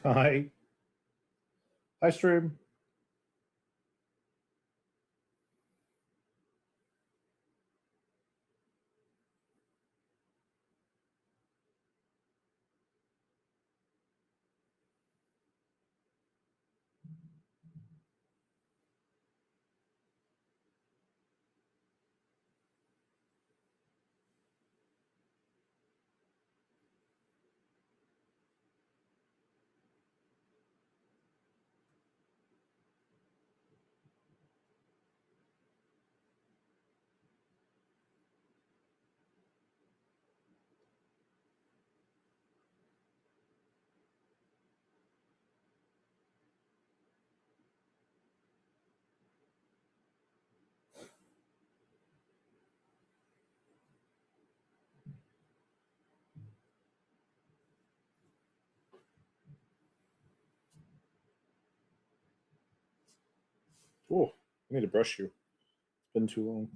Hi. Hi, stream. Oh, I need to brush you. It's been too long.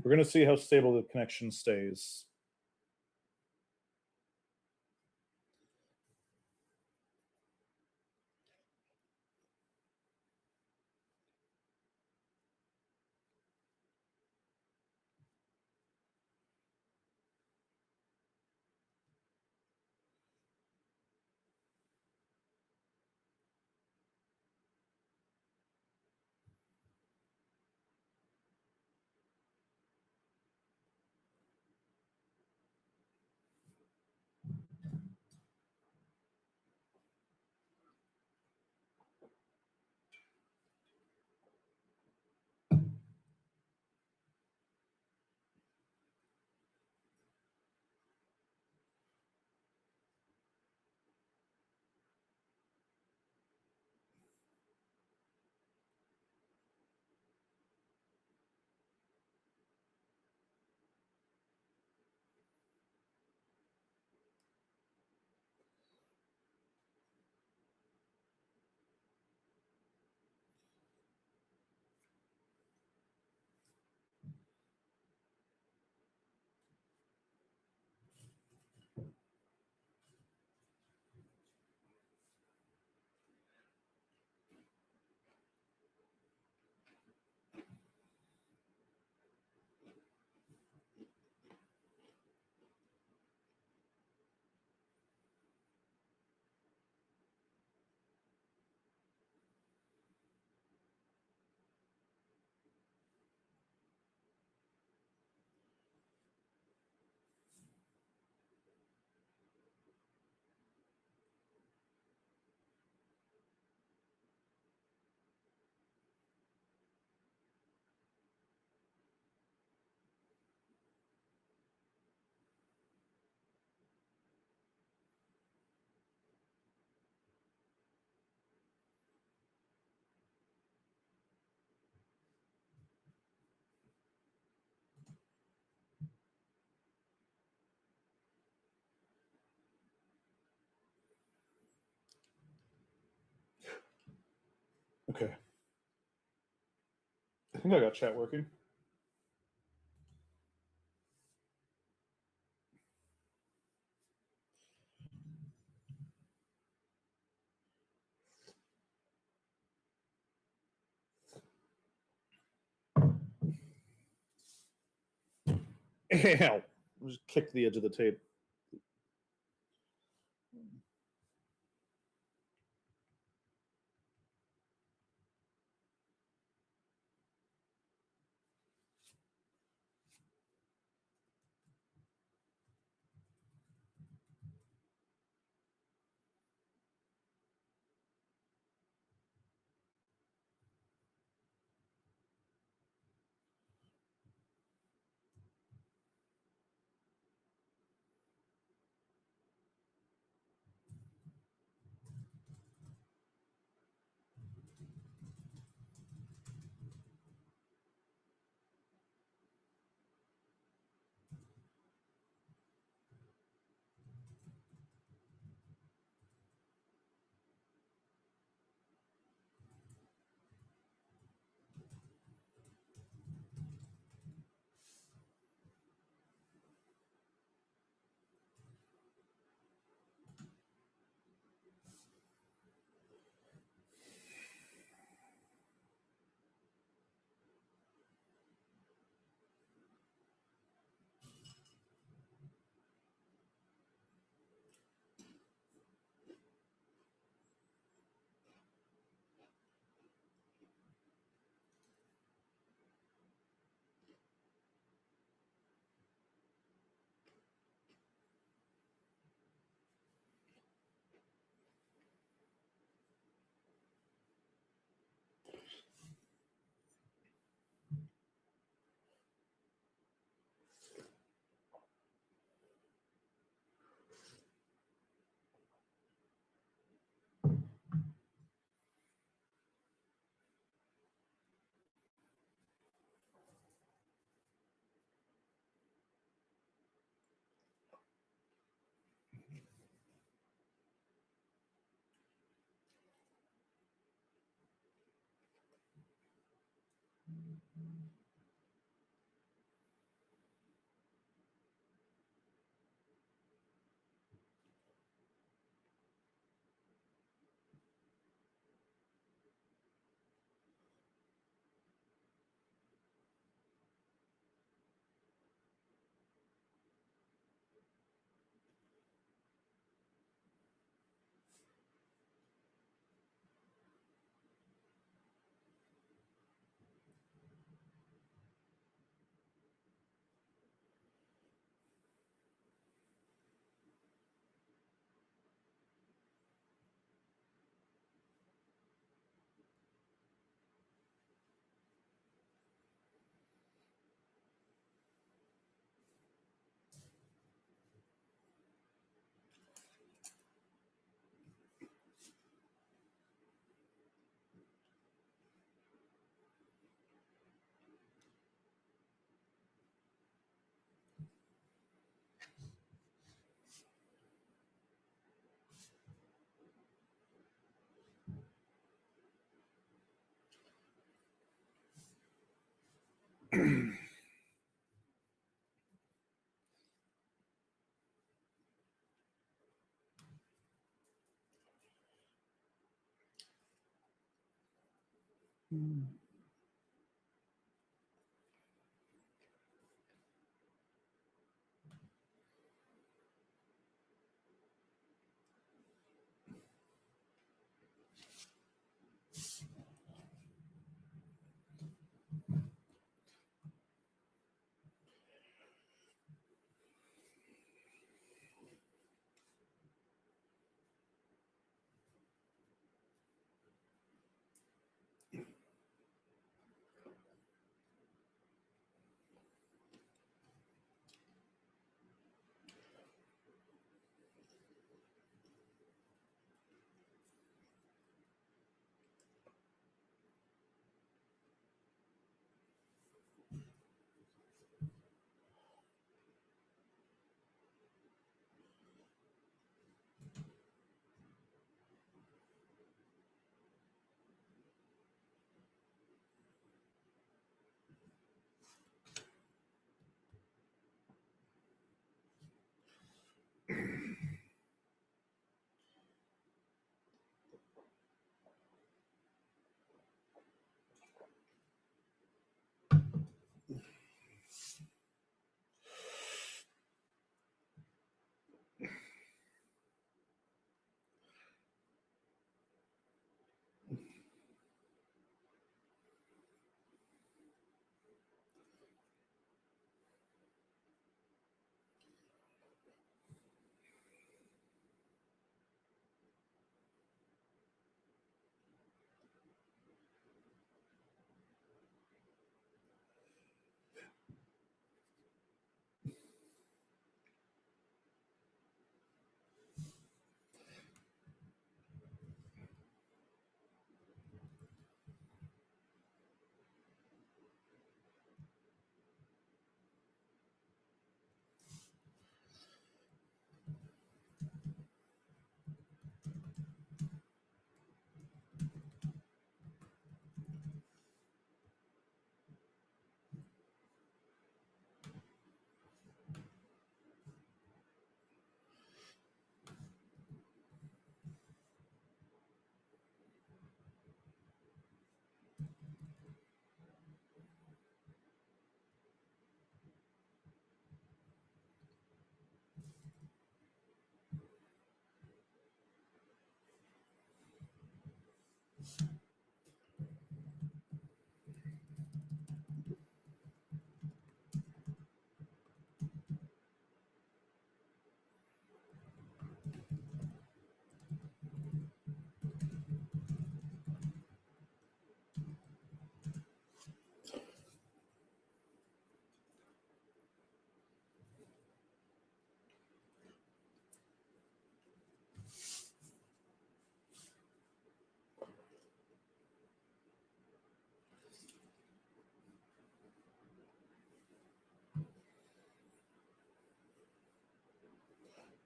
We're going to see how stable the connection stays. Okay. I think I got chat working. Ow! I just kicked the edge of the tape.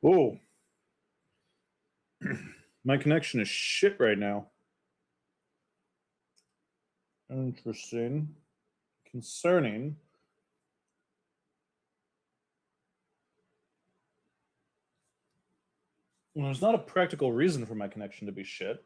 Oh, my connection is shit right now. Interesting. Concerning. Well, there's not a practical reason for my connection to be shit.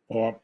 Oh,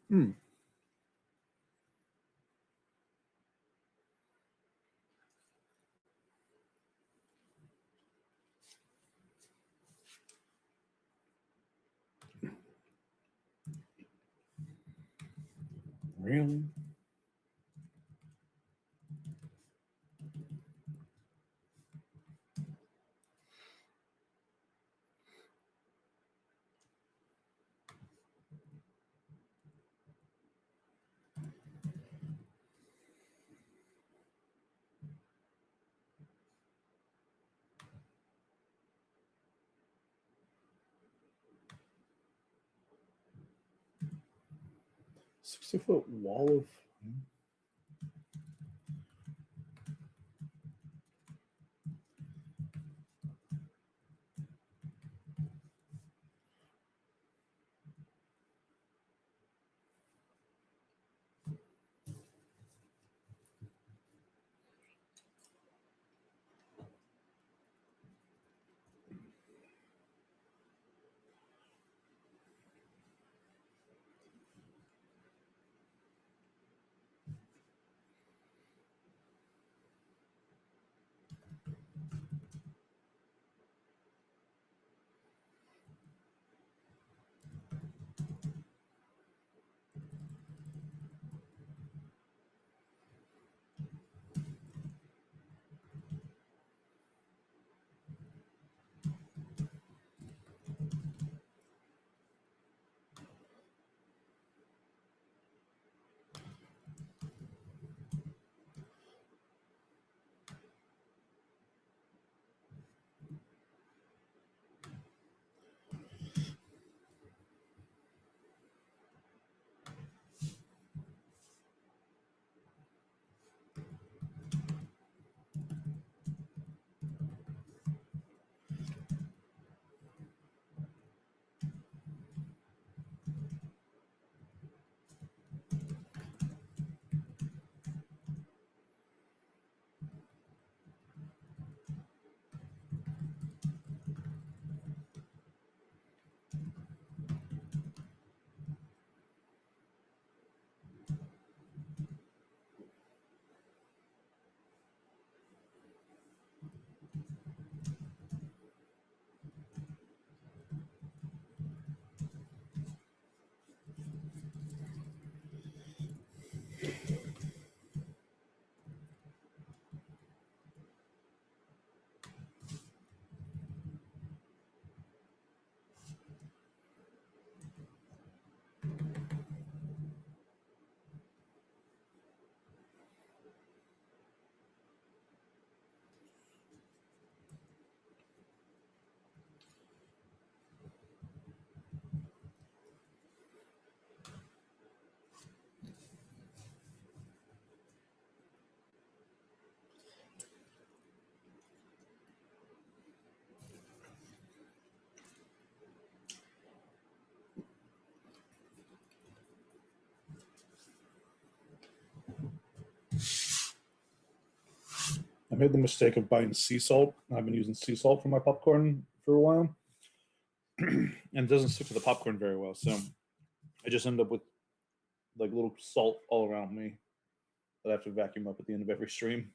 Hmm. Really? $60-foot wall of. I made the mistake of buying sea salt. I've been using sea salt for my popcorn for a while, and it doesn't stick to the popcorn very well. So I just end up with like little salt all around me that I have to vacuum up at the end of every stream.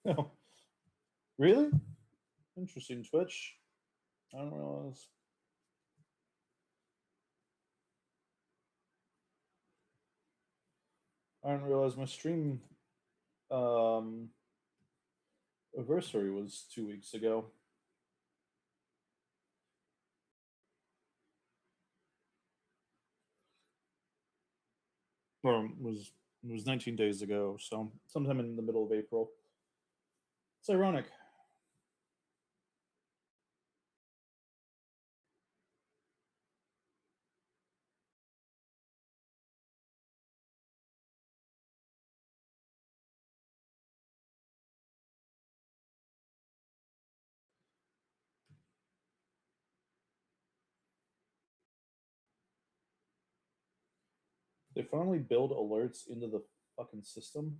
Oh, really? Interesting, Twitch. I don't realize. I didn't realize my stream um, anniversary was 2 weeks ago. Or it was 19 days ago, so sometime in the middle of April. It's ironic. They finally build alerts into the fucking system.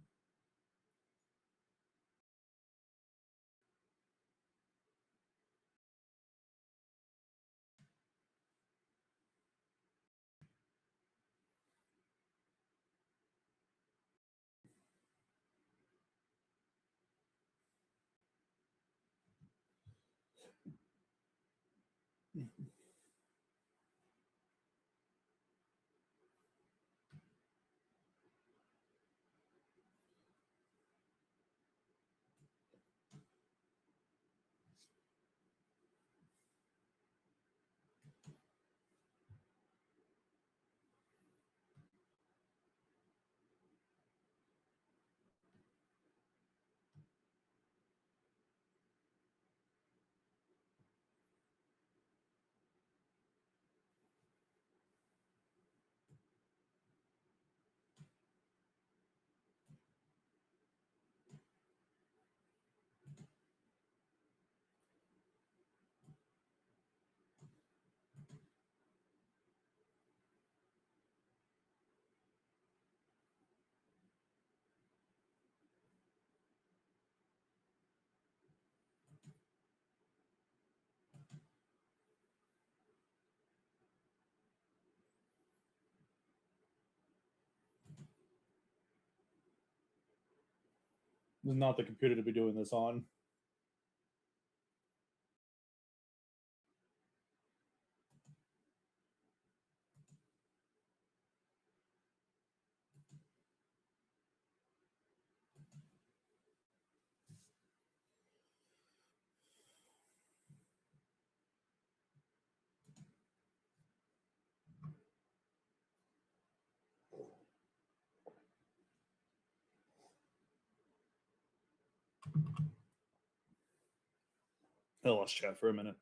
This is not the computer to be doing this on. I lost chat for a minute.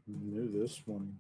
Knew this one.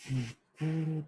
Oh.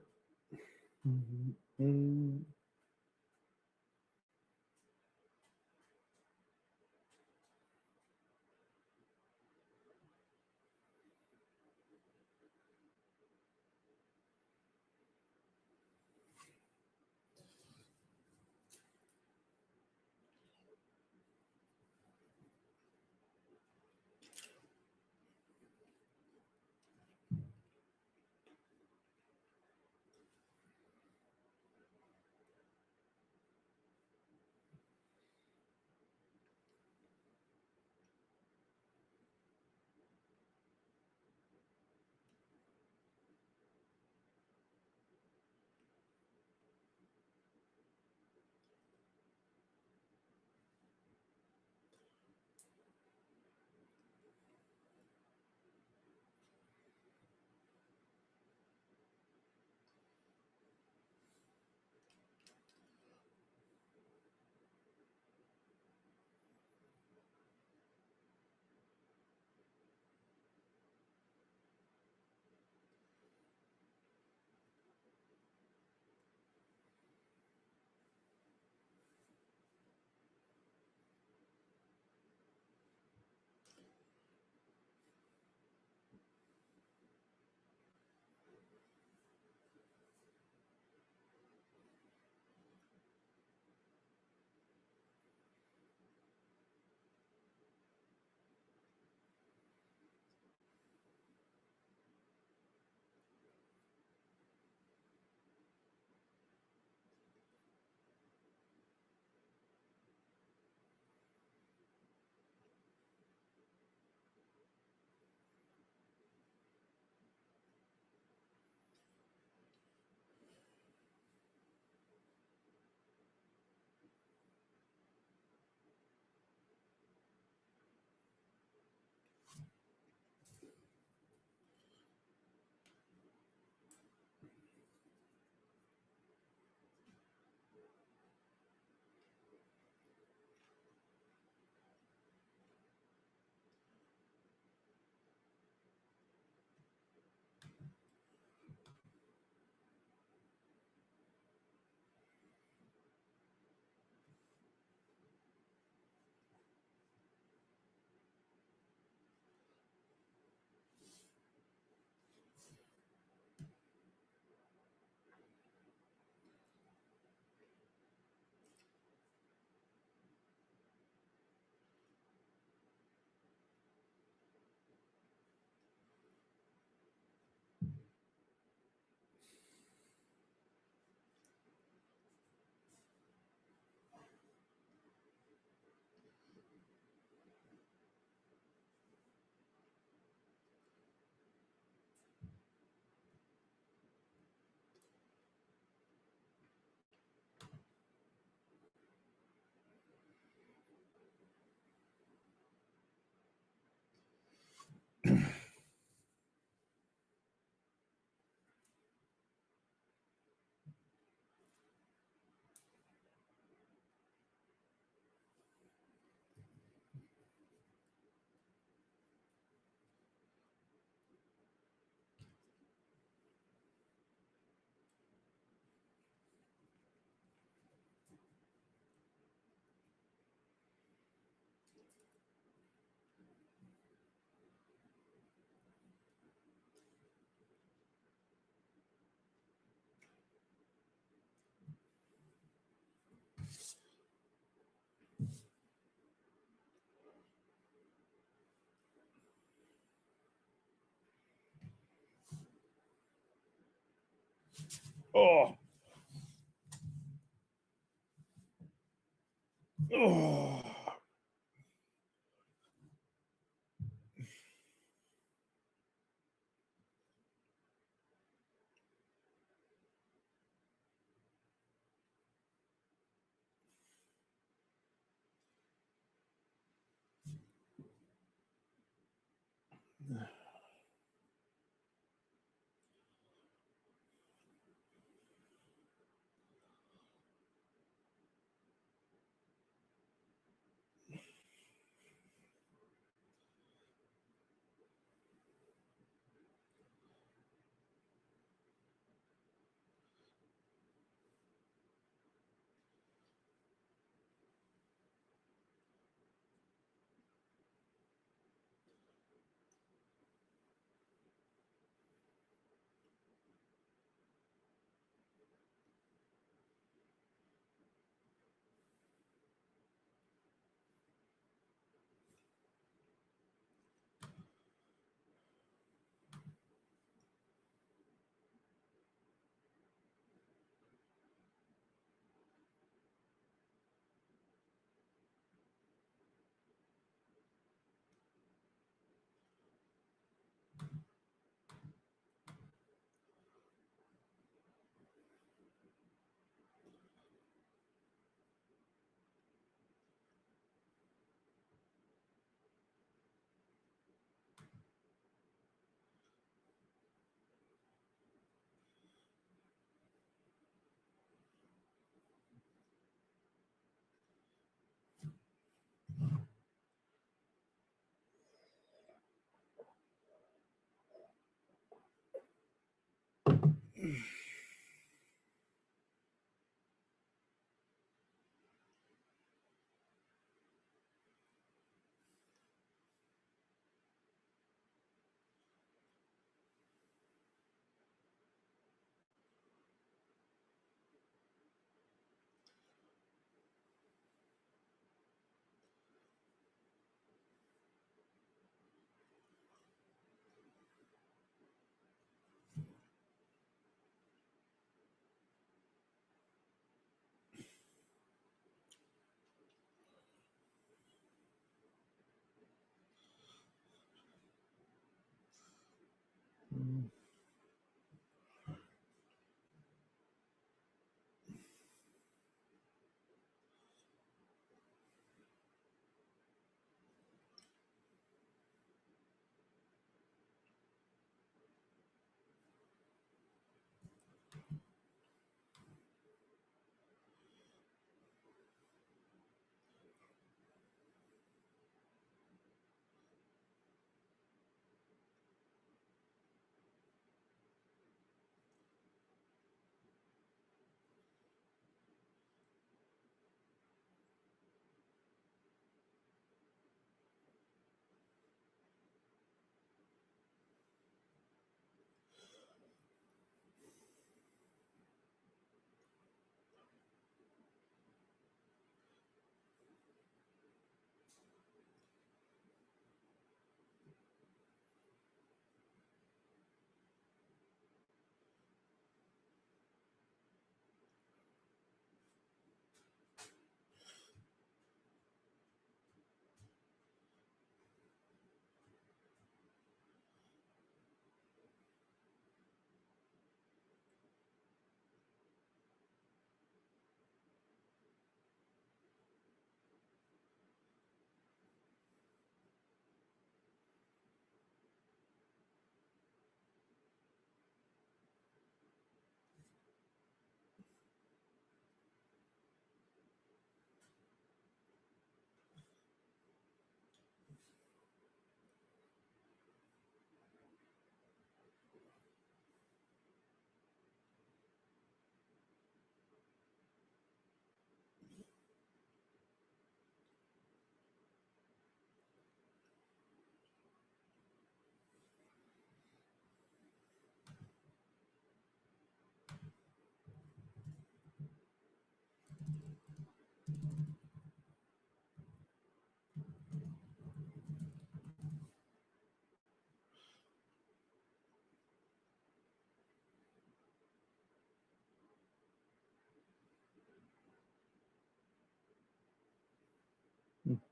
Oh.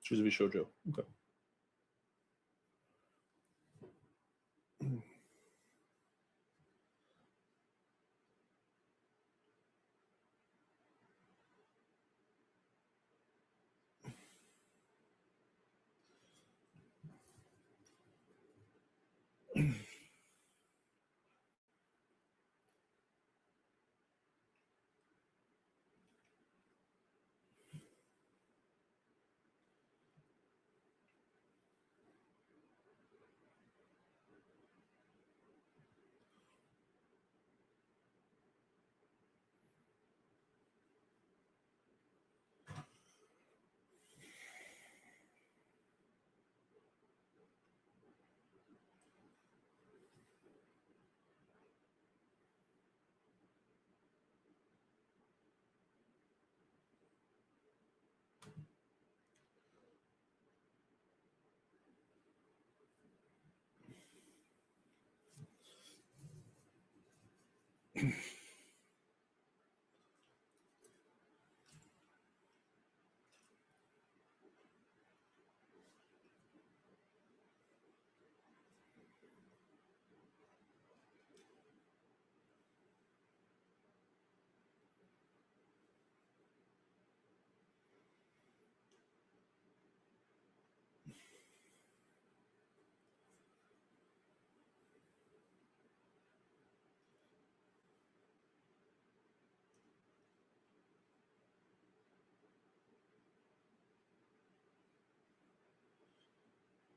Choose a shoujo. Okay.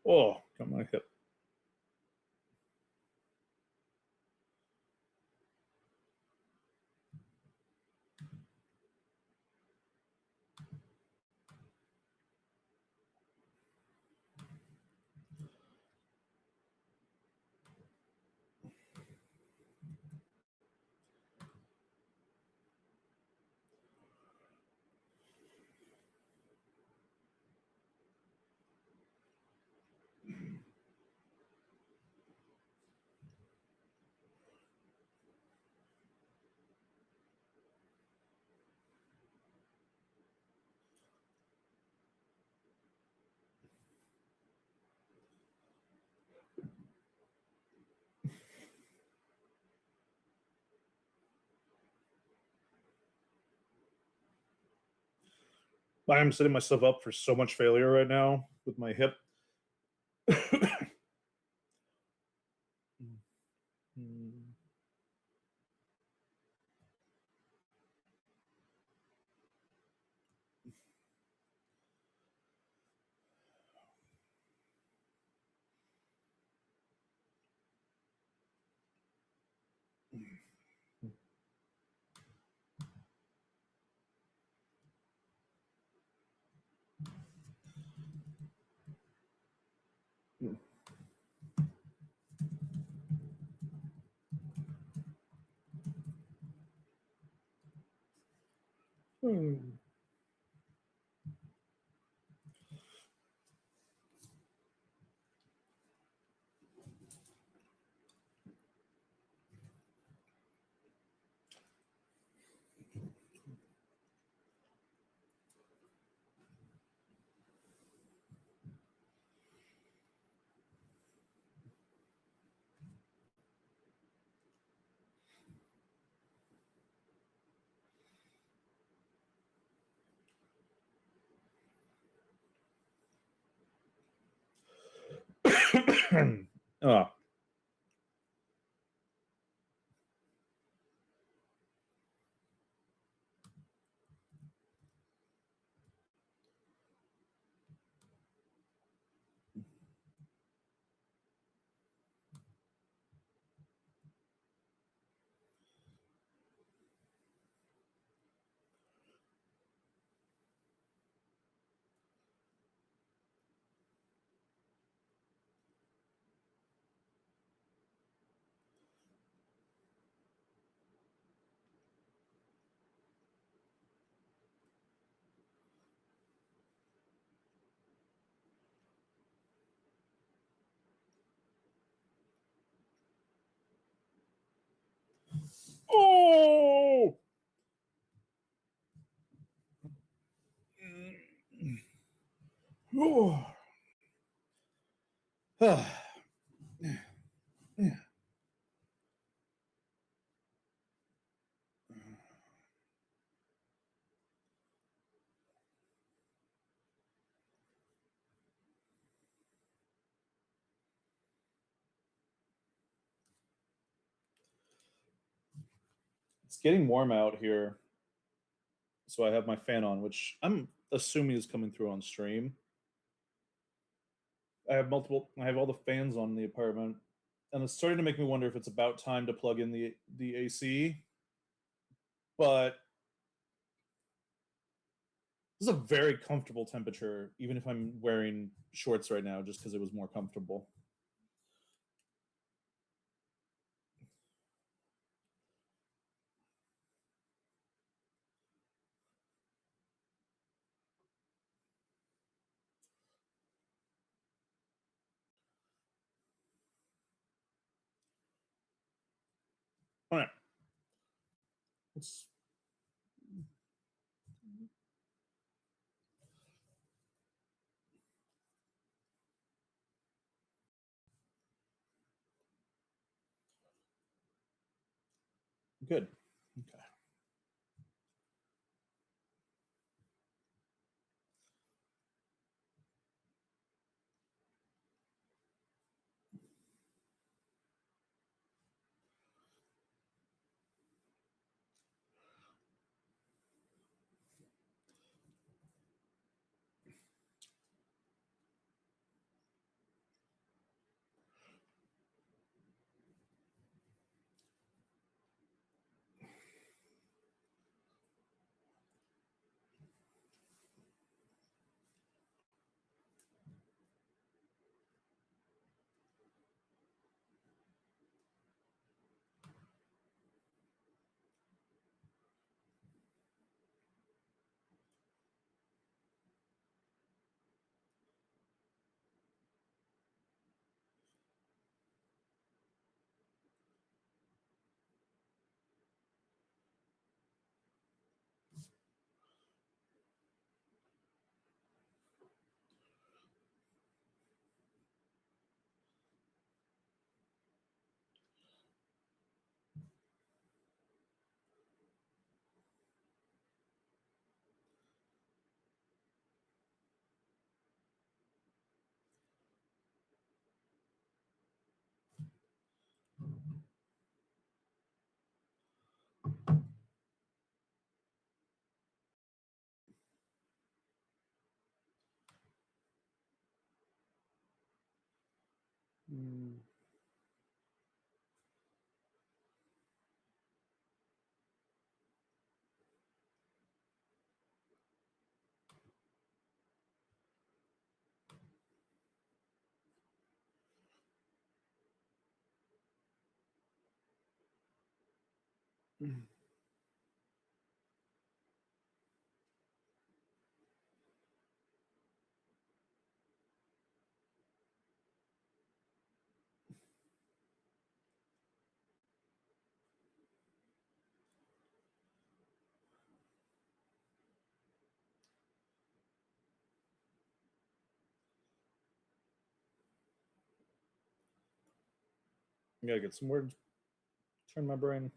Oh, got my hip. I am setting myself up for so much failure right now with my hip. Oh. Oh. It's getting warm out here, so I have my fan on, which I'm assuming is coming through on stream. I have all the fans on in the apartment, and it's starting to make me wonder if it's about time to plug in the AC. But this is a very comfortable temperature, even if I'm wearing shorts right now, just because it was more comfortable. All right, let's. Good. Okay. Mm. I gotta get some words. Turn my brain.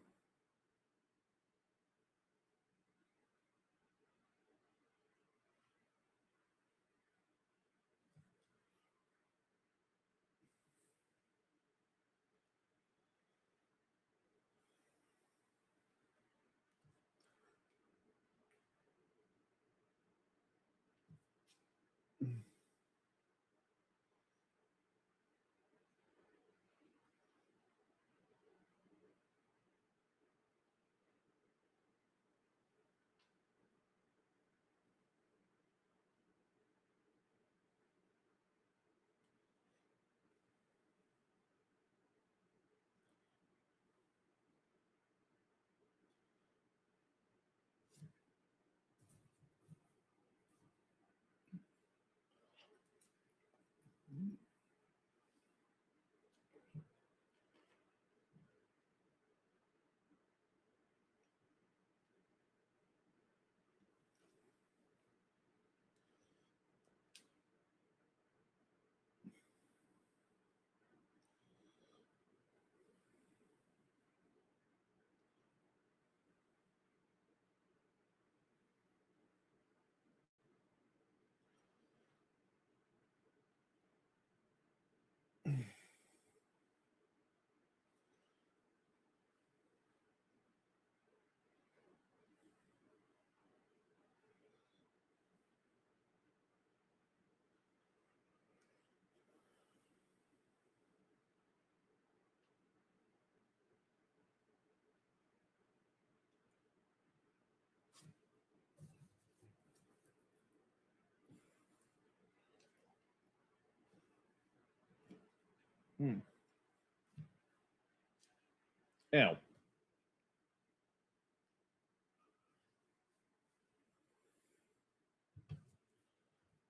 Ow.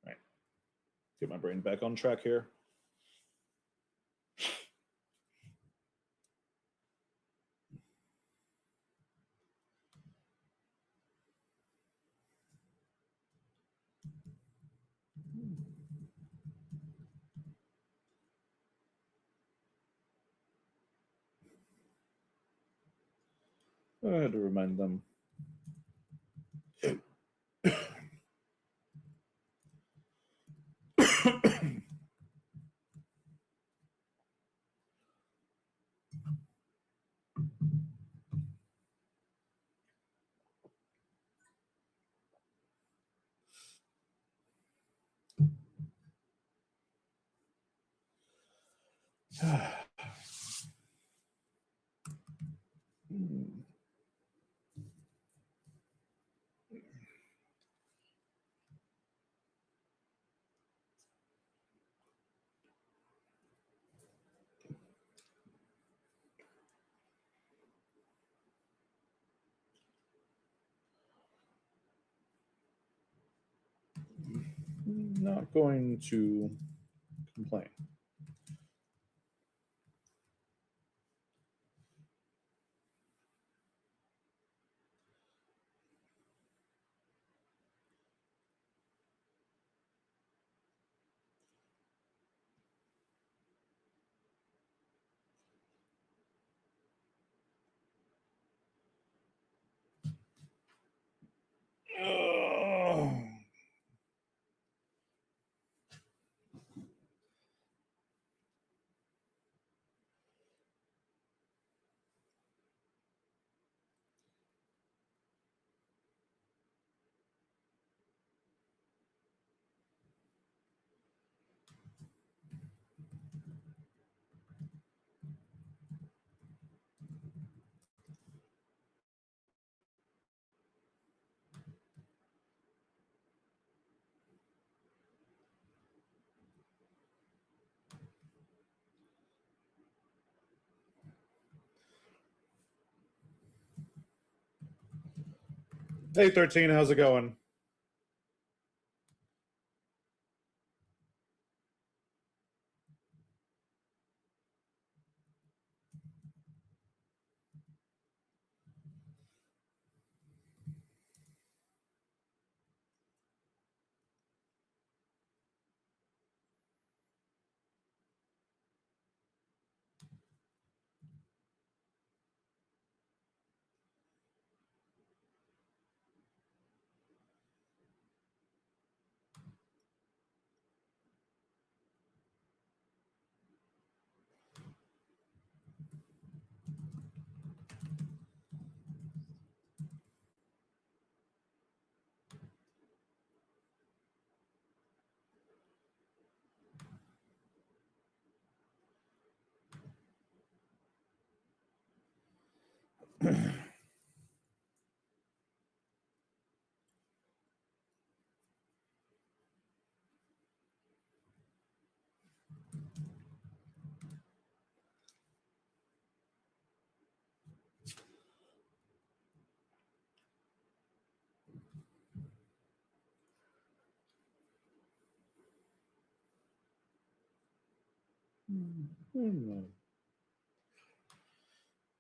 Right. Get my brain back on track here. I had to remind them. Not going to complain. Hey, 13, how's it going?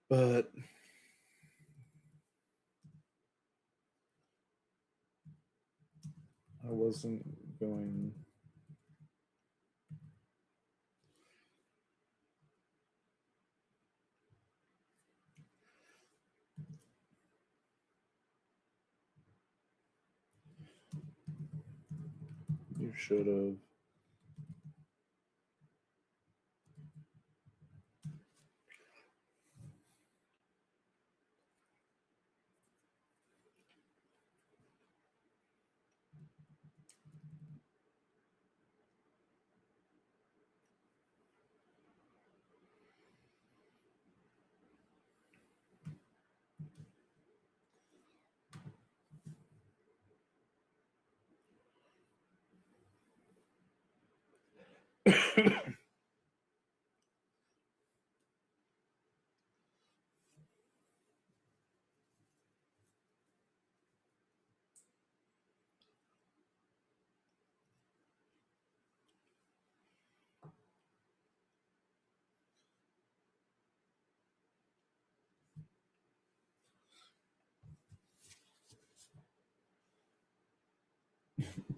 But I wasn't going. You should have.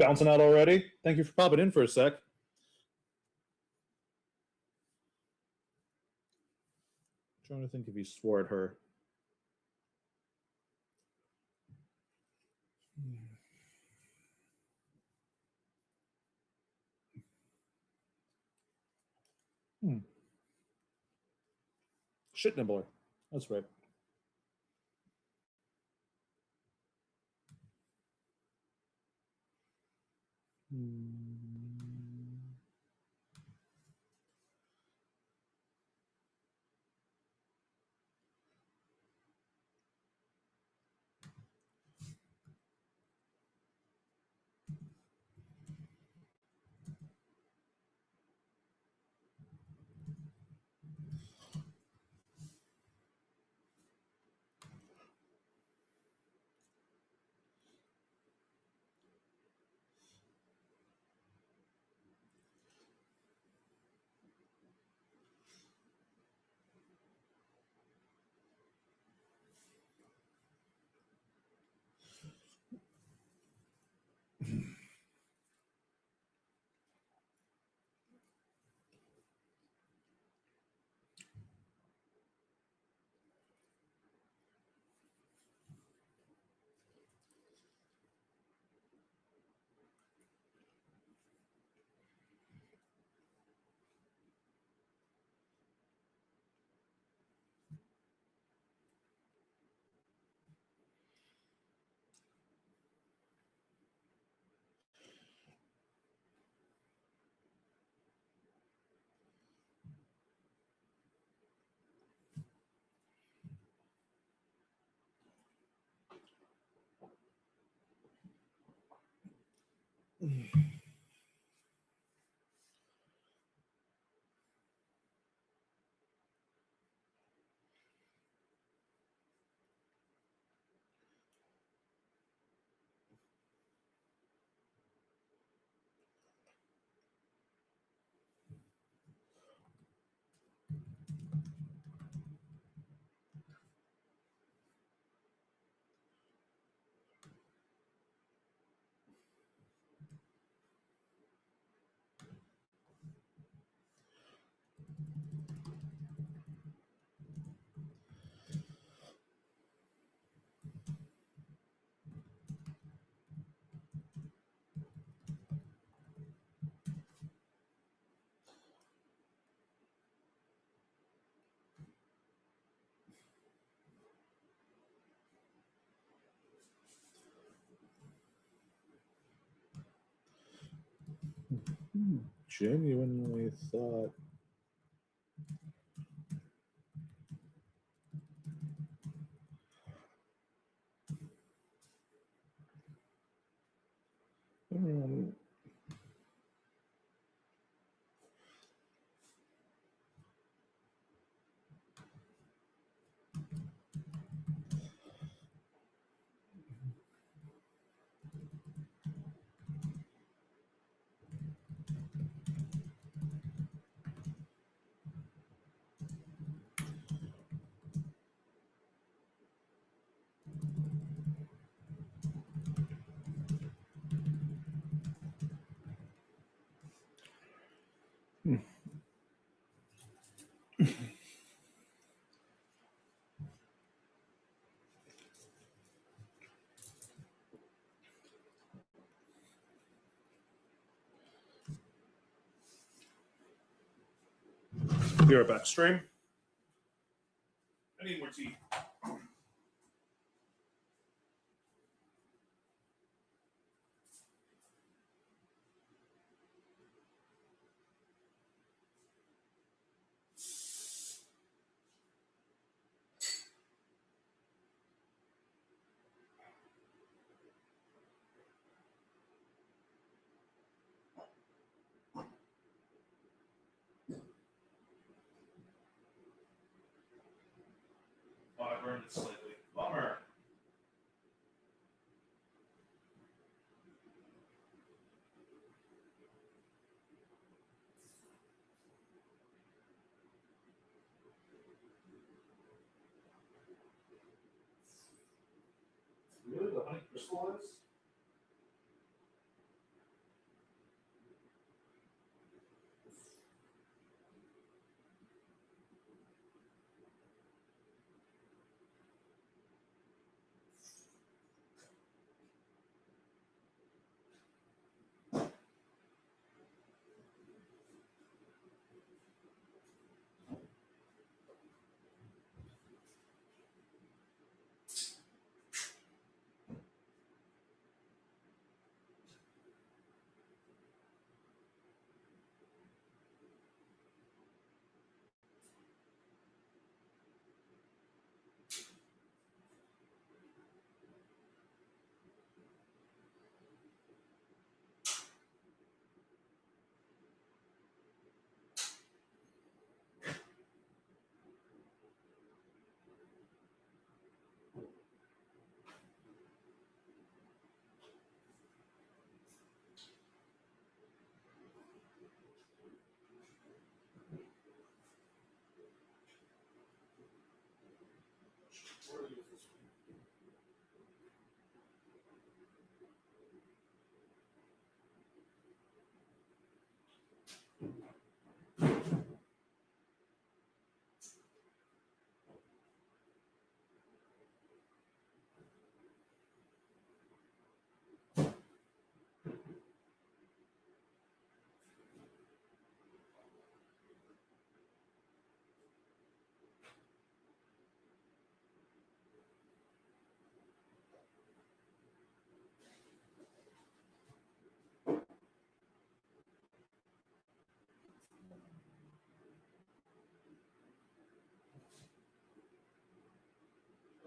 bouncing out already. Thank you for popping in for a sec. Trying to think if he swore at her. Shit nibbler. That's right. Genuinely thought. Be right back, stream. I need more tea. Oh, I burned it slightly. Bummer. Really? The honey crystallized?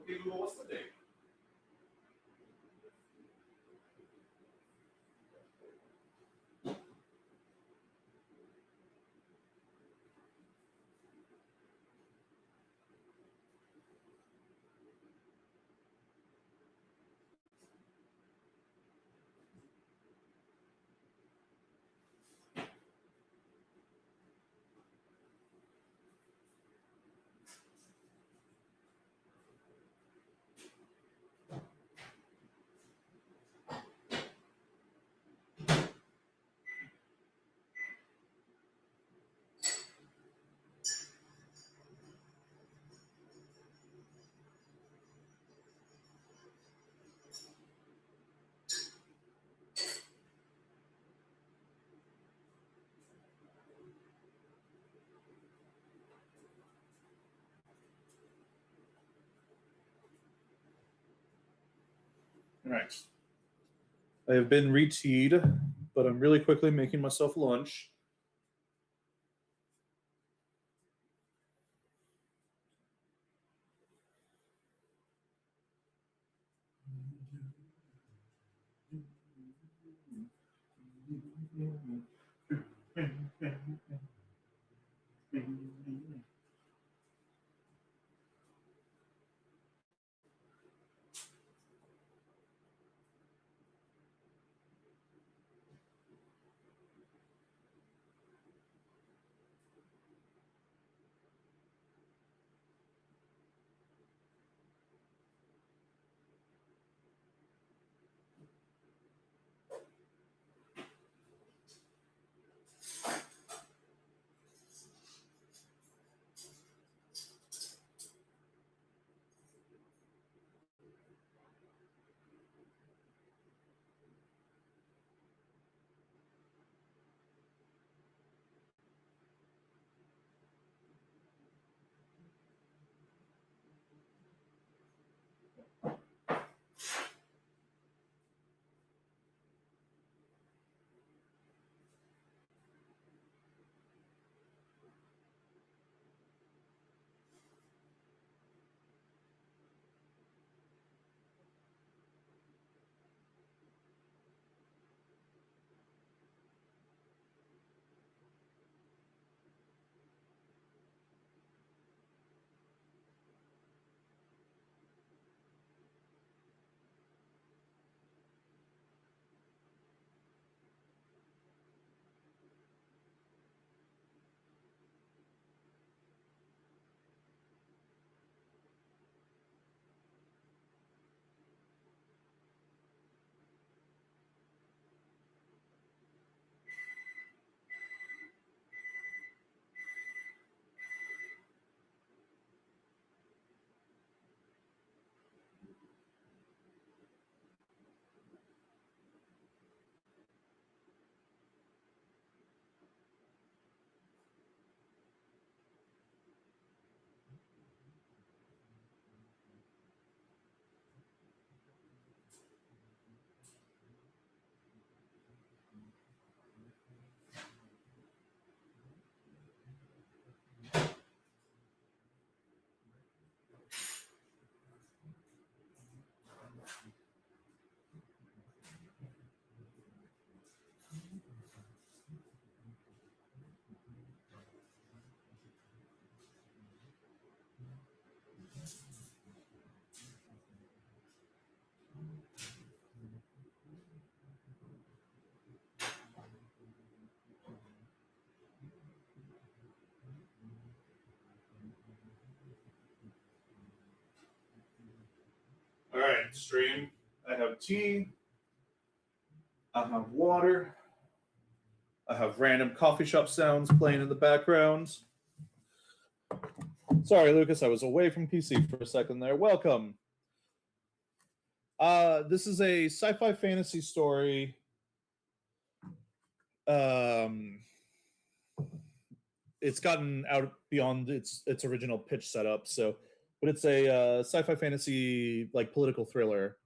Okay, Google, what's the date? All right. I have been re-teed, but I'm really quickly making myself lunch. stream. I have tea. I have water. I have random coffee shop sounds playing in the background. Sorry, Lucas, I was away from PC for a second there. Welcome. This is a sci-fi fantasy story. It's gotten out beyond its original pitch setup, but it's a sci-fi fantasy like political thriller,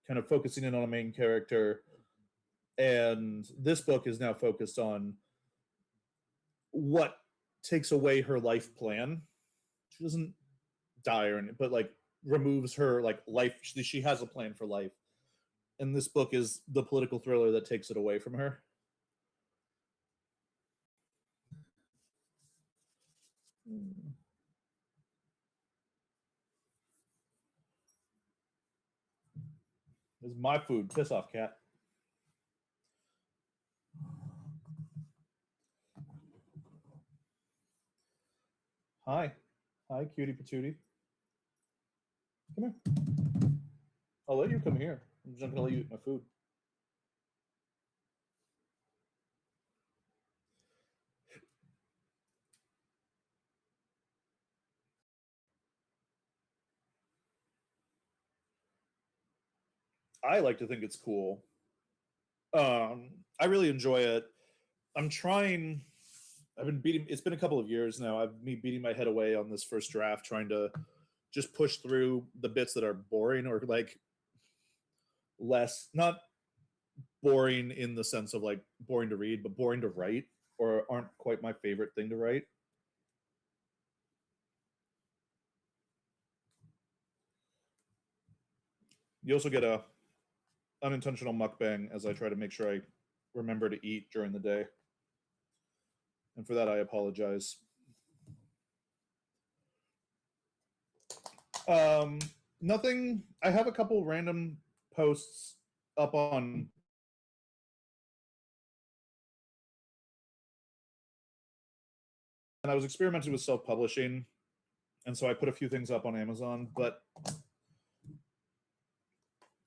kind of focusing in on a main character. And this book is now focused on what takes away her life plan. She doesn't die or anything, but like removes her like life. She has a plan for life, and this book is the political thriller that takes it away from her. This is my food. Piss off, cat. Hi. Hi, cutie patootie. Come here. I'll let you come here. I'm just gonna let you eat my food. I like to think it's cool. I really enjoy it. I'm trying. I've been beating. It's been a couple of years now. I've me beating my head away on this first draft, trying to just push through the bits that are boring or like less, not boring in the sense of like boring to read, but boring to write or aren't quite my favorite thing to write. You also get a unintentional mukbang as I try to make sure I remember to eat during the day. And for that, I apologize. Nothing. I have a couple random posts up on. And I was experimenting with self-publishing, and so I put a few things up on Amazon, but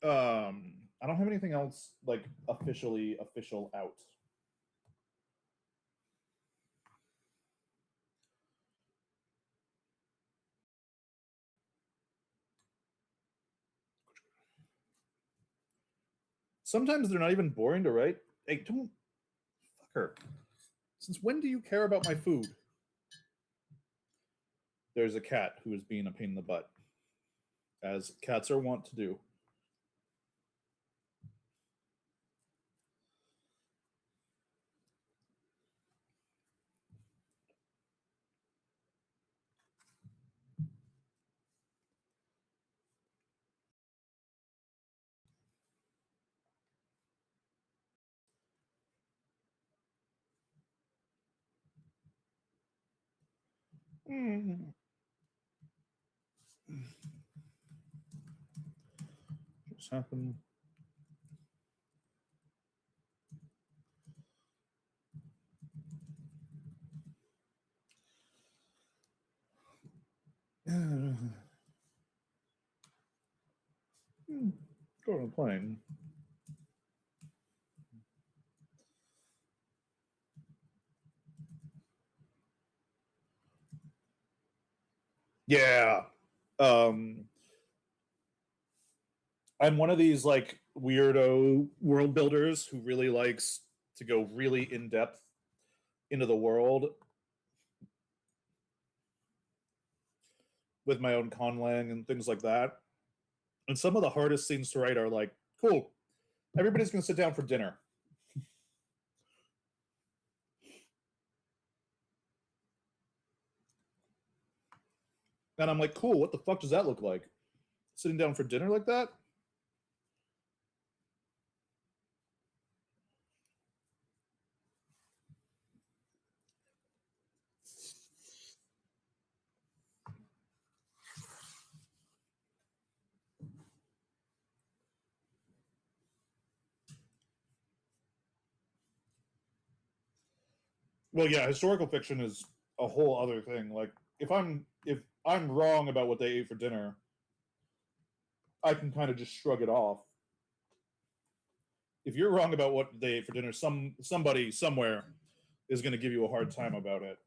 I don't have anything else like official out. Sometimes they're not even boring to write. Hey, don't fuck her. Since when do you care about my food? There's a cat who is being a pain in the butt, as cats are wont to do. Just happened. Go on a plane. Yeah. I'm one of these like weirdo world builders who really likes to go really in depth into the world with my own conlang and things like that. And some of the hardest scenes to write are like, cool, everybody's going to sit down for dinner. And I'm like, cool, what the fuck does that look like? Sitting down for dinner like that? Well, yeah, historical fiction is a whole other thing. Like if I'm wrong about what they ate for dinner, I can kind of just shrug it off. If you're wrong about what they ate for dinner, somebody somewhere is going to give you a hard time about it.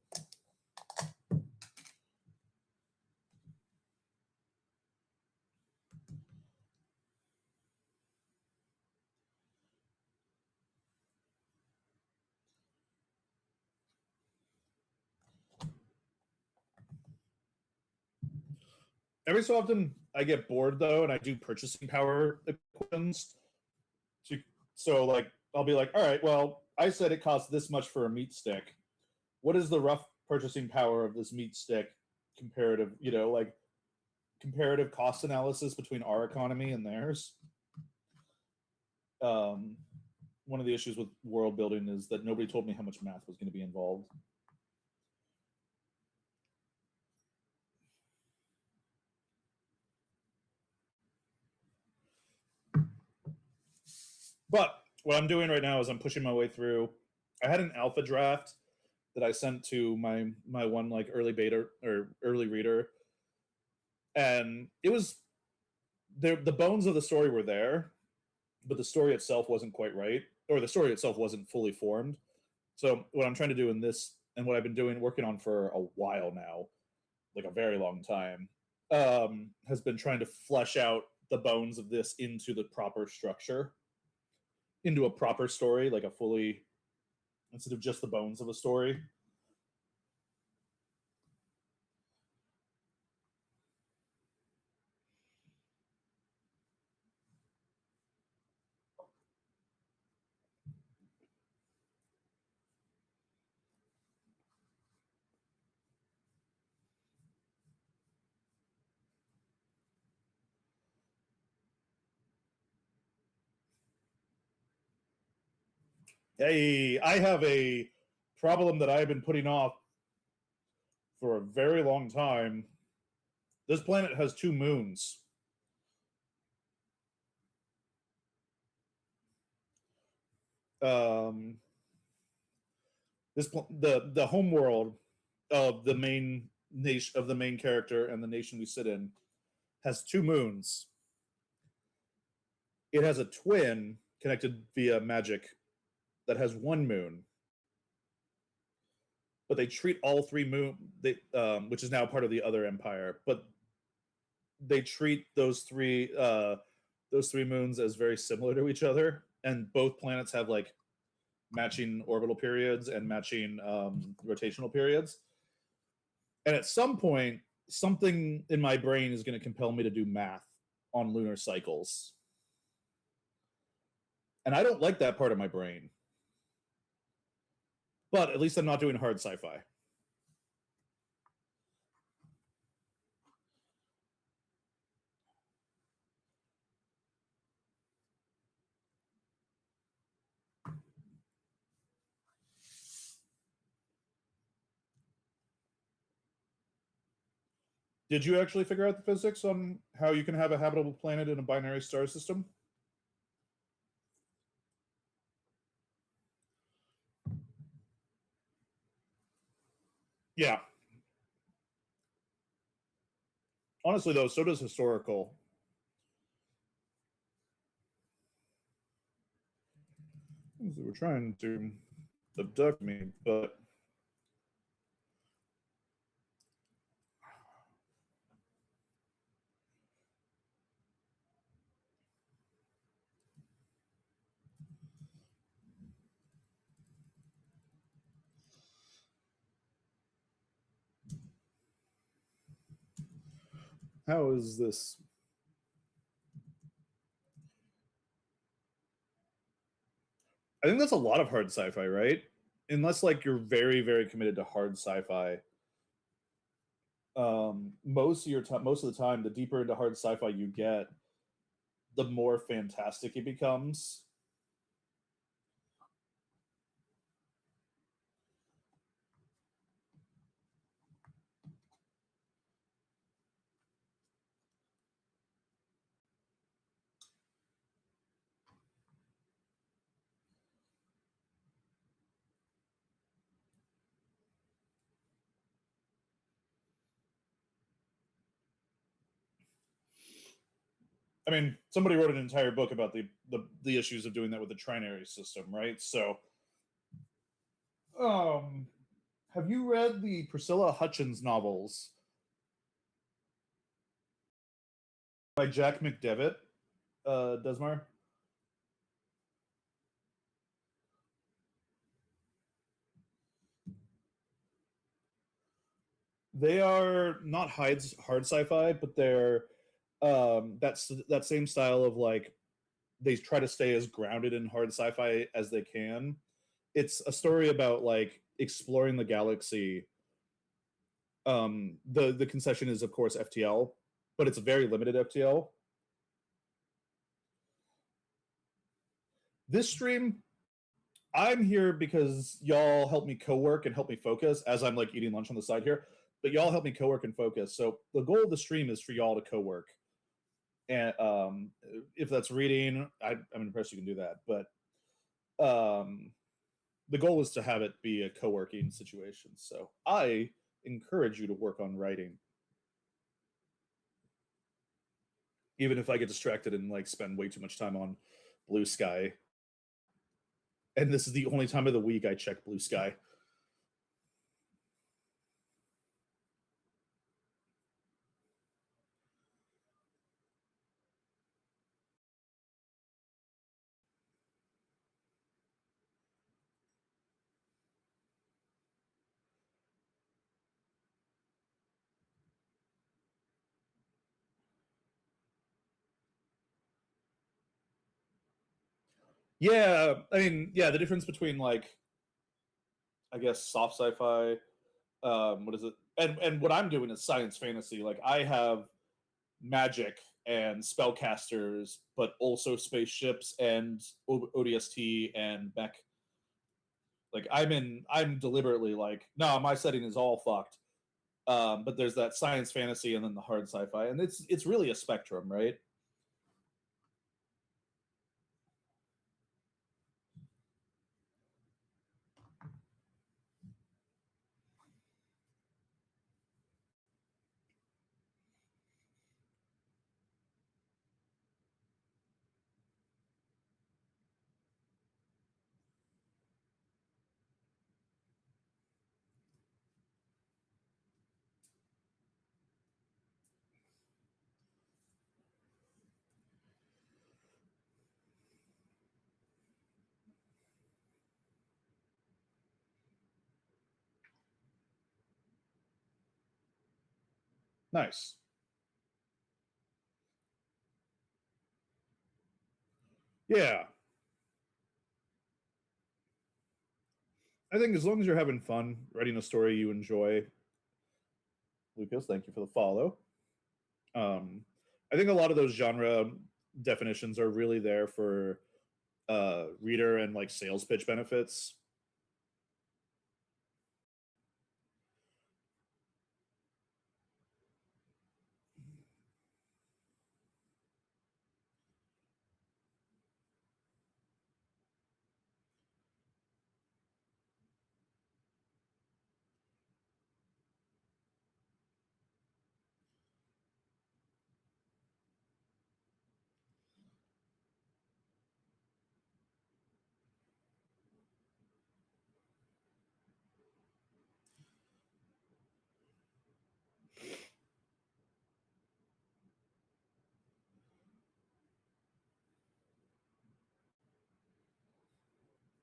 Every so often, I get bored though, and I do purchasing power equations. So, like, I'll be like, all right, well, I said it costs this much for a meat stick. What is the rough purchasing power of this meat stick comparative? Like comparative cost analysis between our economy and theirs. Um, one of the issues with world building is that nobody told me how much math was going to be involved. But what I'm doing right now is I'm pushing my way through. I had an alpha draft that I sent to my one like early beta or early reader, and it was the bones of the story were there, but the story itself wasn't quite right, or the story itself wasn't fully formed. So what I'm trying to do in this, and what I've been working on for a while now, like a very long time, has been trying to flesh out the bones of this into the proper structure, into a proper story, like a fully, instead of just the bones of a story. Hey, I have a problem that I've been putting off for a very long time. This planet has 2 moons. Um, the home world of the main nation, of the main character and the nation we sit in, has 2 moons. It has a twin connected via magic that has 1 moon, but they treat all 3 which is now part of the other empire, but they treat those 3 moons as very similar to each other, and both planets have like matching orbital periods and matching rotational periods. And at some point, something in my brain is going to compel me to do math on lunar cycles. And I don't like that part of my brain. But at least I'm not doing hard sci-fi. Did you actually figure out the physics on how you can have a habitable planet in a binary star system? Yeah. Honestly, though, so does historical. They were trying to abduct me, but how is this? I think that's a lot of hard sci-fi, right? Unless like you're very, very committed to hard sci-fi. Most of the time, the deeper into hard sci-fi you get, the more fantastic it becomes. I mean, somebody wrote an entire book about the issues of doing that with the trinary system, right? So, have you read the Priscilla Hutchins novels by Jack McDevitt, Desmar? They are not hard sci-fi, but they're that's that same style of like they try to stay as grounded in hard sci-fi as they can. It's a story about like exploring the galaxy. The concession is of course FTL, but it's a very limited FTL. This stream, I'm here because y'all help me co-work and help me focus as I'm like eating lunch on the side here. But y'all help me co-work and focus. So the goal of the stream is for y'all to co-work. And if that's reading, I'm impressed you can do that. But the goal is to have it be a co-working situation. So I encourage you to work on writing. Even if I get distracted and like spend way too much time on Blue Sky. And this is the only time of the week I check Blue Sky. Yeah, I mean, yeah, the difference between like, I guess soft sci-fi, what is it? And what I'm doing is science fantasy. Like I have magic and spellcasters, but also spaceships and ODST and mech. Like I'm deliberately like, no, my setting is all fucked. But there's that science fantasy and then the hard sci-fi, and it's really a spectrum, right? Nice. Yeah. I think as long as you're having fun writing a story you enjoy, Lucas, thank you for the follow. I think a lot of those genre definitions are really there for reader and like sales pitch benefits.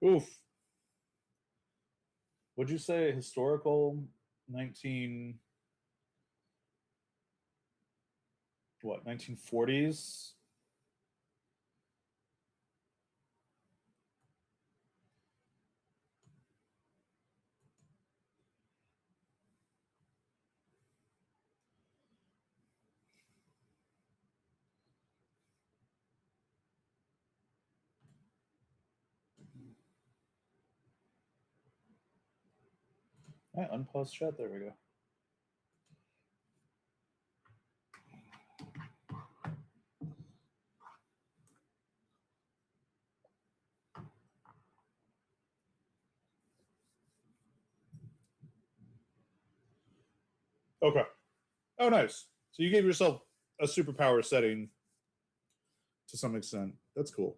Oof. Would you say historical 19 what 1940s? I unpause chat. There we go. Okay. Oh, nice. So you gave yourself a superpower setting to some extent. That's cool.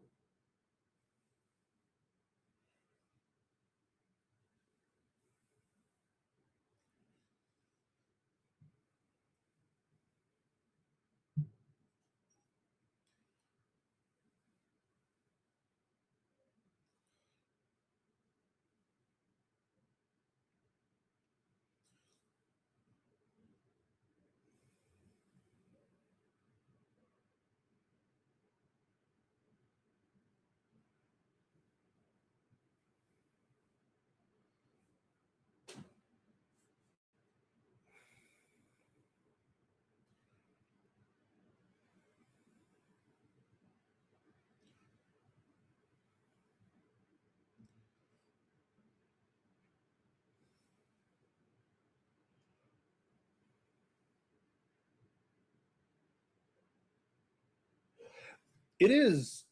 It is.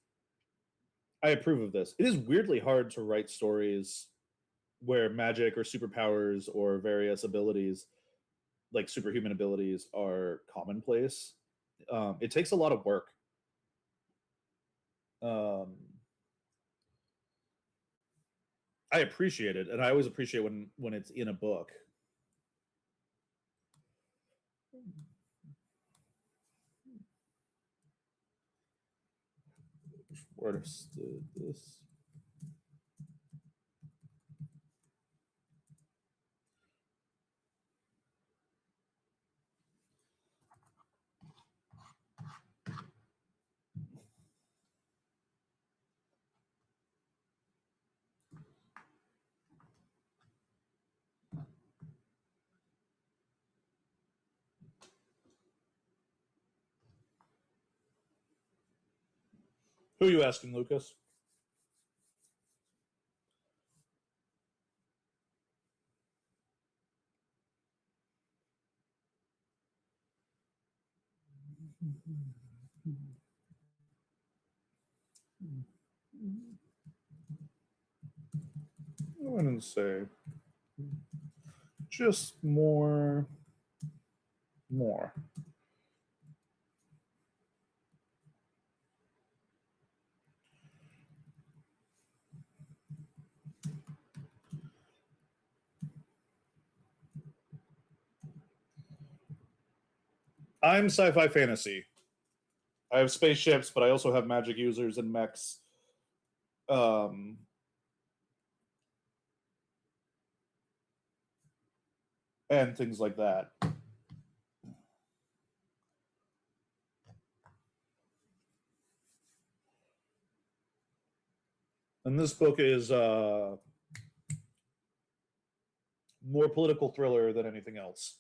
I approve of this. It is weirdly hard to write stories where magic or superpowers or various abilities, like superhuman abilities, are commonplace. It takes a lot of work. Um, I appreciate it, and I always appreciate when it's in a book. Understood this. Who are you asking, Lucas? I wouldn't say just more. I'm sci-fi fantasy. I have spaceships, but I also have magic users and mechs. Um, and things like that. And this book is more political thriller than anything else.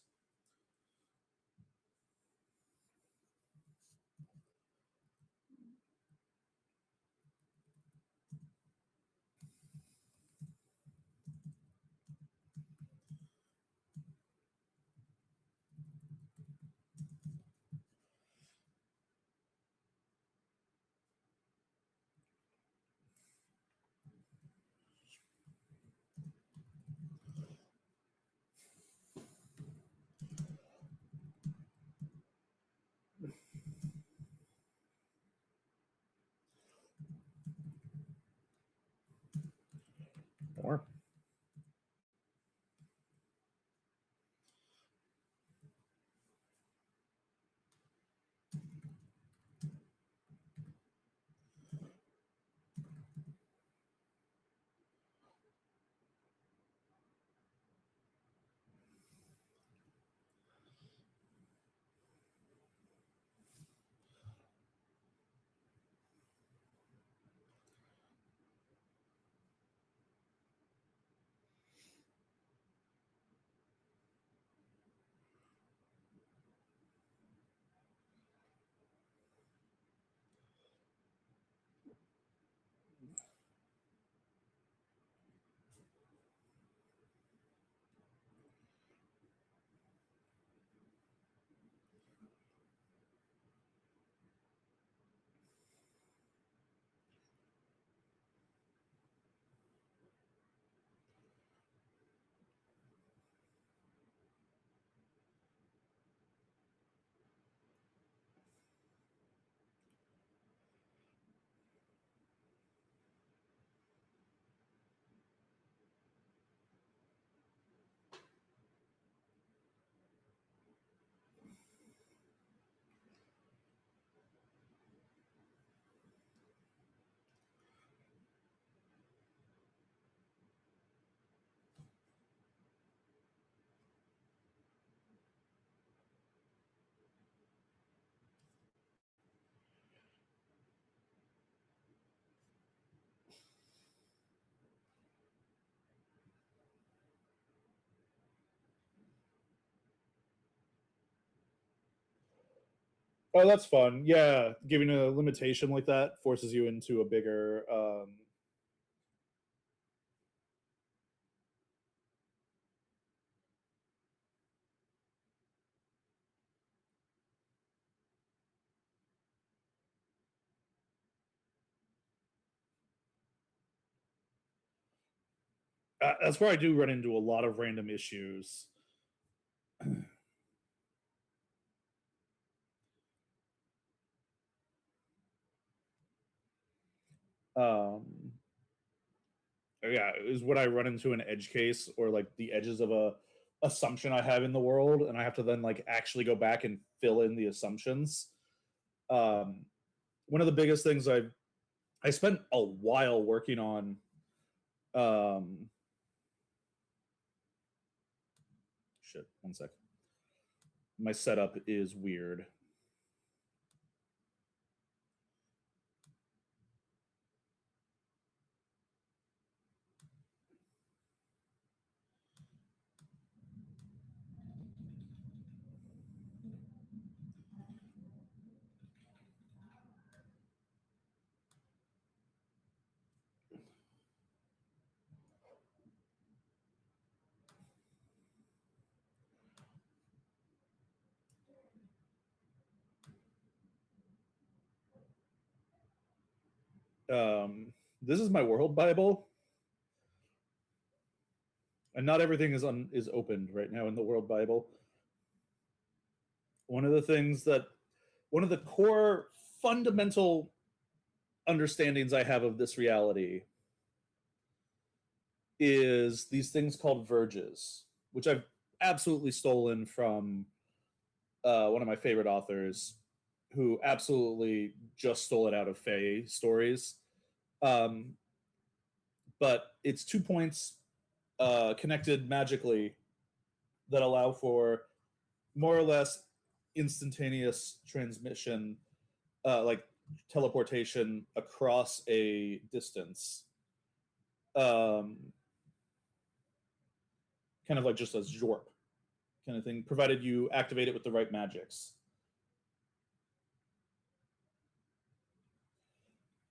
Oh, that's fun. Yeah, giving a limitation like that forces you into a bigger. That's where I do run into a lot of random issues. Um, yeah, is what I run into an edge case or like the edges of a assumption I have in the world, and I have to then like actually go back and fill in the assumptions. Um, One of the biggest things I spent a while working on. Um, Shit, one sec. My setup is weird. This is my world Bible, and not everything is opened right now in the world Bible. One of the things that one of the core fundamental understandings I have of this reality is these things called verges, which I've absolutely stolen from one of my favorite authors, who absolutely just stole it out of Fae stories. Um, but it's 2 points connected magically that allow for more or less instantaneous transmission, like teleportation across a distance. Um, Kind of like just a Zorp kind of thing, provided you activate it with the right magics.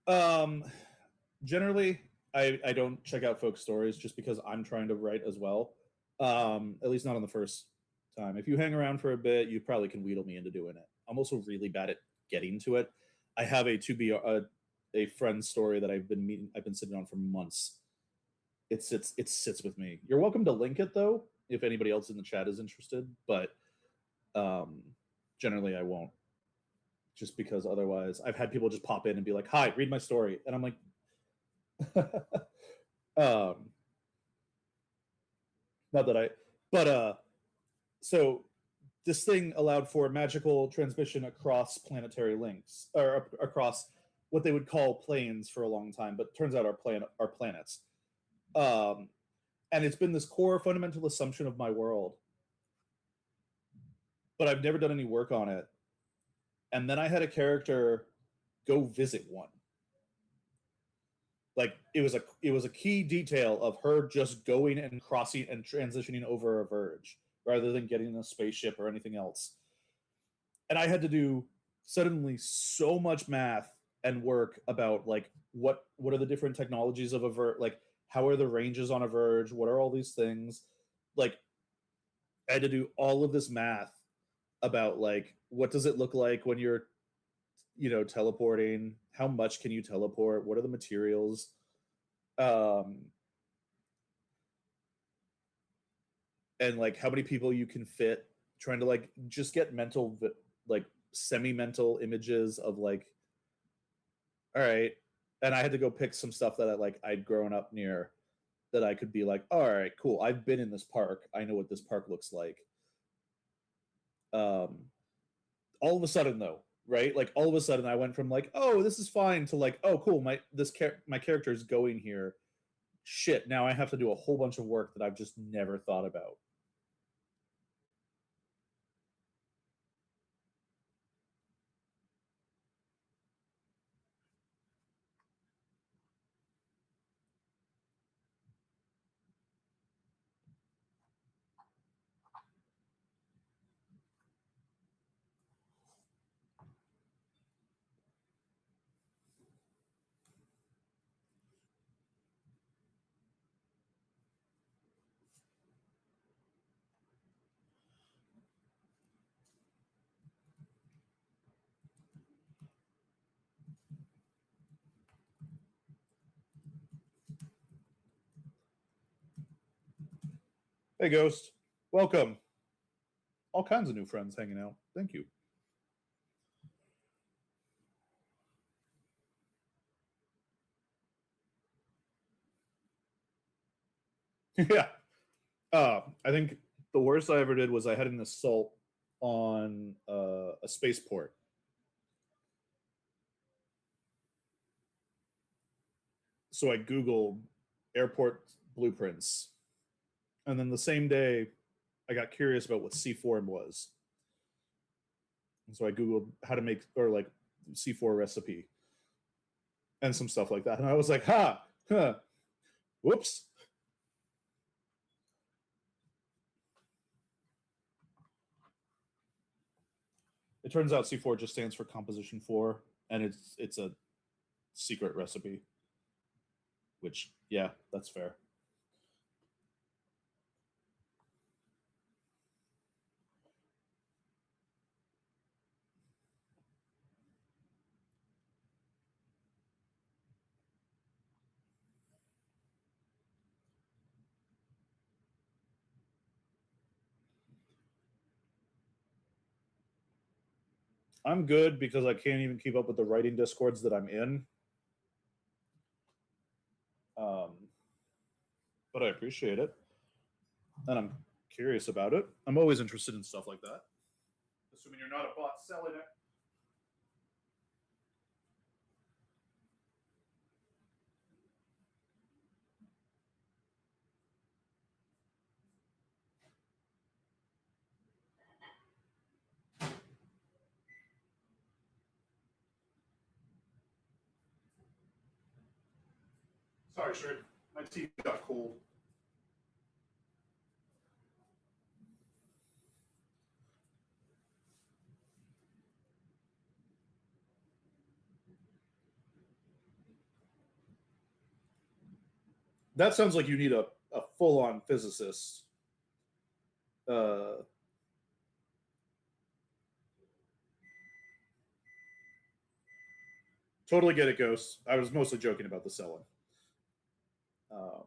Um, Generally, I don't check out folk stories just because I'm trying to write as well. At least not on the first time. If you hang around for a bit, you probably can wheedle me into doing it. I'm also really bad at getting to it. I have a to be a friend story that I've been sitting on for months. It sits with me. You're welcome to link it though if anybody else in the chat is interested, but um, generally I won't, just because otherwise I've had people just pop in and be like, "Hi, read my story," and I'm like, um, not that I, but so this thing allowed for magical transmission across planetary links or across what they would call planes for a long time, but turns out our planets. Um, and it's been this core fundamental assumption of my world, but I've never done any work on it. And then I had a character go visit one. Like it was a key detail of her just going and crossing and transitioning over a verge rather than getting in a spaceship or anything else. And I had to do suddenly so much math and work about like what are the different technologies of a verge, like how are the ranges on a verge, what are all these things, like I had to do all of this math about like what does it look like when you're teleporting, how much can you teleport, what are the materials, um and like how many people you can fit, trying to like just get like semi-mental images of like, all right. And I had to go pick some stuff that I'd grown up near, that I could be like, all right, cool, I've been in this park, I know what this park looks like. um all of a sudden though, right, like all of a sudden I went from like, oh, this is fine, to like, oh cool, my character is going here. Shit, now I have to do a whole bunch of work that I've just never thought about. Hey, Ghost. Welcome. All kinds of new friends hanging out. Thank you. Yeah. I think the worst I ever did was I had an assault on a spaceport. So I Googled airport blueprints. And then the same day, I got curious about what C4 was. And so I Googled how to make, or like C4 recipe and some stuff like that. And I was like, whoops. It turns out C4 just stands for composition 4, and it's a secret recipe. Which, yeah, that's fair. I'm good because I can't even keep up with the writing discords that I'm in. Um, but I appreciate it, and I'm curious about it. I'm always interested in stuff like that. Assuming you're not a bot selling it. Sorry, Shred. My teeth got cold. That sounds like you need a full on physicist. Uh, totally get it, Ghost. I was mostly joking about the selling. Um,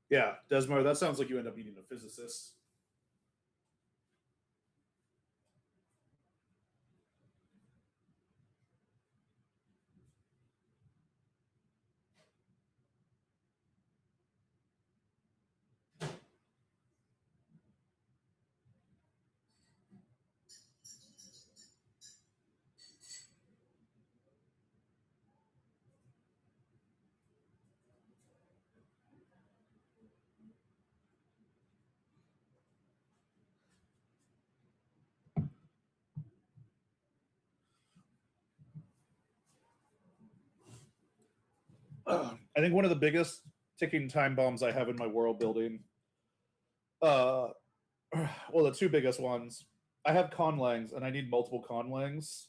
yeah, Desmar, that sounds like you end up needing a physicist. I think one of the biggest ticking time bombs I have in my world building, uh, well, the two biggest ones, I have conlangs and I need multiple conlangs.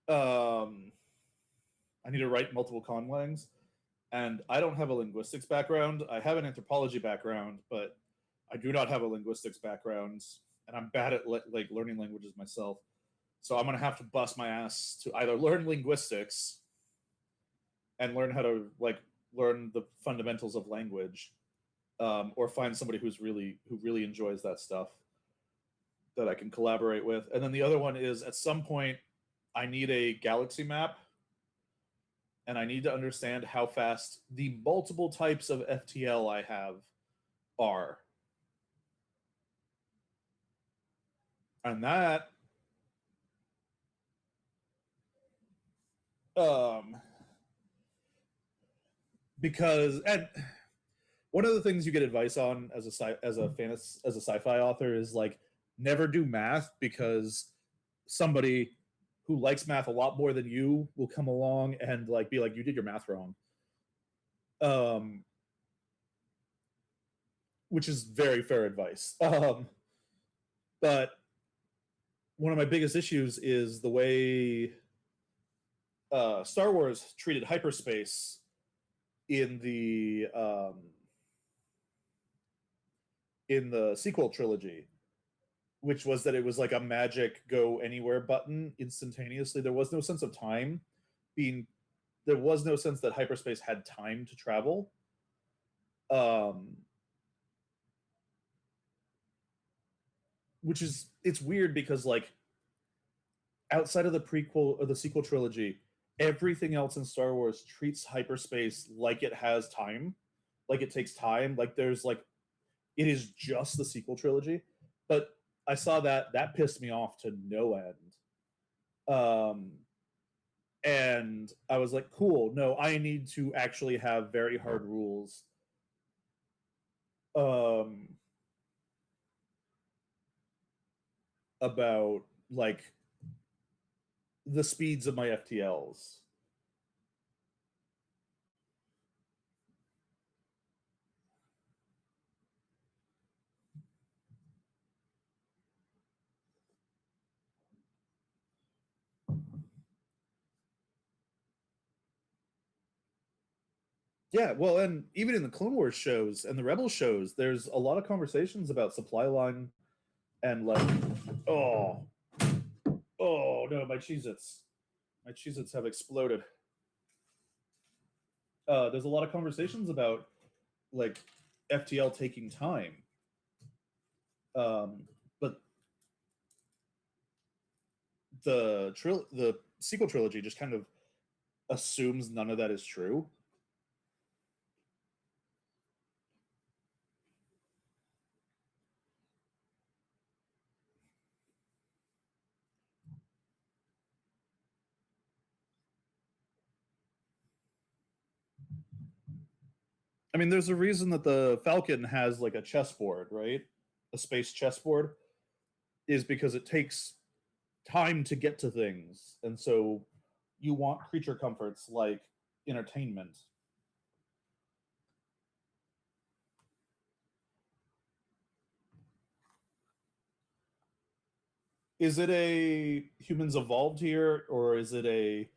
I need to write multiple conlangs, and I don't have a linguistics background. I have an anthropology background, but I do not have a linguistics background, and I'm bad at like learning languages myself. So I'm gonna have to bust my ass to either learn linguistics and learn how to like learn the fundamentals of language, or find somebody who really enjoys that stuff that I can collaborate with. And then the other one is at some point I need a galaxy map, and I need to understand how fast the multiple types of FTL I have are. And that um because and one of the things you get advice on as a sci-fi author is like never do math, because somebody who likes math a lot more than you will come along and like be like, you did your math wrong. Um which is very fair advice. But one of my biggest issues is the way Star Wars treated hyperspace in the sequel trilogy, which was that it was like a magic go anywhere button instantaneously. There was no sense of time being there was no sense that hyperspace had time to travel. Which is, it's weird because like outside of the prequel or the sequel trilogy, everything else in Star Wars treats hyperspace like it has time, like it takes time. Like there's like it is just the sequel trilogy. But I saw that pissed me off to no end. And I was like, cool, no, I need to actually have very hard rules. About like the speeds of my FTLs. Yeah, well, and even in the Clone Wars shows and the Rebel shows, there's a lot of conversations about supply line and like, oh, oh no, my Cheez-Its have exploded. There's a lot of conversations about like FTL taking time, but the sequel trilogy just kind of assumes none of that is true. I mean, there's a reason that the Falcon has like a chessboard, right? A space chessboard is because it takes time to get to things. And so you want creature comforts like entertainment. Is it a humans evolved here, or is it a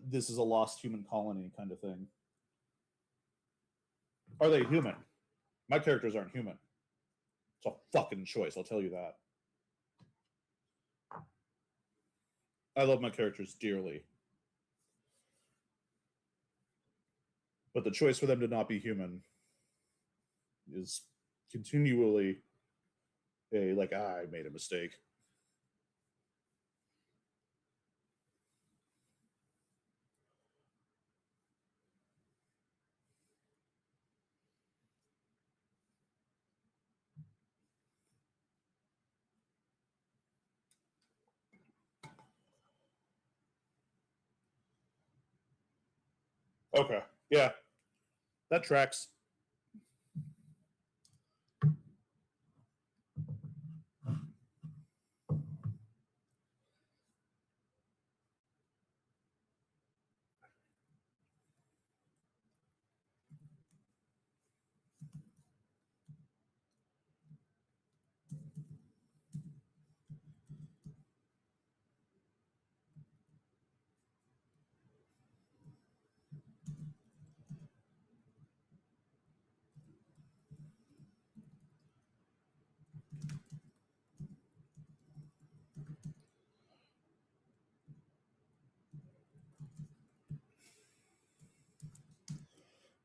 this is a lost human colony kind of thing? Are they human? My characters aren't human. It's a fucking choice, I'll tell you that. I love my characters dearly. But the choice for them to not be human is continually a like, I made a mistake. Okay. Yeah. That tracks.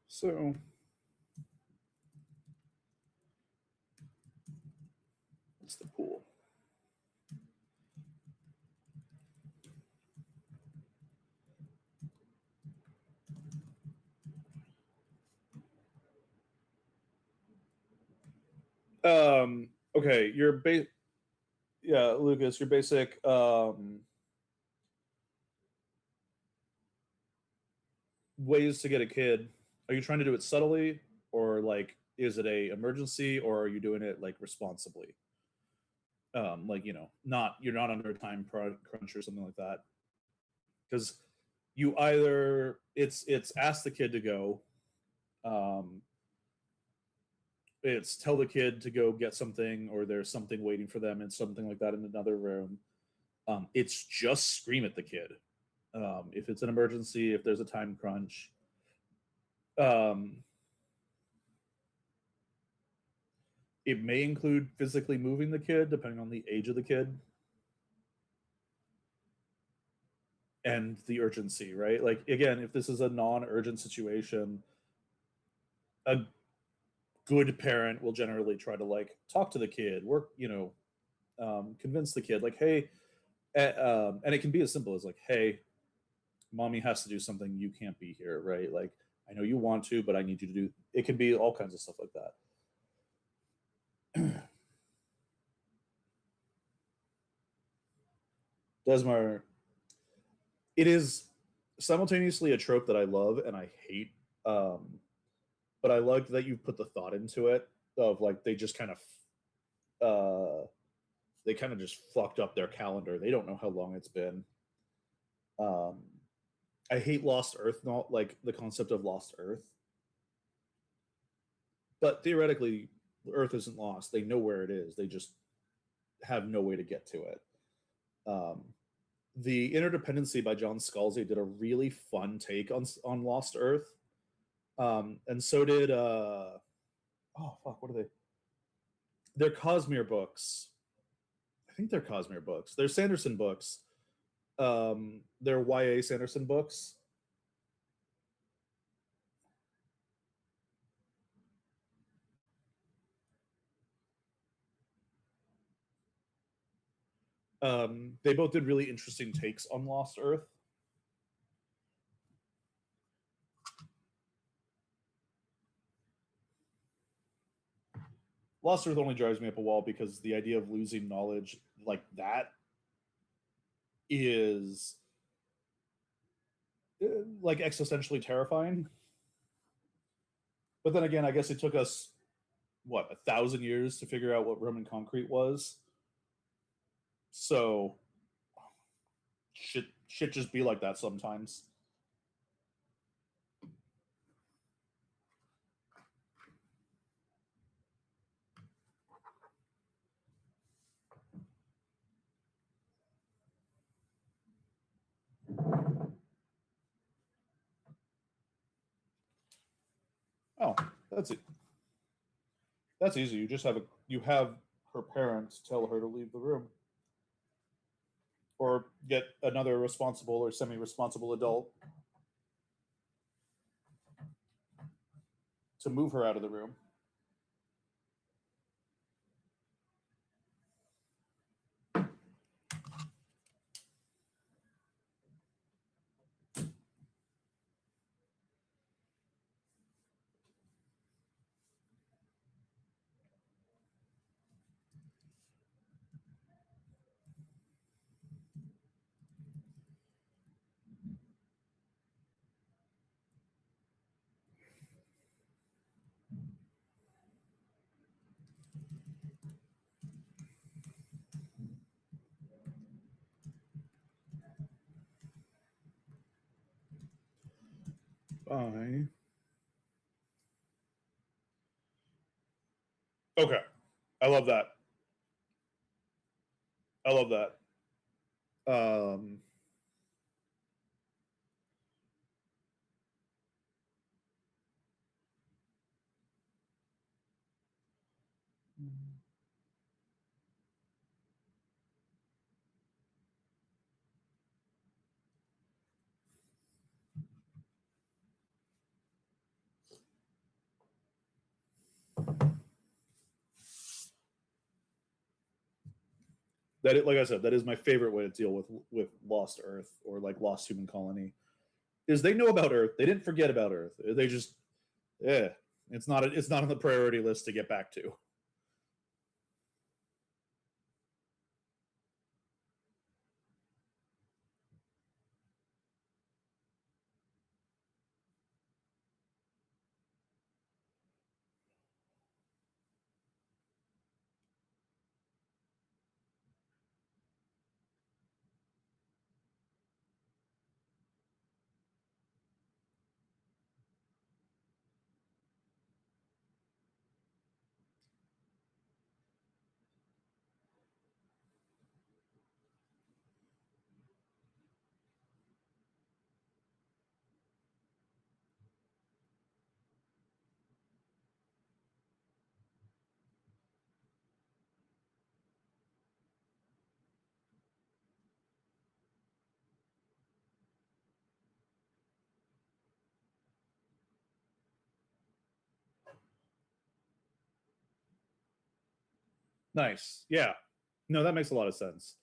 So what's the pool? Okay, your base, yeah, Lucas, your basic ways to get a kid. Are you trying to do it subtly, or like is it a emergency, or are you doing it like responsibly? Like, you know, not, you're not under a time crunch or something like that, because you either it's ask the kid to go, um it's tell the kid to go get something, or there's something waiting for them and something like that in another room. It's just scream at the kid. If it's an emergency, if there's a time crunch. um it may include physically moving the kid depending on the age of the kid. and the urgency, right? Like again, if this is a non-urgent situation, a good parent will generally try to like talk to the kid, work, convince the kid, like, hey, and it can be as simple as like, hey, mommy has to do something, you can't be here, right? Like, I know you want to, but I need you to do. It can be all kinds of stuff like that. Desmar, it is simultaneously a trope that I love and I hate. But I like that you put the thought into it of like uh they kind of just fucked up their calendar. They don't know how long it's been. Um I hate Lost Earth, not like the concept of Lost Earth. But theoretically, Earth isn't lost. They know where it is. They just have no way to get to it. Um the Interdependency by John Scalzi did a really fun take on Lost Earth. And so did oh fuck, what are they? They're Cosmere books. I think they're Cosmere books. They're Sanderson books. They're YA Sanderson books. They both did really interesting takes on Lost Earth. Lost Earth only drives me up a wall because the idea of losing knowledge like that is like existentially terrifying. But then again, I guess it took us what 1,000 years to figure out what Roman concrete was. So shit just be like that sometimes. Oh, that's it. That's easy. You have her parents tell her to leave the room, or get another responsible or semi-responsible adult to move her out of the room. Bye. Okay, I love that. I love that. Um, like I said, that is my favorite way to deal with Lost Earth or like Lost Human Colony. Is they know about Earth. They didn't forget about Earth. They just yeah, it's not on the priority list to get back to. Nice. Yeah. No, that makes a lot of sense.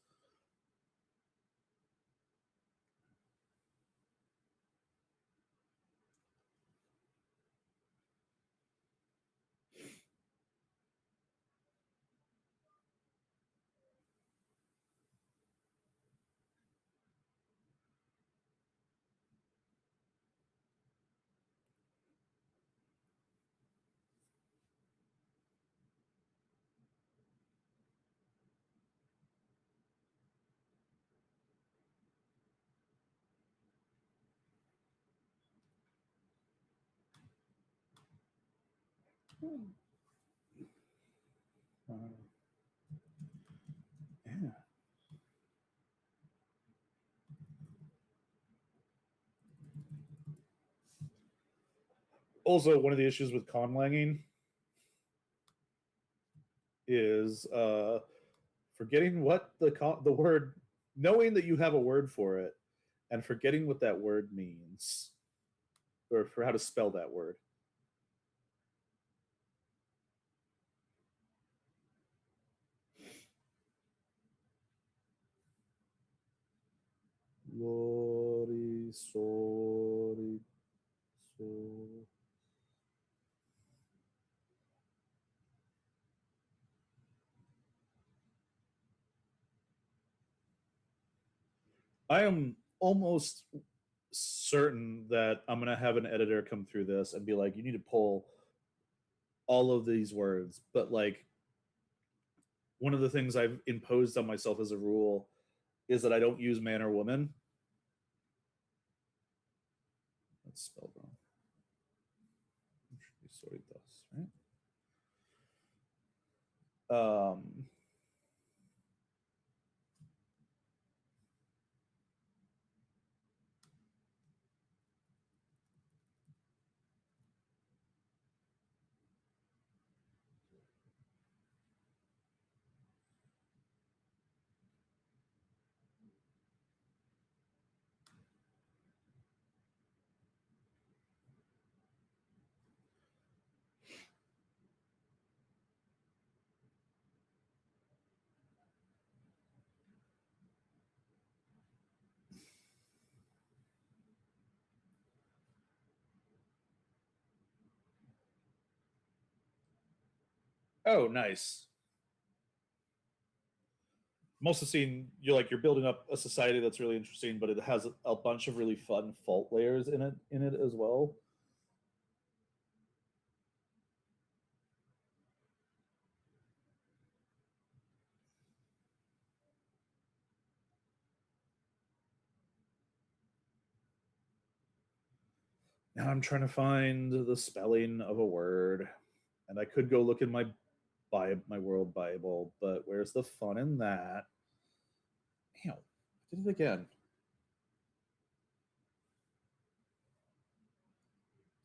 Uh, yeah. Also, one of the issues with conlanging is forgetting what the word, knowing that you have a word for it, and forgetting what that word means, or for how to spell that word. Lori, sorry, so. I am almost certain that I'm going to have an editor come through this and be like, you need to pull all of these words. But like, one of the things I've imposed on myself as a rule is that I don't use man or woman. That's spelled wrong. It should be solitas, right? Oh, nice. I'm also seeing you're building up a society that's really interesting, but it has a bunch of really fun fault layers in it as well. Now I'm trying to find the spelling of a word, and I could go look in my world Bible, but where's the fun in that? Damn, I did it again.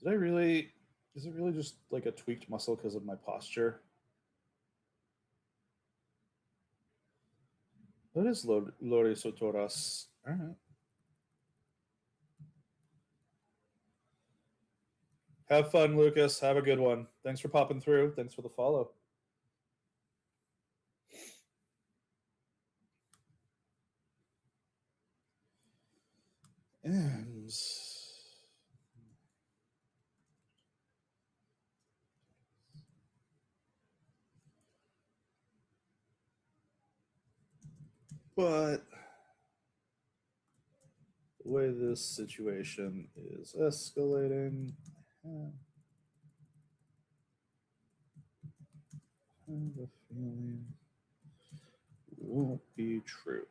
Did I really? Is it really just like a tweaked muscle because of my posture? That is Lore Sotoras. All right. Have fun, Lucas. Have a good one. Thanks for popping through. Thanks for the follow. And but the way this situation is escalating, I have a feeling it won't be true.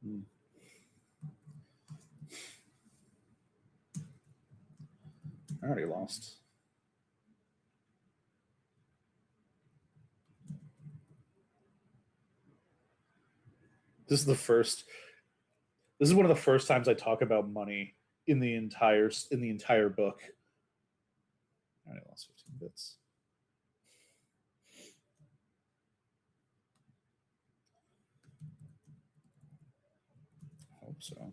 Hmm. I already lost. This is the first. This is one of the first times I talk about money in the entire book. I already lost 15 bits. So.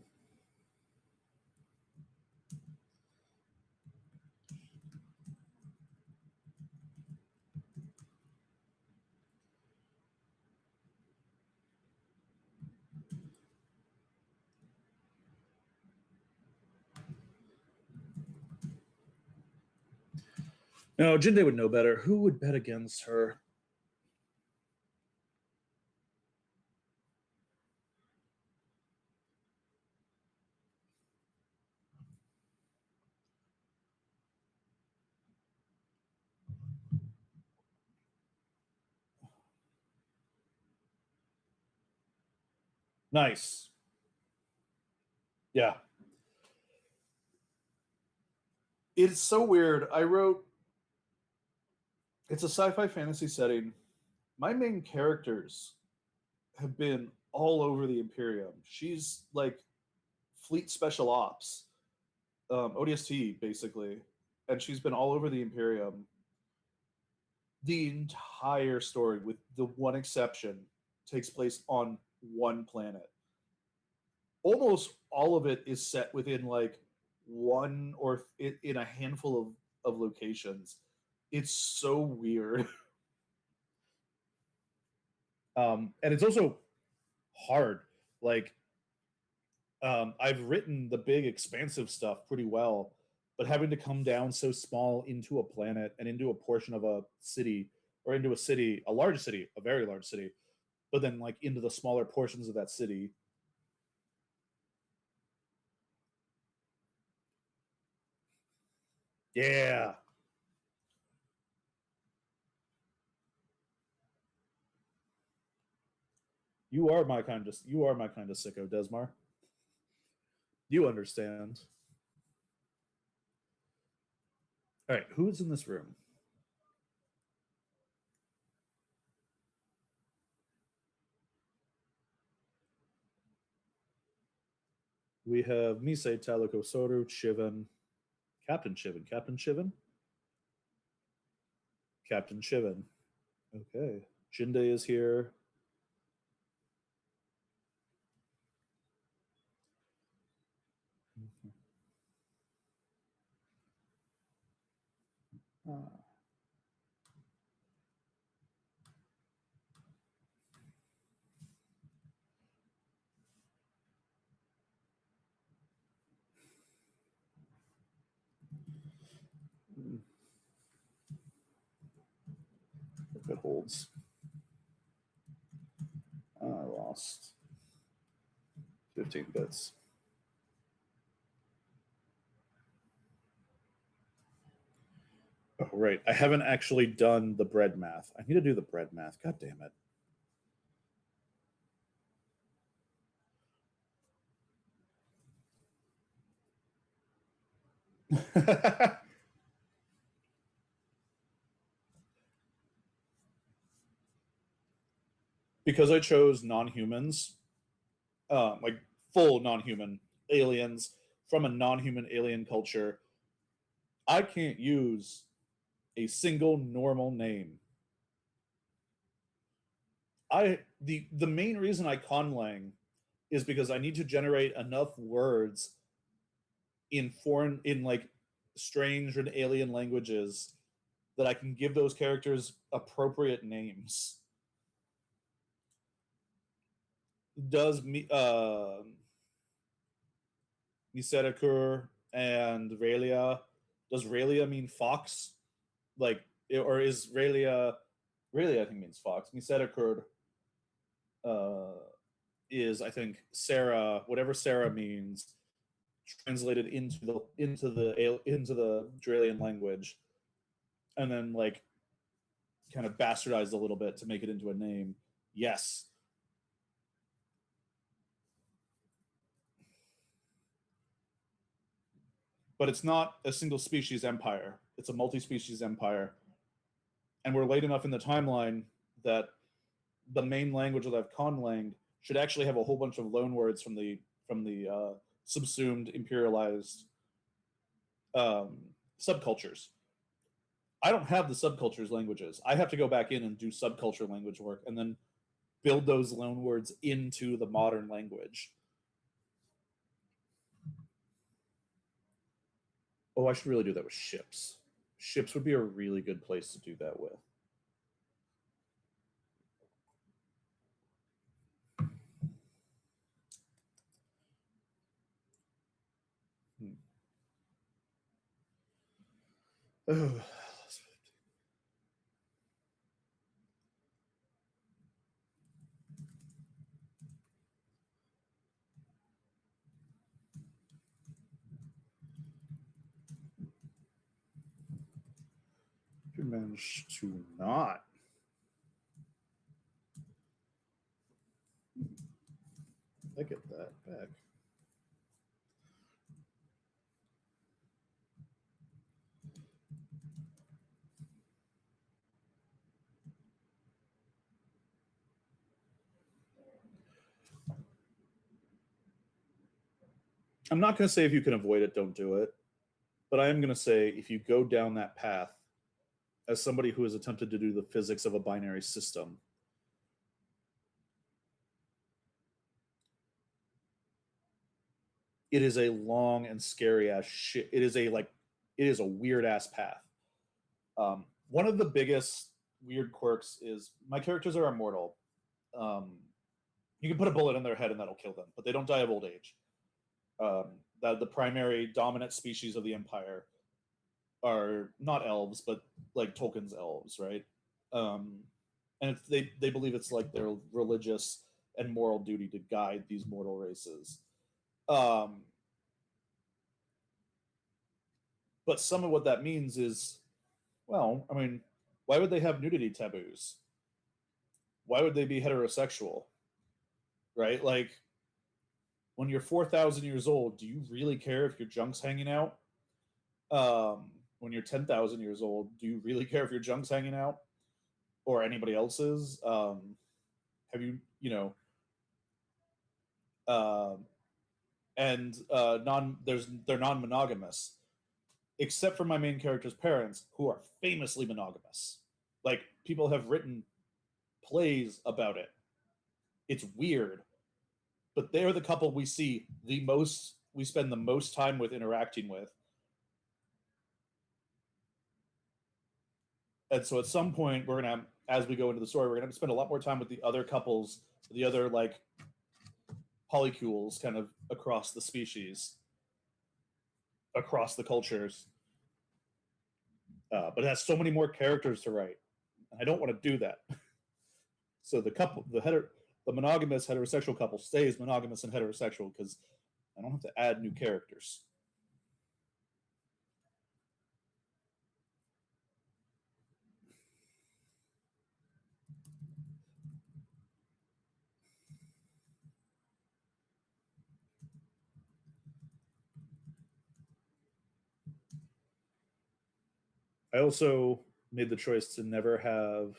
No, Jinde would know better. Who would bet against her? Nice. Yeah. It's so weird. I wrote, it's a sci fi fantasy setting. My main characters have been all over the Imperium. She's like Fleet Special Ops, ODST, basically. And she's been all over the Imperium. The entire story, with the one exception, takes place on one planet. Almost all of it is set within like one or in a handful of locations. It's so weird. And it's also hard. Like, I've written the big expansive stuff pretty well, but having to come down so small into a planet and into a portion of a city, or into a city, a large city, a very large city, but then like into the smaller portions of that city. Yeah. You are my kind of sicko, Desmar. You understand. All right, who's in this room? We have Misei, Taliko, Soru, Chiven, Captain Chiven, Captain Chiven, Captain Chiven. Okay, Jinde is here. Ah. If it holds. I lost 15 bits. Oh, right. I haven't actually done the bread math. I need to do the bread math. God damn it. Because I chose non-humans, like full non-human aliens from a non-human alien culture, I can't use a single normal name. The main reason I conlang is because I need to generate enough words in like strange and alien languages that I can give those characters appropriate names. Does me Miserakur and Relia, does Relia mean fox? Like, or is Relia I think means fox. Miserakur uh is, I think, Sarah, whatever Sarah means, translated into the Dralian language, and then like kind of bastardized a little bit to make it into a name. Yes. But it's not a single species empire. It's a multi-species empire. And we're late enough in the timeline that the main language that I've conlanged should actually have a whole bunch of loanwords from the subsumed imperialized subcultures. I don't have the subcultures languages. I have to go back in and do subculture language work and then build those loanwords into the modern language. Oh, I should really do that with ships. Ships would be a really good place to do that with. Hmm. Oh, you managed to not. I get that back. I'm not going to say if you can avoid it, don't do it. But I am going to say if you go down that path, as somebody who has attempted to do the physics of a binary system, it is a long and scary ass shit. It is a weird ass path. One of the biggest weird quirks is my characters are immortal. You can put a bullet in their head and that'll kill them, but they don't die of old age. That the primary dominant species of the empire are not elves, but like Tolkien's elves, right? Um, and they believe it's like their religious and moral duty to guide these mortal races. Um, but some of what that means is, well, I mean, why would they have nudity taboos? Why would they be heterosexual? Right? Like when you're 4,000 years old, do you really care if your junk's hanging out? When you're 10,000 years old, do you really care if your junk's hanging out or anybody else's? Have you, you know, uh, and they're non-monogamous, except for my main character's parents, who are famously monogamous. Like people have written plays about it. It's weird, but they're the couple we see the most. We spend the most time with interacting with, and so at some point we're gonna, as we go into the story, we're gonna spend a lot more time with the other couples, the other like polycules, kind of across the species, across the cultures. But it has so many more characters to write, and I don't want to do that. So the monogamous heterosexual couple stays monogamous and heterosexual because I don't have to add new characters. I also made the choice to never have.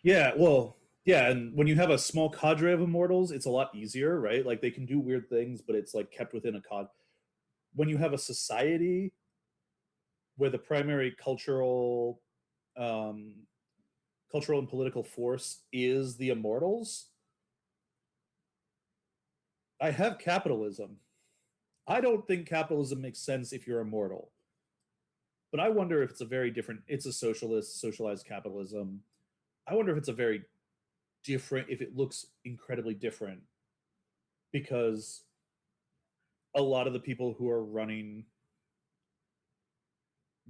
Yeah, well, yeah, and when you have a small cadre of immortals, it's a lot easier, right? Like they can do weird things, but it's like kept within a cod. When you have a society where the primary um, cultural and political force is the immortals, I have capitalism. I don't think capitalism makes sense if you're immortal, but I wonder if it's a very different. It's a socialist, socialized capitalism. I wonder if it's a very different. If it looks incredibly different because a lot of the people who are running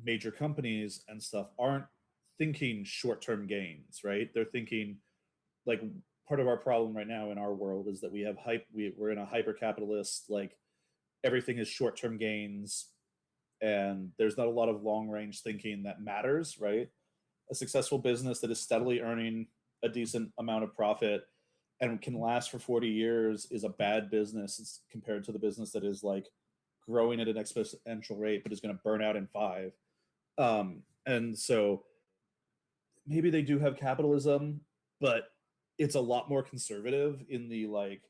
major companies and stuff aren't thinking short-term gains, right? They're thinking like part of our problem right now in our world is that we have we're in a hyper capitalist, like everything is short-term gains and there's not a lot of long range thinking that matters, right? A successful business that is steadily earning a decent amount of profit and can last for 40 years is a bad business compared to the business that is like growing at an exponential rate but is going to burn out in 5. And so maybe they do have capitalism, but it's a lot more conservative in the like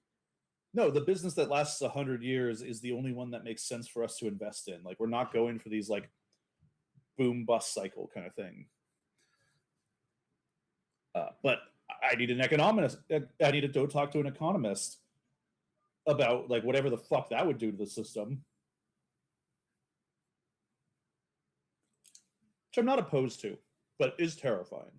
No, the business that lasts 100 years is the only one that makes sense for us to invest in. Like we're not going for these like boom bust cycle kind of thing. But I need an economist. I need to go talk to an economist about like whatever the fuck that would do to the system, which I'm not opposed to, but is terrifying.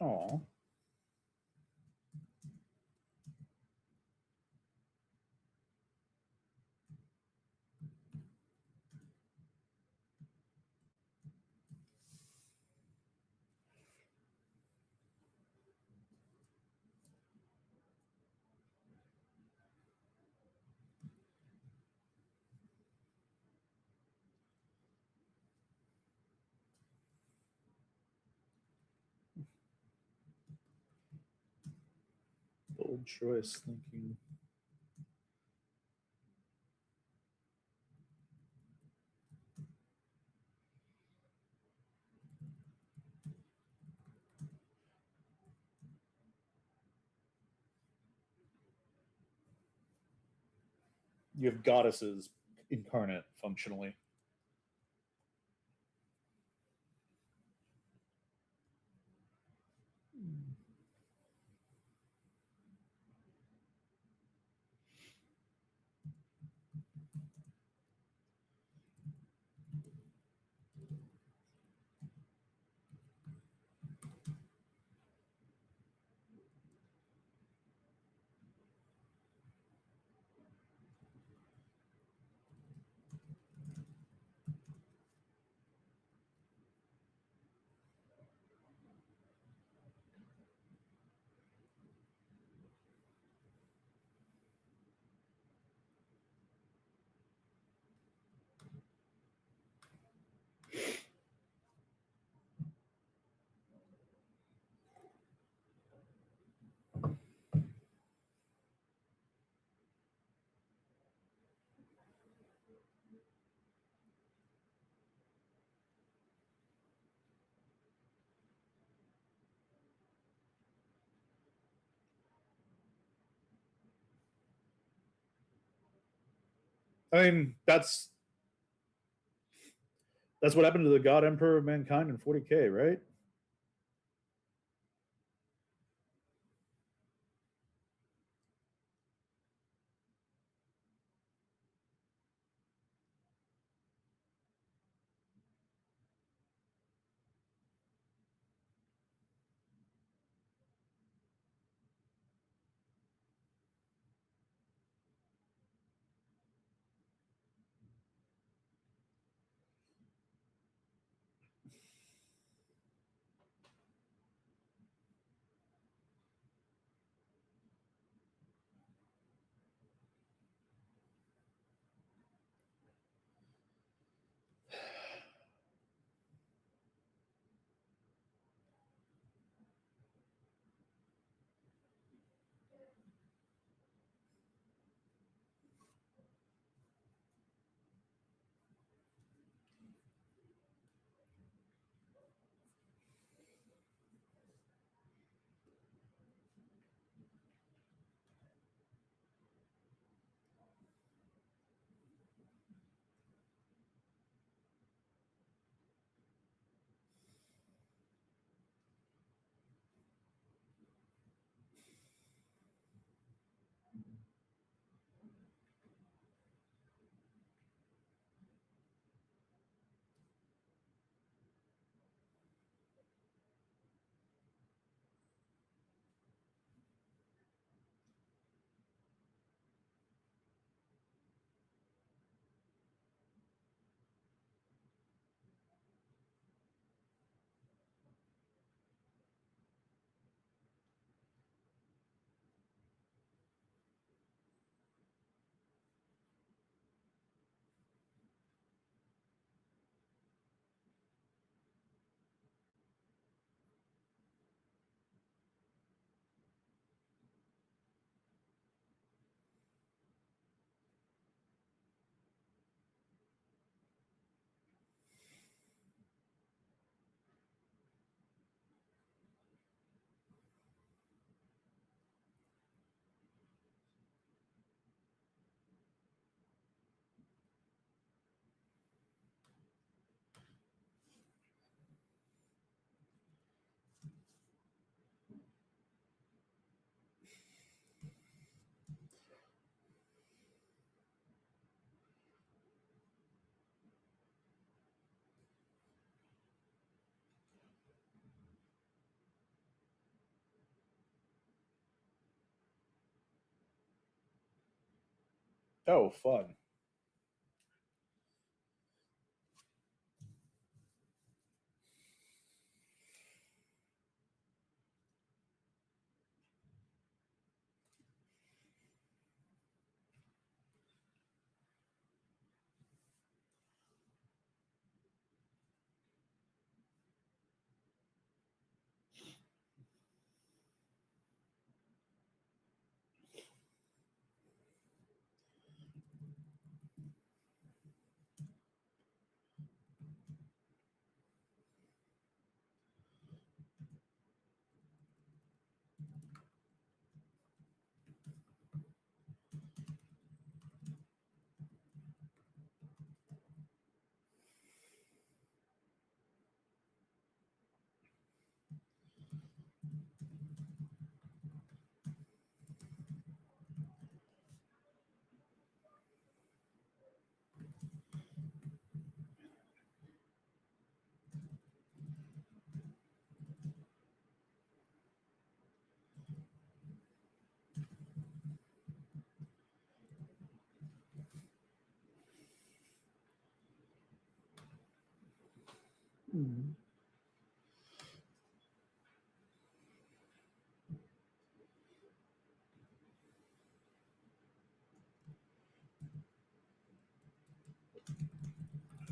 Oh, bold choice thinking. You have goddesses incarnate functionally. I mean, that's what happened to the God Emperor of Mankind in 40K, right? Oh, fun.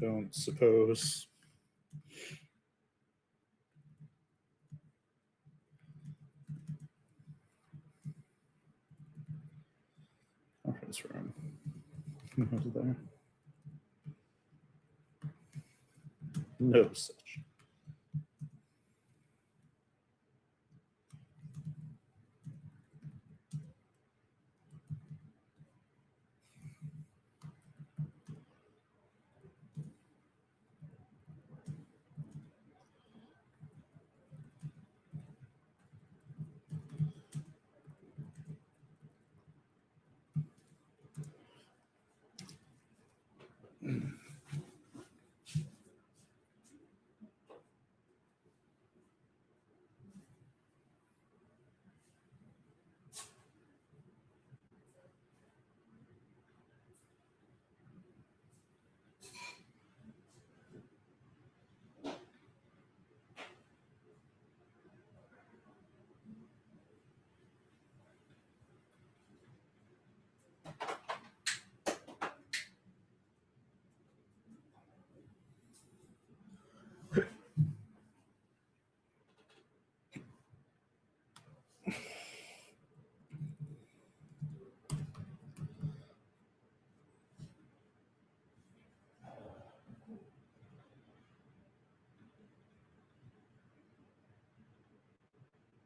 Don't suppose. Conference room. Was it there? No such.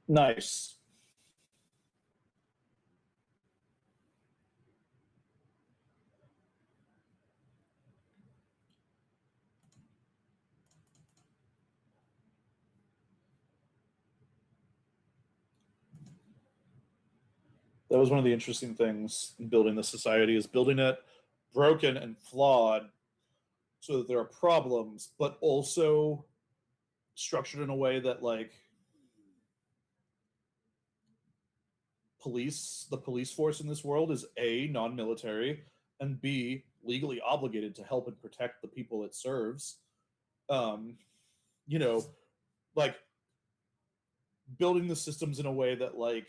Nice. That was one of the interesting things in building the society, is building it broken and flawed so that there are problems, but also structured in a way that, like, the police force in this world is A, non-military, and B, legally obligated to help and protect the people it serves. Um, you know, like, building the systems in a way that, like,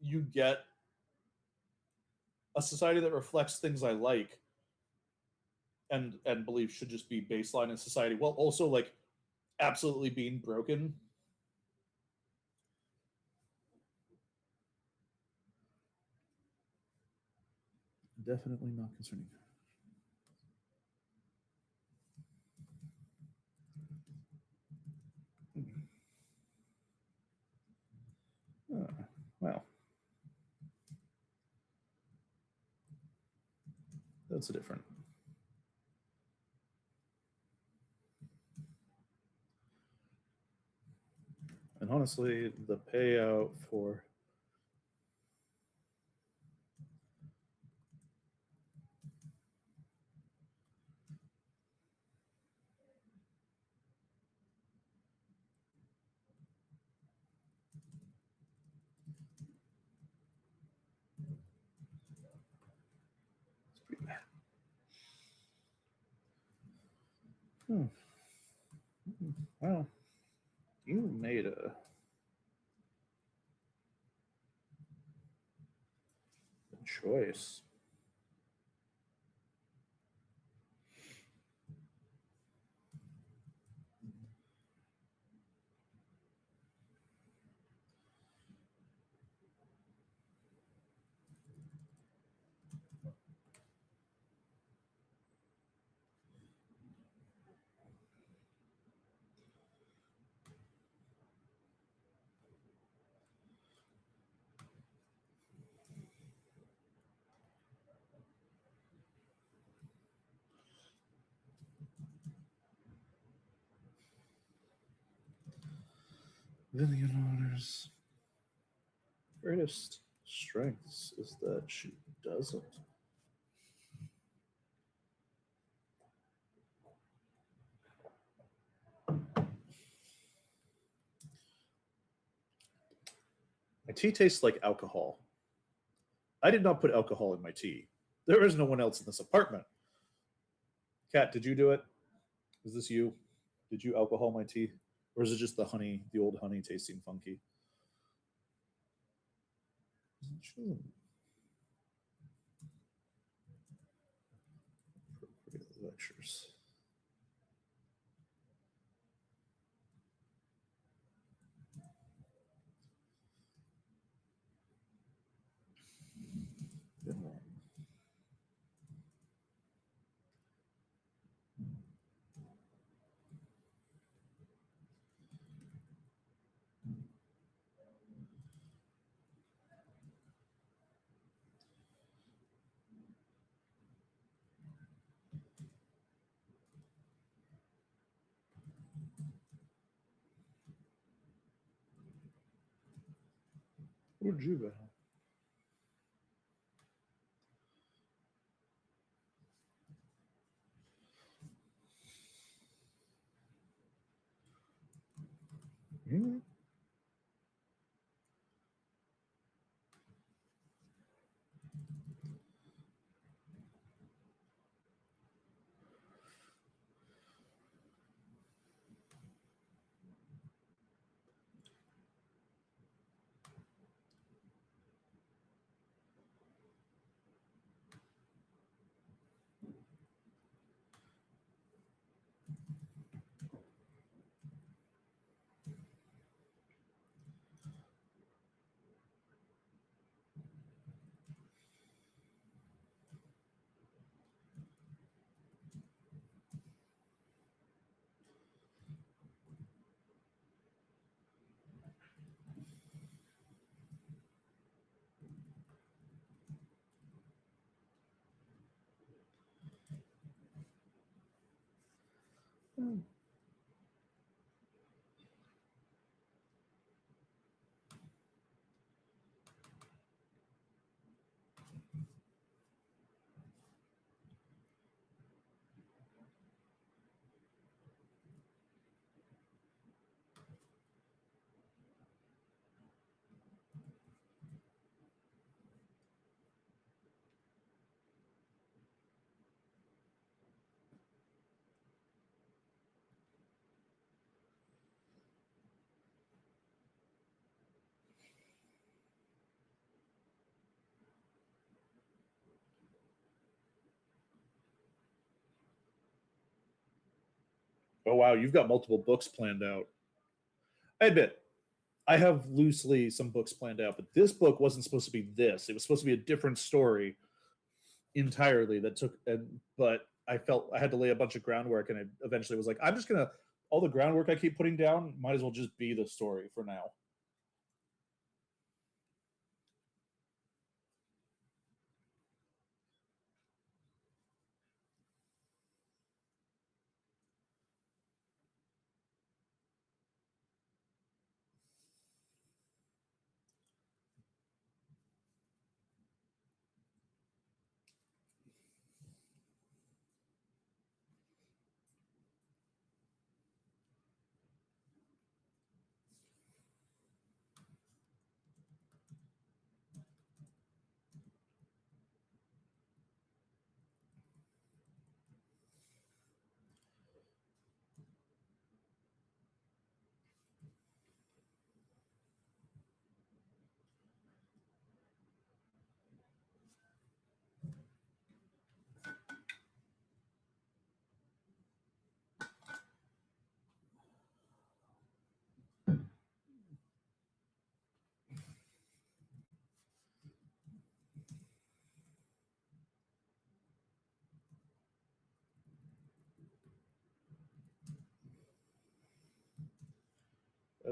you get a society that reflects things I like and believe should just be baseline in society, while also, like, absolutely being broken. Definitely not concerning. Well, that's a different. And honestly, the payout for Hmm. Well, you made a good choice. Vivian Honors' greatest strengths is that she doesn't. My tea tastes like alcohol. I did not put alcohol in my tea. There is no one else in this apartment. Kat, did you do it? Is this you? Did you alcohol my tea? Or is it just the honey, the old honey tasting funky? Appropriate lectures. Good one. Ujuba. Hmm. Oh wow, you've got multiple books planned out. I admit, I have loosely some books planned out, but this book wasn't supposed to be this. It was supposed to be a different story entirely that took but I felt I had to lay a bunch of groundwork and I eventually was like, I'm just gonna all the groundwork I keep putting down might as well just be the story for now.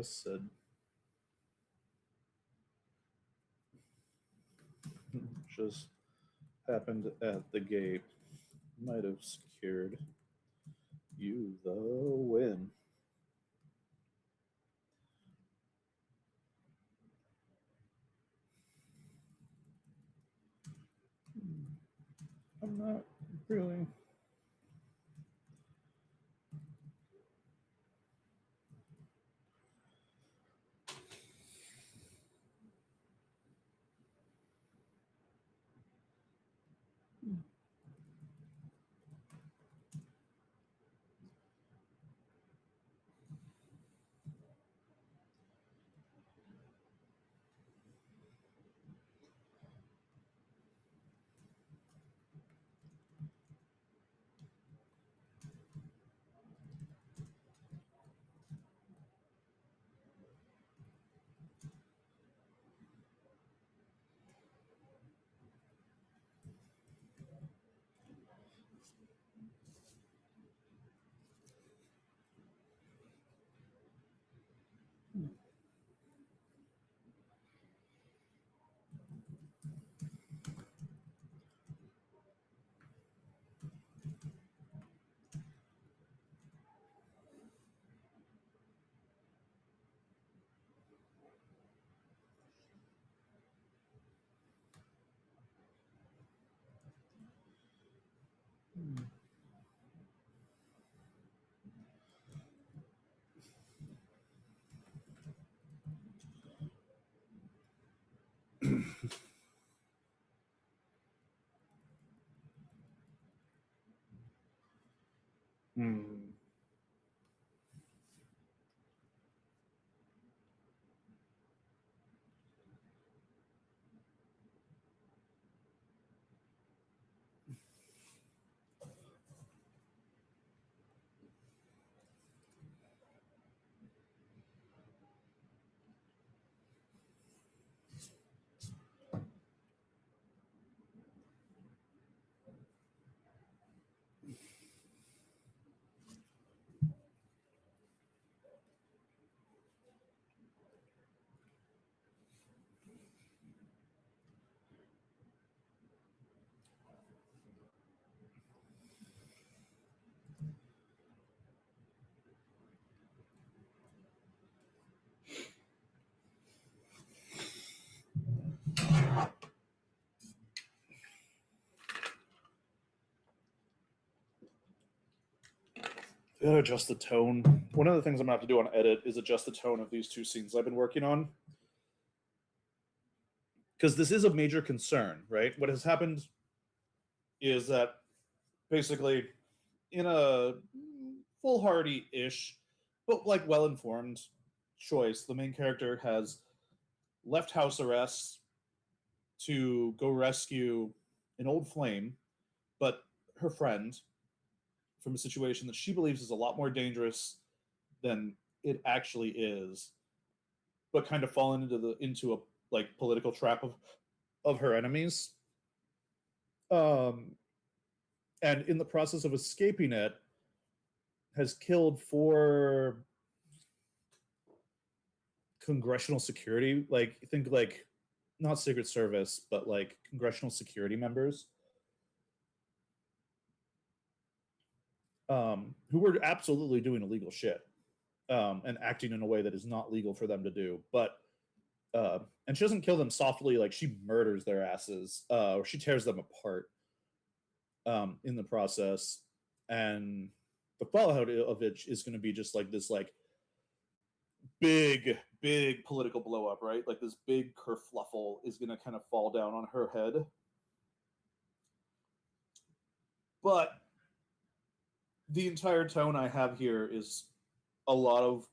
Acid. Just happened at the gate. Might have secured you the win. I'm not really. Hmm. Gotta adjust the tone. One of the things I'm gonna have to do on edit is adjust the tone of these two scenes I've been working on. Because this is a major concern, right? What has happened is that basically, in a foolhardy ish, but like well informed choice, the main character has left house arrest to go rescue an old flame, but her friend, from a situation that she believes is a lot more dangerous than it actually is, but kind of fallen into a like political trap of her enemies. Um, and in the process of escaping it, has killed 4 congressional security, like think like not Secret Service, but like congressional security members, who were absolutely doing illegal shit, and acting in a way that is not legal for them to do. But and she doesn't kill them softly; like she murders their asses, or she tears them apart in the process. And the fallout of it is going to be just like this, like big political blow up, right? Like this big kerfluffle is going to kind of fall down on her head. But the entire tone I have here is a lot of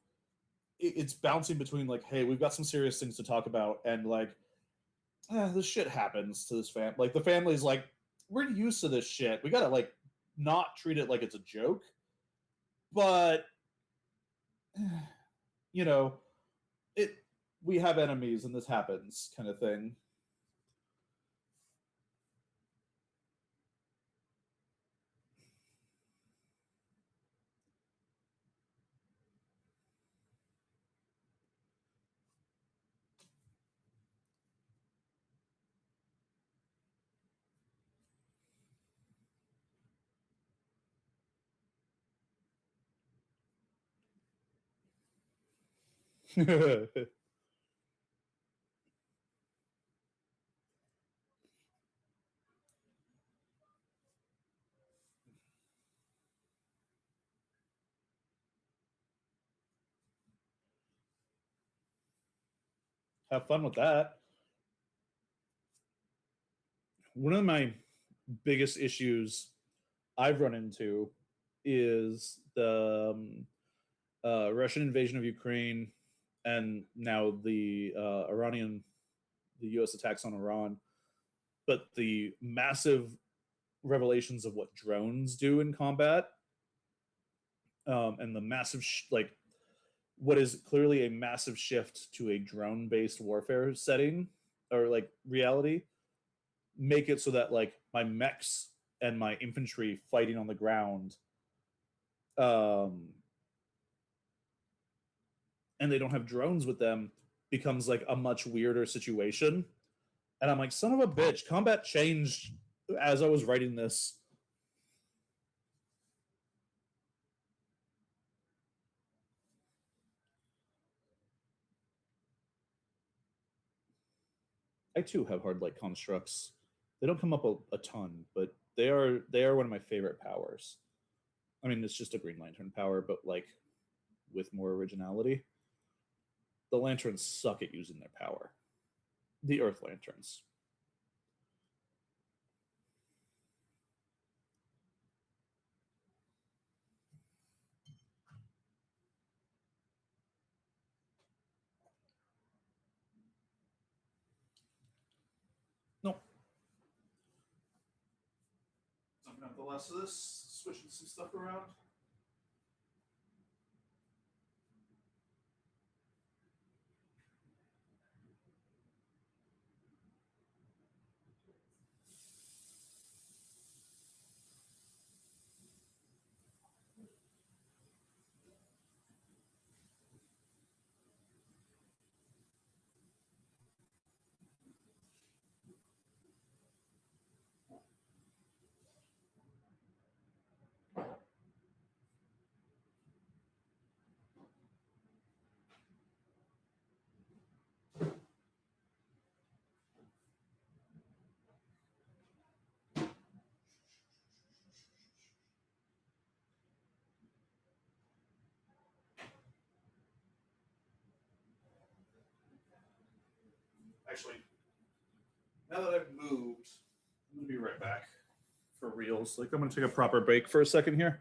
it's bouncing between like, hey, we've got some serious things to talk about, and like, this shit happens to this fam. Like the family's like, we're used to this shit. We gotta like not treat it like it's a joke, but you know, it we have enemies and this happens, kind of thing. Have fun with that. One of my biggest issues I've run into is the Russian invasion of Ukraine, and now the the U.S. attacks on Iran. But the massive revelations of what drones do in combat, and the massive like what is clearly a massive shift to a drone-based warfare setting or like reality, make it so that like my mechs and my infantry fighting on the ground, um, and they don't have drones with them, becomes like a much weirder situation. And I'm like, son of a bitch, combat changed as I was writing this. I too have hard light constructs. They don't come up a ton, but they are one of my favorite powers. I mean, it's just a Green Lantern power, but like with more originality. The lanterns suck at using their power. The Earth Lanterns. Nope. Dumping out the last of this, switching some stuff around. Actually, now that I've moved, I'm gonna be right back for reals. Like I'm gonna take a proper break for a second here.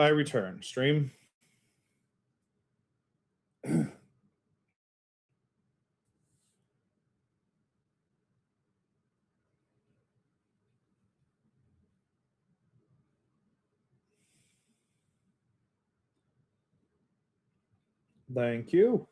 I return. Stream. Thank you.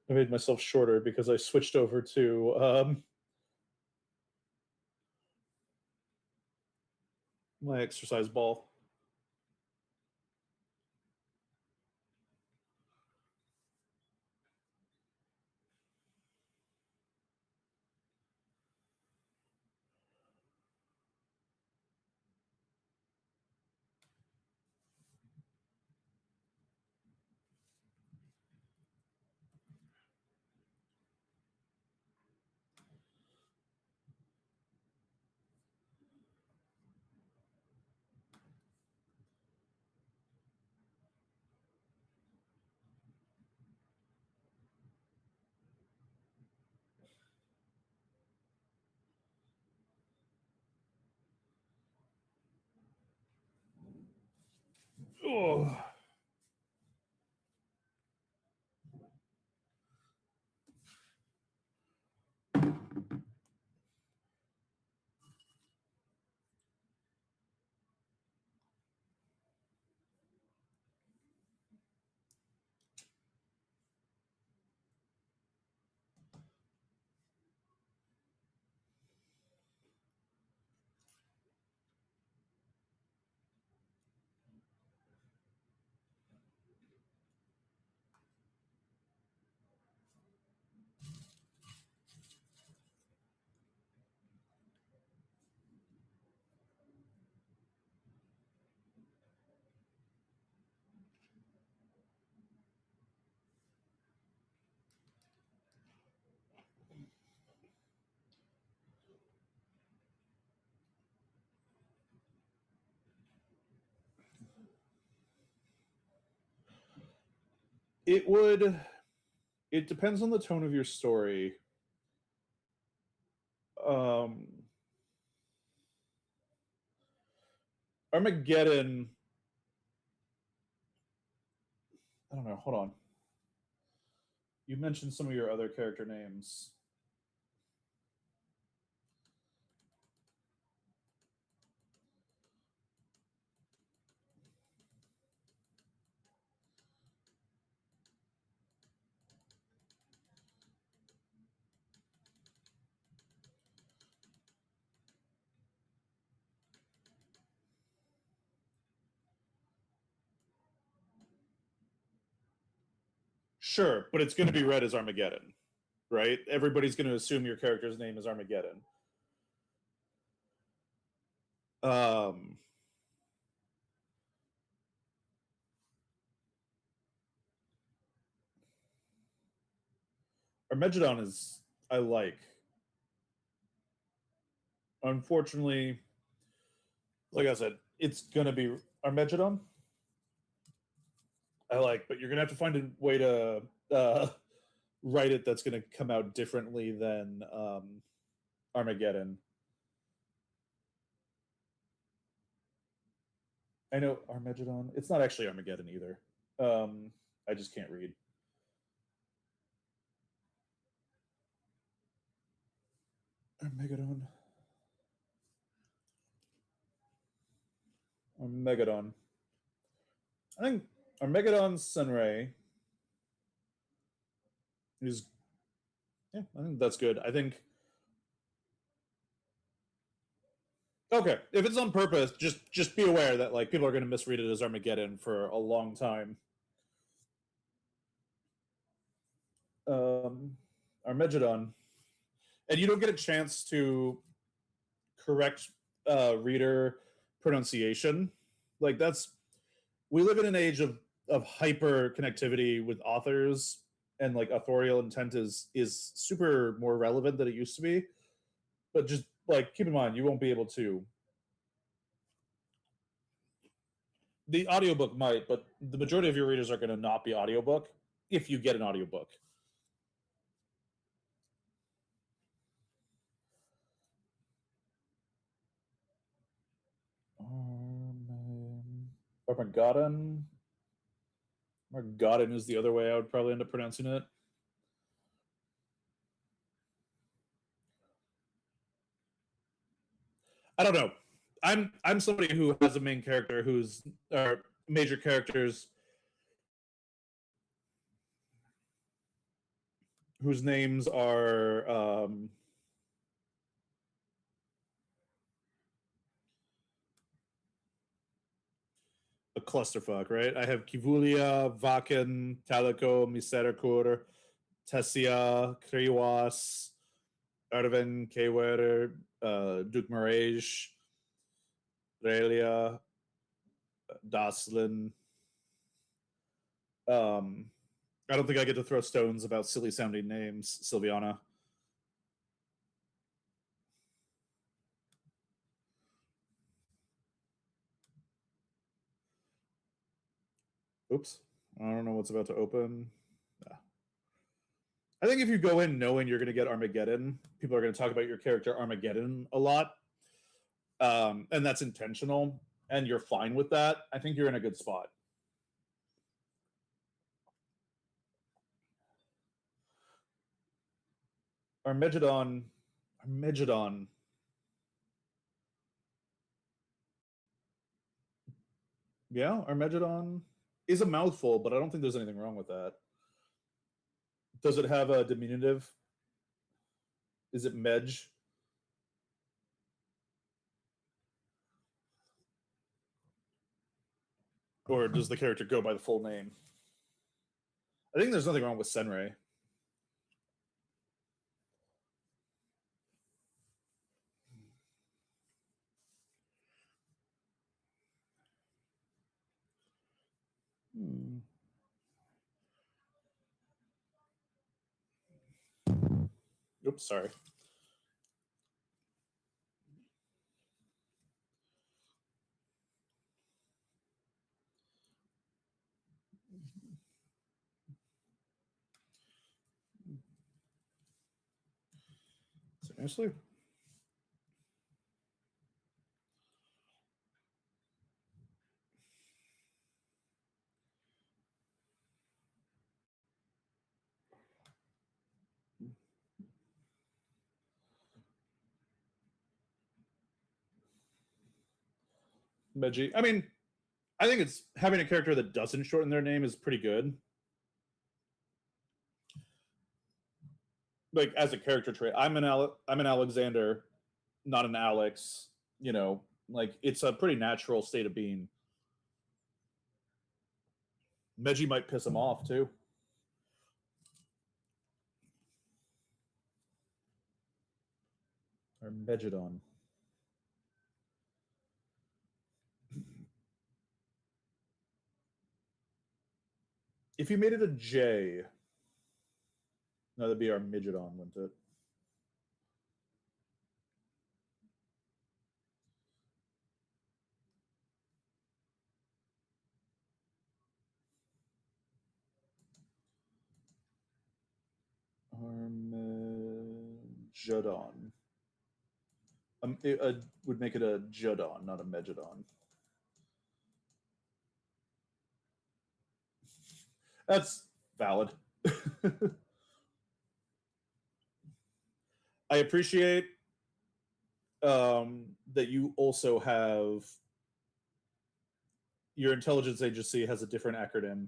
I made myself shorter because I switched over to my exercise ball. Oh. It would. It depends on the tone of your story. Um, Armageddon. I don't know. Hold on. You mentioned some of your other character names. Sure, but it's going to be read as Armageddon, right? Everybody's going to assume your character's name is Armageddon. Um, Armageddon is I like. Unfortunately, like I said, it's gonna be Armageddon. I like, but you're gonna have to find a way to write it that's gonna come out differently than Armageddon. I know Armageddon. It's not actually Armageddon either. I just can't read. Megadon. Megadon. I think Megadon Sunray is, yeah, I think that's good. I think, okay, if it's on purpose, just be aware that like people are going to misread it as Armageddon for a long time. Armageddon, and you don't get a chance to correct reader pronunciation. Like that's, we live in an age of hyper connectivity with authors, and like authorial intent is super more relevant than it used to be. But just like keep in mind, you won't be able to. The audiobook might, but the majority of your readers are going to not be audiobook if you get an audiobook. Armageddon. Armageddon is the other way I would probably end up pronouncing it. I don't know. I'm somebody who has a main character who's, or major characters whose names are a clusterfuck, right? I have Kivulia, Vaken, Talico, Misericor, Tessia, Kriwas, Arven, Kewer, Duke Mirage, Relia, Daslin. I don't think I get to throw stones about silly sounding names, Sylviana. Oops. I don't know what's about to open. Yeah. I think if you go in knowing you're going to get Armageddon, people are going to talk about your character Armageddon a lot. And that's intentional, and you're fine with that. I think you're in a good spot. Armageddon. Armageddon. Yeah, Armageddon is a mouthful, but I don't think there's anything wrong with that. Does it have a diminutive? Is it Medj? Or does the character go by the full name? I think there's nothing wrong with Senrei. Oops, sorry. Seriously? Medji. I mean, I think it's having a character that doesn't shorten their name is pretty good. Like as a character trait, I'm an Alexander, not an Alex. You know, like it's a pretty natural state of being. Medji might piss him off too. Or Megidon. If you made it a J, no, that'd be Armageddon, wouldn't it? Armageddon. It would make it a Judon, not a Megidon. That's valid. I appreciate that you also have your intelligence agency has a different acronym.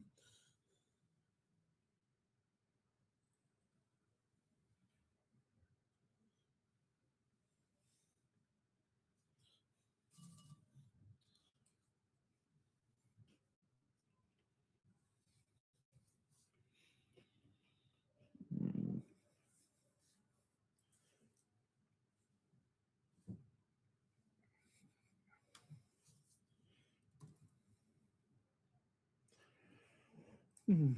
Hmm.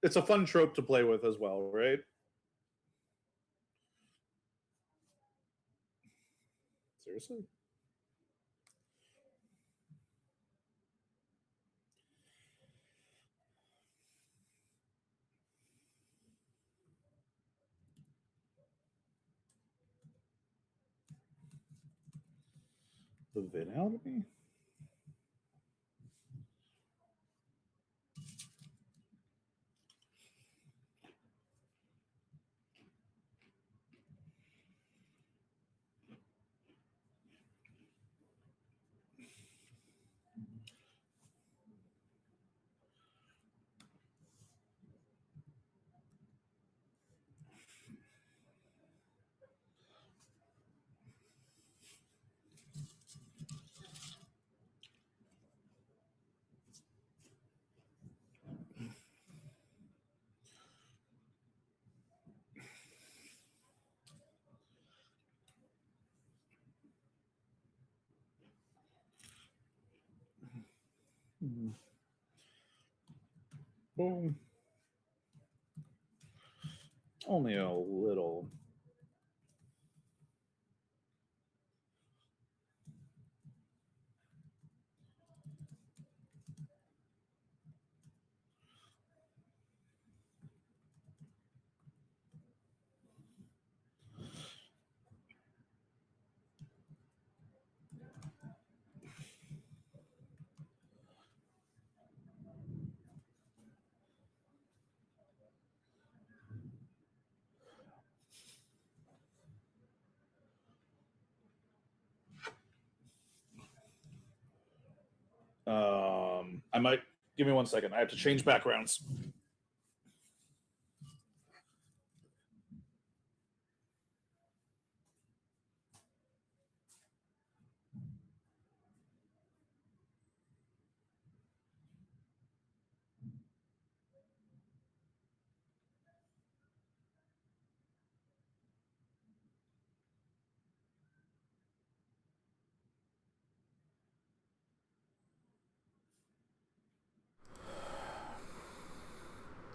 It's a fun trope to play with as well, right? Seriously? The Vinality? Boom. Only a little. I might give me 1 second. I have to change backgrounds.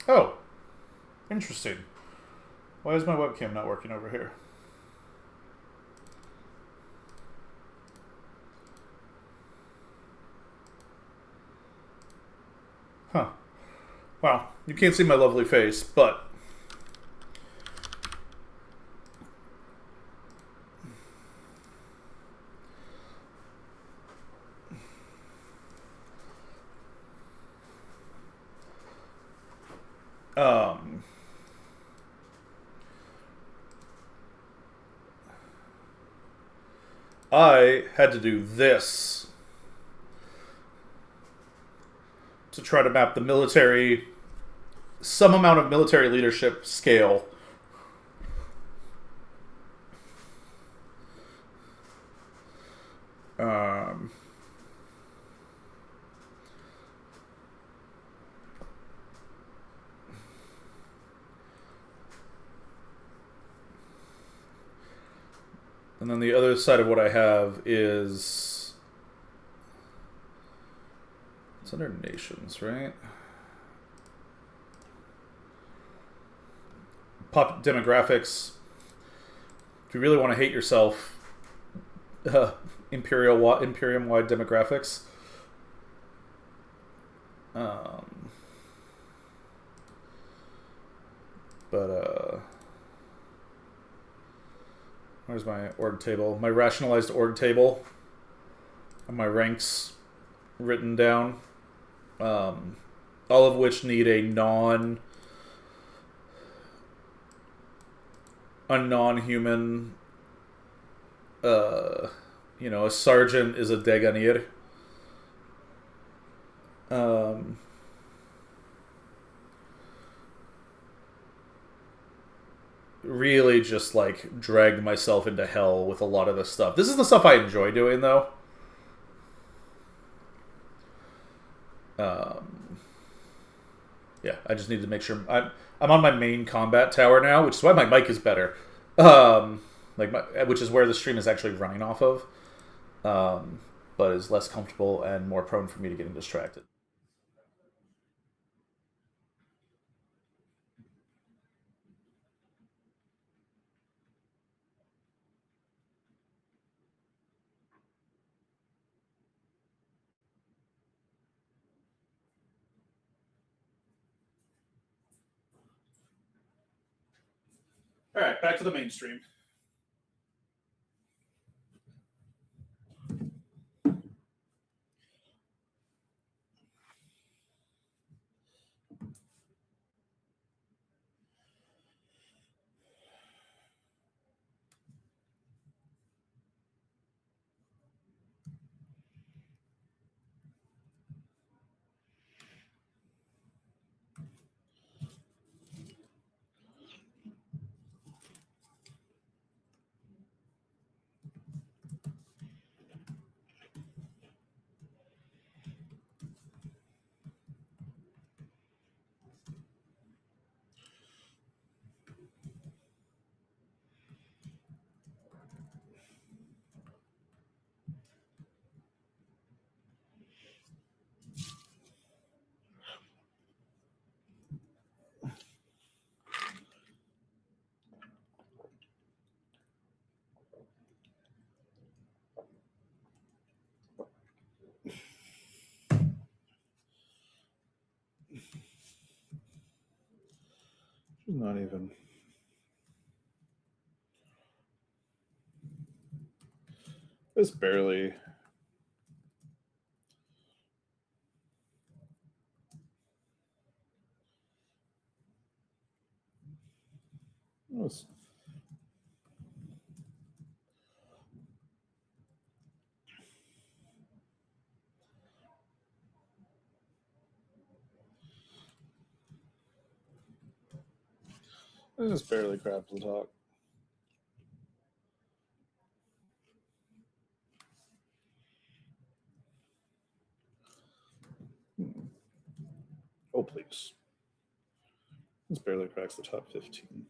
Oh, interesting. Why is my webcam not working over here? Huh. Well, you can't see my lovely face, but um, I had to do this try to map the military, some amount of military leadership scale. Um, and then the other side of what I have is it's under nations, right? Pop demographics. If you really want to hate yourself, Imperium-wide demographics. But where's my org table? My rationalized org table. And my ranks written down. All of which need a non-human. A sergeant is a Deganir. Really just like dragged myself into hell with a lot of this stuff. This is the stuff I enjoy doing, though. Yeah, I just need to make sure I'm on my main combat tower now, which is why my mic is better. Which is where the stream is actually running off of, but is less comfortable and more prone for me to getting distracted. All right, back to the mainstream. Not even. It's barely. It just barely grabs the top. Oh, please. This barely cracks the top 15.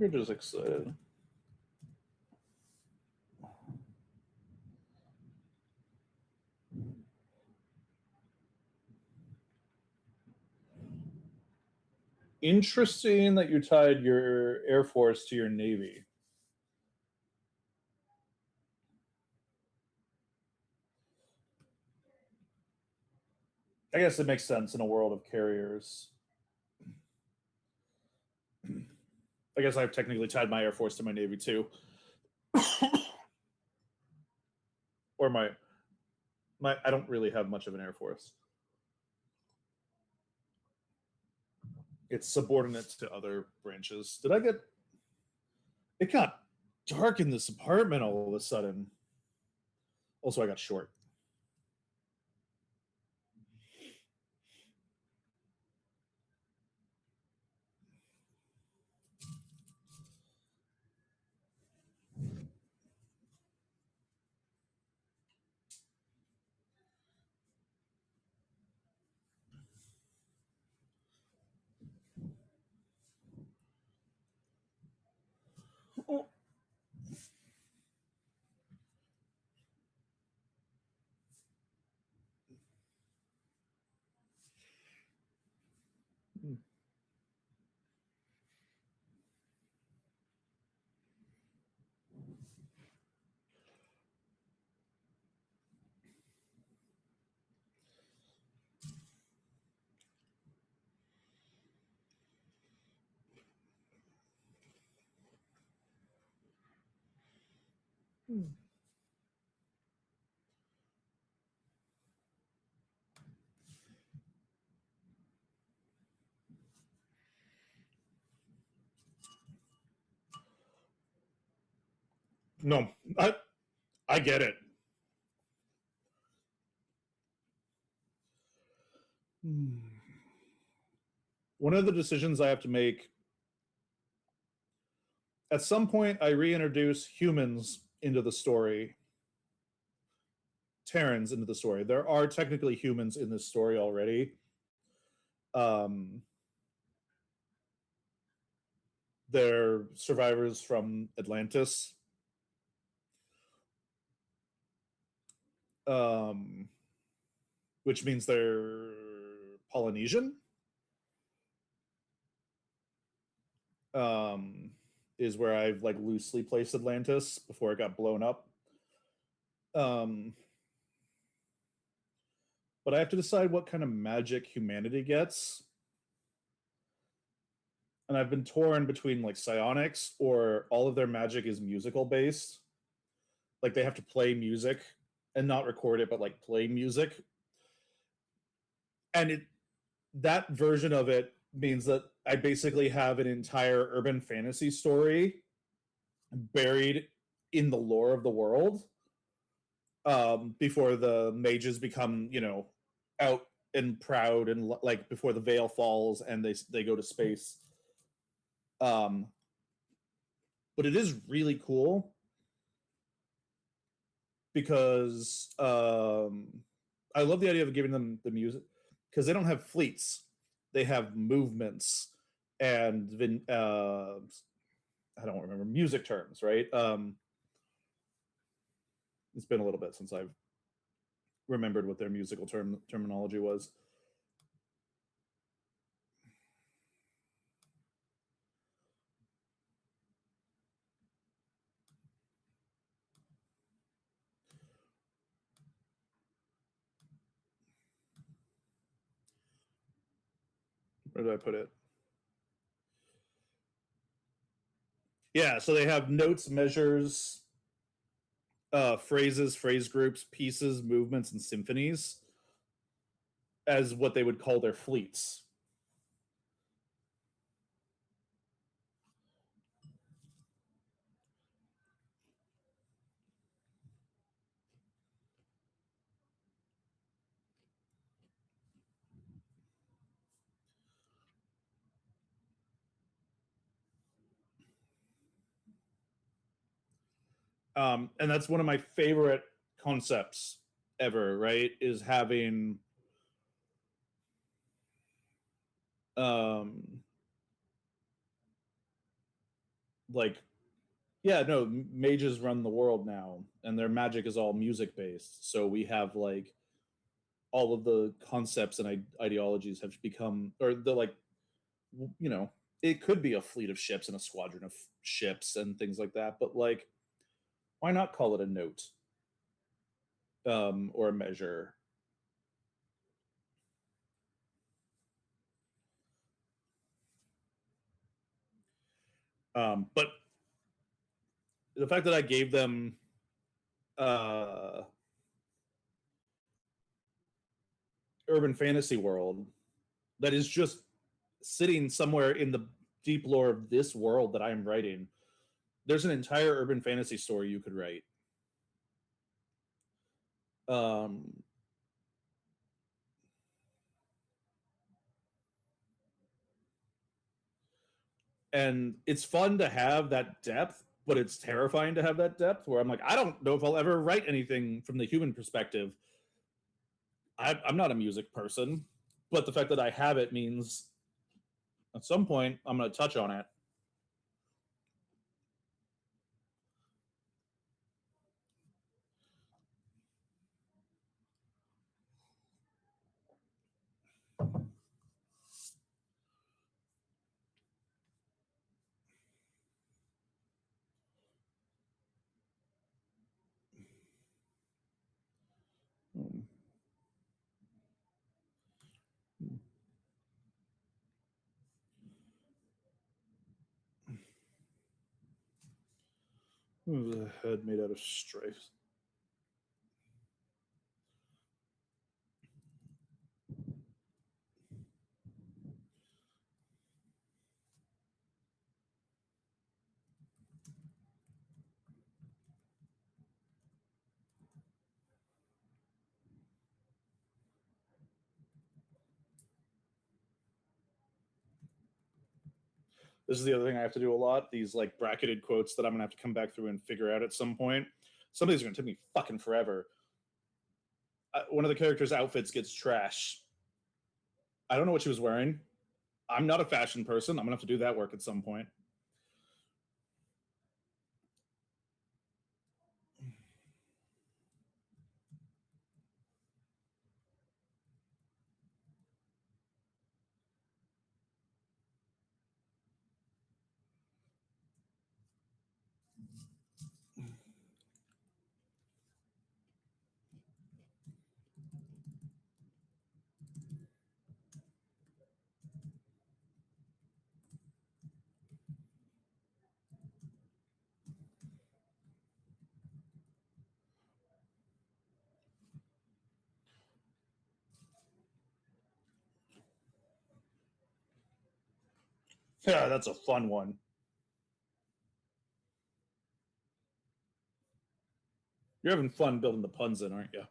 You're just excited. Interesting that you tied your Air Force to your Navy. I guess it makes sense in a world of carriers. I guess I've technically tied my Air Force to my Navy too. Or my I don't really have much of an Air Force. It's subordinate to other branches. Did I get it got dark in this apartment all of a sudden. Also, I got short. Oh. No, I get it. One of the decisions I have to make at some point, I reintroduce humans into the story, Terrans into the story. There are technically humans in this story already. They're survivors from Atlantis. Which means they're Polynesian. Is where I've like loosely placed Atlantis before it got blown up. But I have to decide what kind of magic humanity gets. And I've been torn between like psionics, or all of their magic is musical based. Like they have to play music and not record it, but like play music. And that version of it means that I basically have an entire urban fantasy story buried in the lore of the world, before the mages become, out and proud, and like before the veil falls and they go to space. But it is really cool because I love the idea of giving them the music, because they don't have fleets, they have movements and I don't remember music terms, right? It's been a little bit since I've remembered what their musical terminology was. Where did I put it? Yeah, so they have notes, measures, phrases, phrase groups, pieces, movements, and symphonies as what they would call their fleets. And that's one of my favorite concepts ever, right? Is having um like yeah, no, mages run the world now and their magic is all music based. So we have like all of the concepts and ideologies have become, or the like, it could be a fleet of ships and a squadron of ships and things like that, but like, why not call it a note, or a measure? But the fact that I gave them urban fantasy world that is just sitting somewhere in the deep lore of this world that I'm writing, there's an entire urban fantasy story you could write. Um, and it's fun to have that depth, but it's terrifying to have that depth where I'm like, I don't know if I'll ever write anything from the human perspective. I'm not a music person, but the fact that I have it means at some point I'm going to touch on it. Hmm. Ooh, a head made out of stripes. This is the other thing I have to do a lot. These like bracketed quotes that I'm gonna have to come back through and figure out at some point. Some of these are gonna take me fucking forever. One of the characters' outfits gets trash. I don't know what she was wearing. I'm not a fashion person. I'm gonna have to do that work at some point. Yeah, that's a fun one. You're having fun building the puns in, aren't you?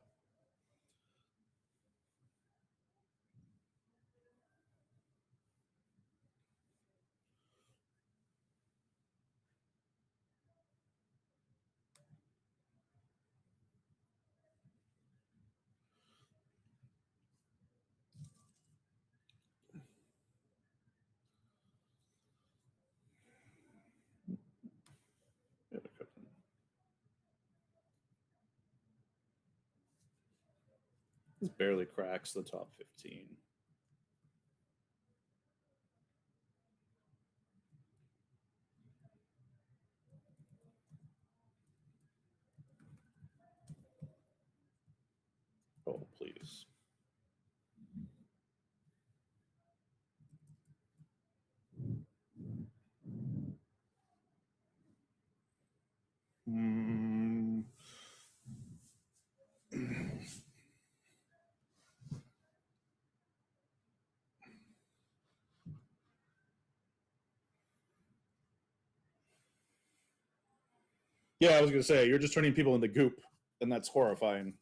This barely cracks the top 15. Oh, please. Mm. Yeah, I was gonna say you're just turning people into goop, and that's horrifying.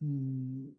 Hmm.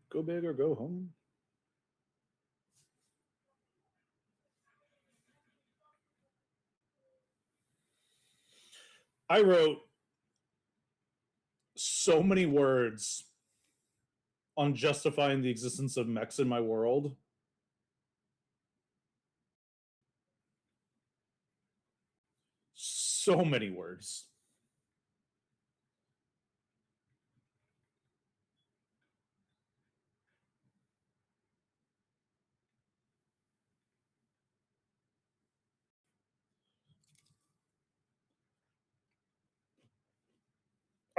Go big or go home. I wrote so many words on justifying the existence of mechs in my world. So many words.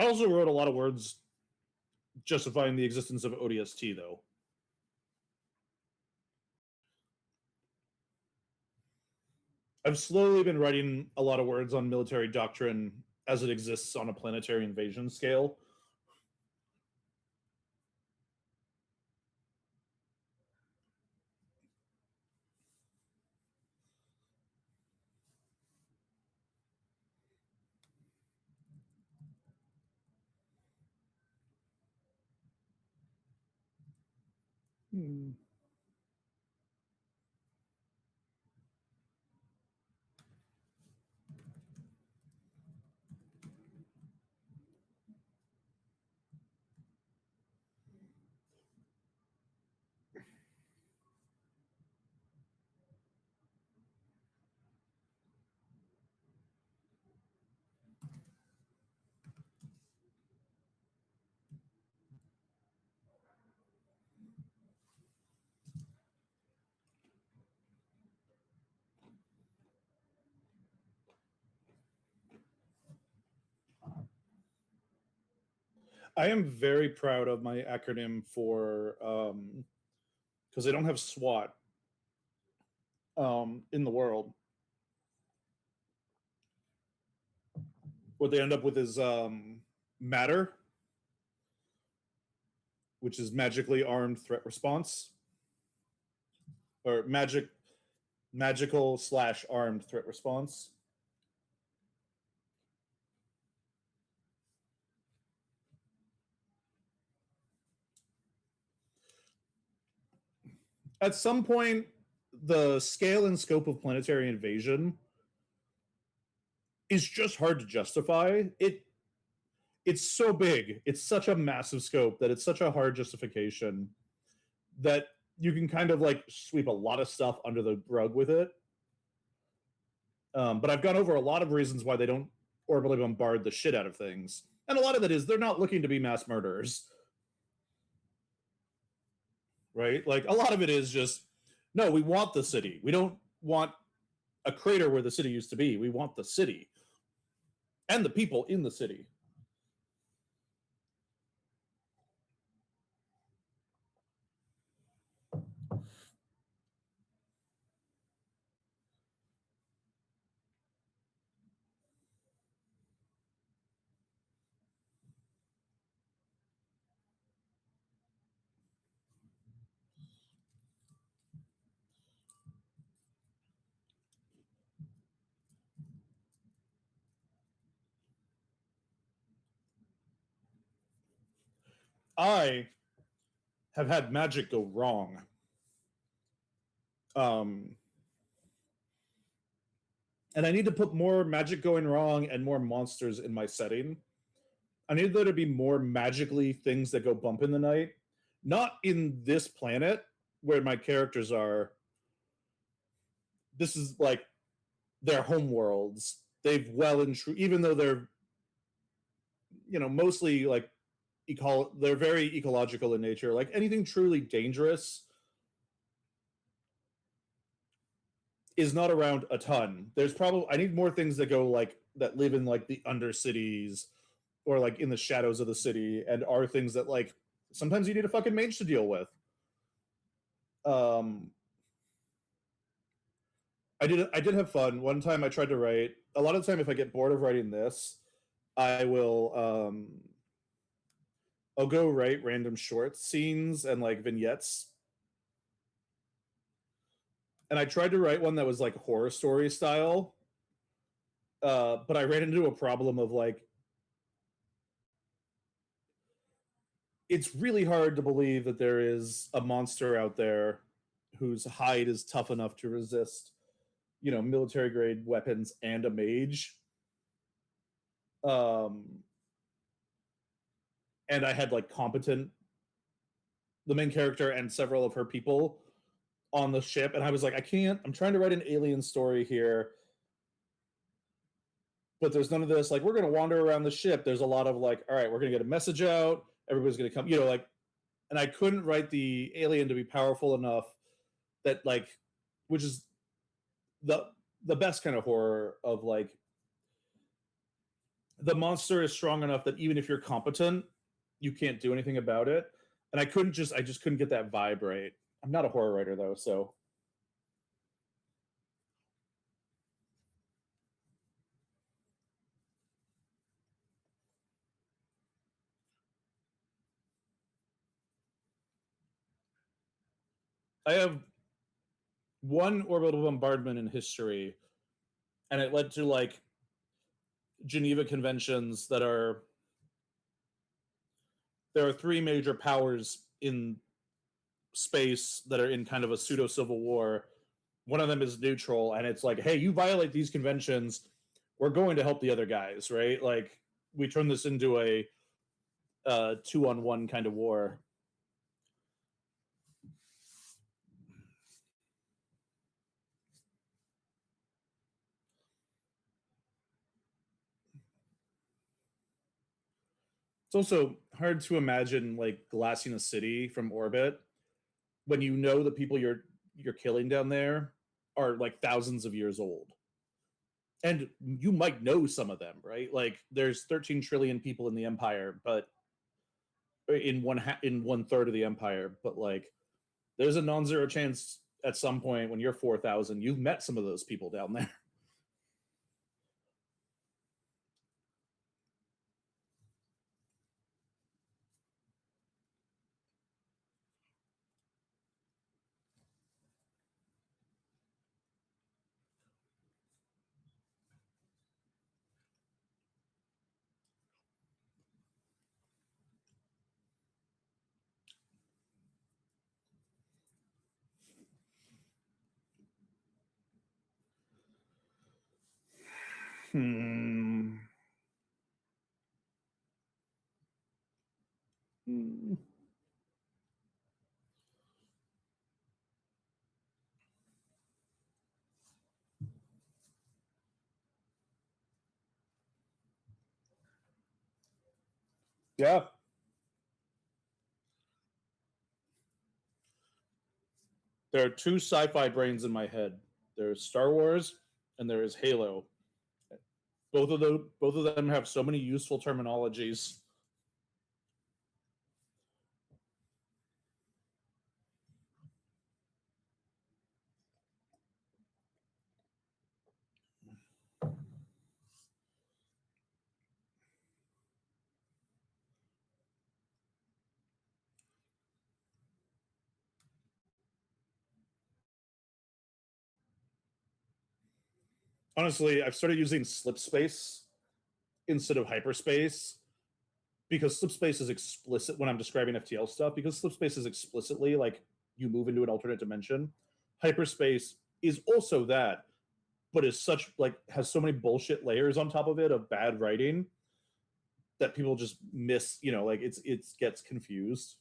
I also wrote a lot of words justifying the existence of ODST, though. I've slowly been writing a lot of words on military doctrine as it exists on a planetary invasion scale. I am very proud of my acronym for because they don't have SWAT in the world. What they end up with is MATTER, which is magically armed threat response, or magical / armed threat response. At some point, the scale and scope of planetary invasion is just hard to justify. It's so big. It's such a massive scope that it's such a hard justification that you can kind of like sweep a lot of stuff under the rug with it. But I've gone over a lot of reasons why they don't orbitally bombard the shit out of things. And a lot of it is they're not looking to be mass murderers. Right? Like a lot of it is just, no, we want the city. We don't want a crater where the city used to be. We want the city and the people in the city. I have had magic go wrong. And I need to put more magic going wrong and more monsters in my setting. I need there to be more magically things that go bump in the night. Not in this planet where my characters are. This is like their home worlds. They've well and true, even though they're, mostly like they're very ecological in nature. Like anything truly dangerous is not around a ton. I need more things that go like that live in like the undercities or like in the shadows of the city and are things that like sometimes you need a fucking mage to deal with. Um, I did have fun. One time I tried to write. A lot of the time, if I get bored of writing this, I will I'll go write random short scenes and like vignettes. And I tried to write one that was like horror story style, but I ran into a problem of like it's really hard to believe that there is a monster out there whose hide is tough enough to resist, military grade weapons and a mage. Um, and I had like competent the main character and several of her people on the ship, and I was like, I can't. I'm trying to write an alien story here, but there's none of this. Like, we're gonna wander around the ship. There's a lot of like, all right, we're gonna get a message out. Everybody's gonna come. Like, and I couldn't write the alien to be powerful enough that like, which is the the best kind of horror of like the monster is strong enough that even if you're competent, you can't do anything about it. And I just couldn't get that vibe right. I'm not a horror writer though, so I have one orbital bombardment in history, and it led to like Geneva conventions that are there are three major powers in space that are in kind of a pseudo civil war. One of them is neutral, and it's like, hey, you violate these conventions, we're going to help the other guys, right? Like we turn this into a 2-on-1 kind of war. It's also hard to imagine like glassing a city from orbit when you know the people you're killing down there are like thousands of years old. And you might know some of them, right? Like there's 13 trillion people in the empire, but in one third of the empire, but like there's a non-zero chance at some point when you're 4,000 you've met some of those people down there. Hmm. Hmm. Yeah. There are two sci-fi brains in my head. There's Star Wars and there is Halo. Both of them have so many useful terminologies. Honestly, I've started using slip space instead of hyperspace because slip space is explicit when I'm describing FTL stuff, because slip space is explicitly like you move into an alternate dimension. Hyperspace is also that, but is such like has so many bullshit layers on top of it of bad writing that people just miss, like it gets confused.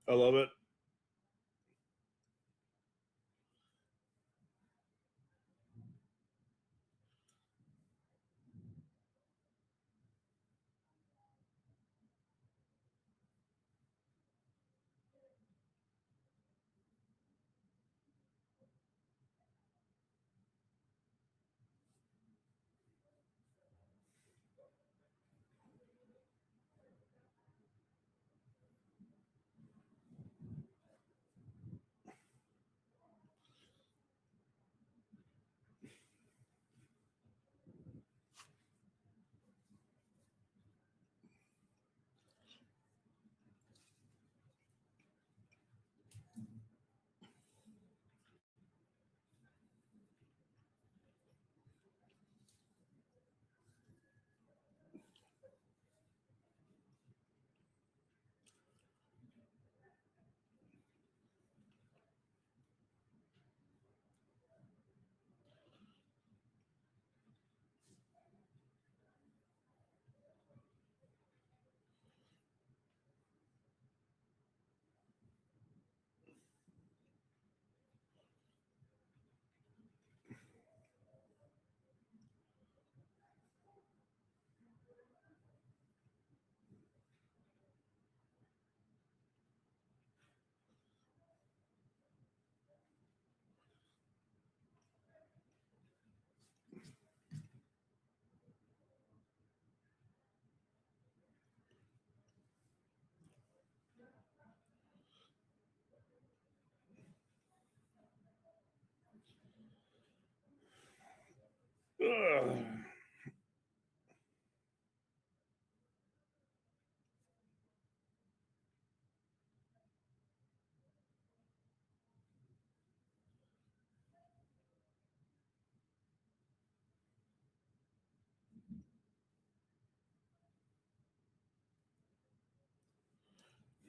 I love it. Ugh.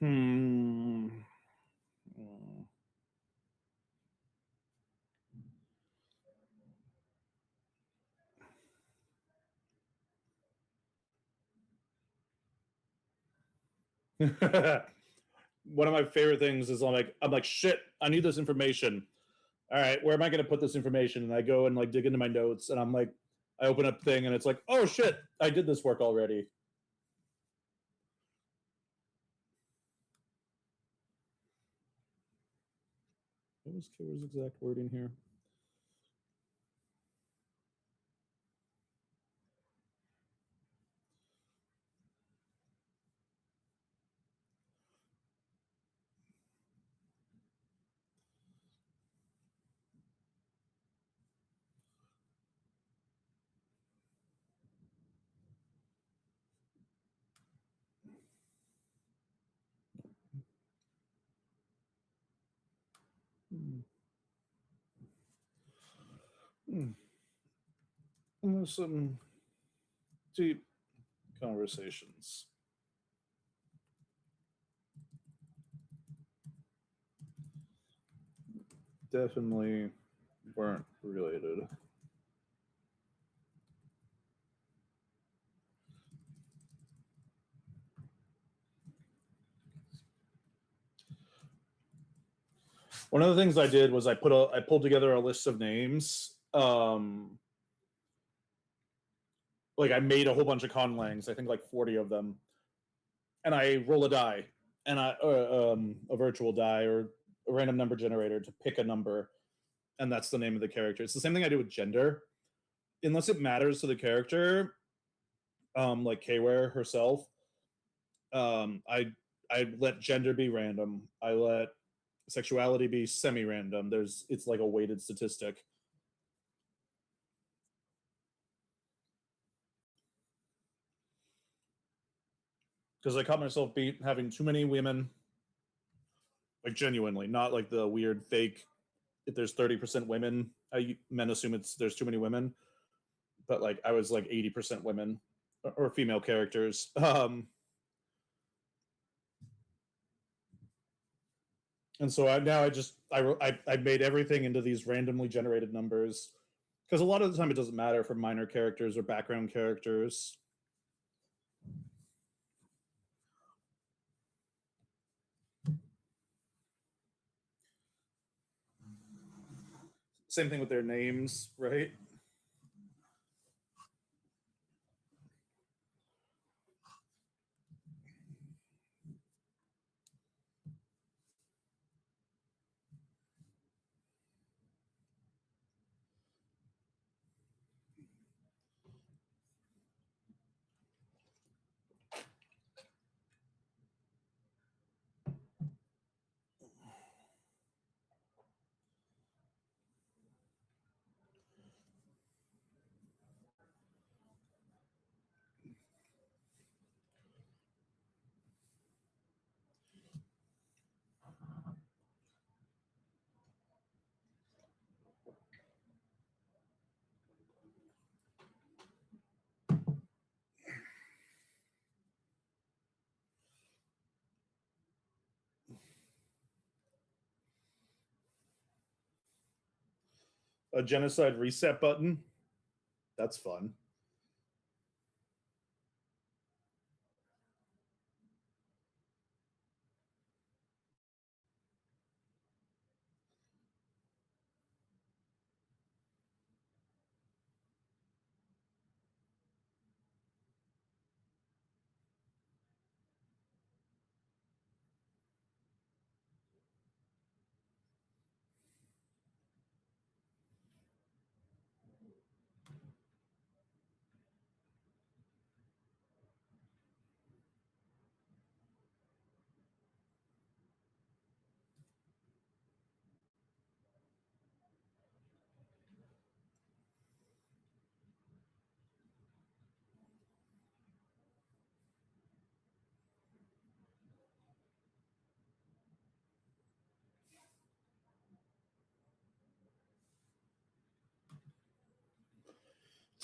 Hmm. Hmm. One of my favorite things is I'm like shit. I need this information. All right, where am I going to put this information? And I go and like dig into my notes, and I'm like, I open up thing, and it's like, oh shit, I did this work already. What was Kira's exact wording here? Hmm. Some deep conversations. Definitely weren't related. One of the things I did was I pulled together a list of names. Like I made a whole bunch of conlangs, I think like 40 of them, and I roll a die, and a virtual die or a random number generator to pick a number, and that's the name of the character. It's the same thing I do with gender, unless it matters to the character, like Kware herself. I let gender be random. I let sexuality be semi-random. It's like a weighted statistic. Because I caught myself having too many women, like genuinely, not like the weird fake. If there's 30% women, men assume there's too many women, but like I was like 80% women or female characters. And so I made everything into these randomly generated numbers because a lot of the time it doesn't matter for minor characters or background characters. Same thing with their names, right? A genocide reset button. That's fun.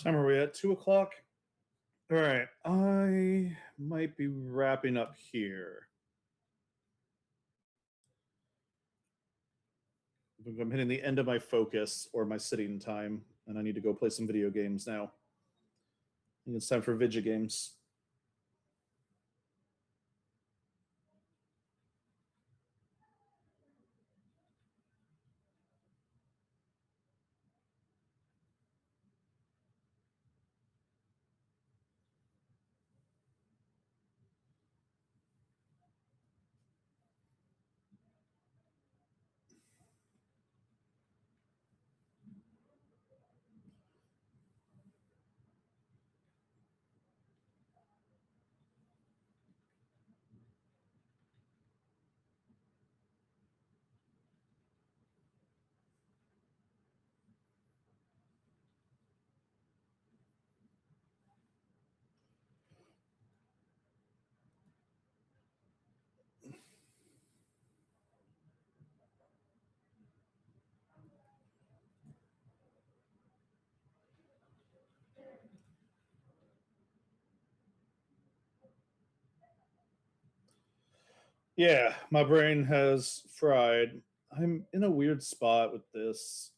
Time are we at? 2 o'clock. All right, I might be wrapping up here. I'm hitting the end of my focus or my sitting time, and I need to go play some video games now. I think it's time for video games. Yeah, my brain has fried. I'm in a weird spot with this.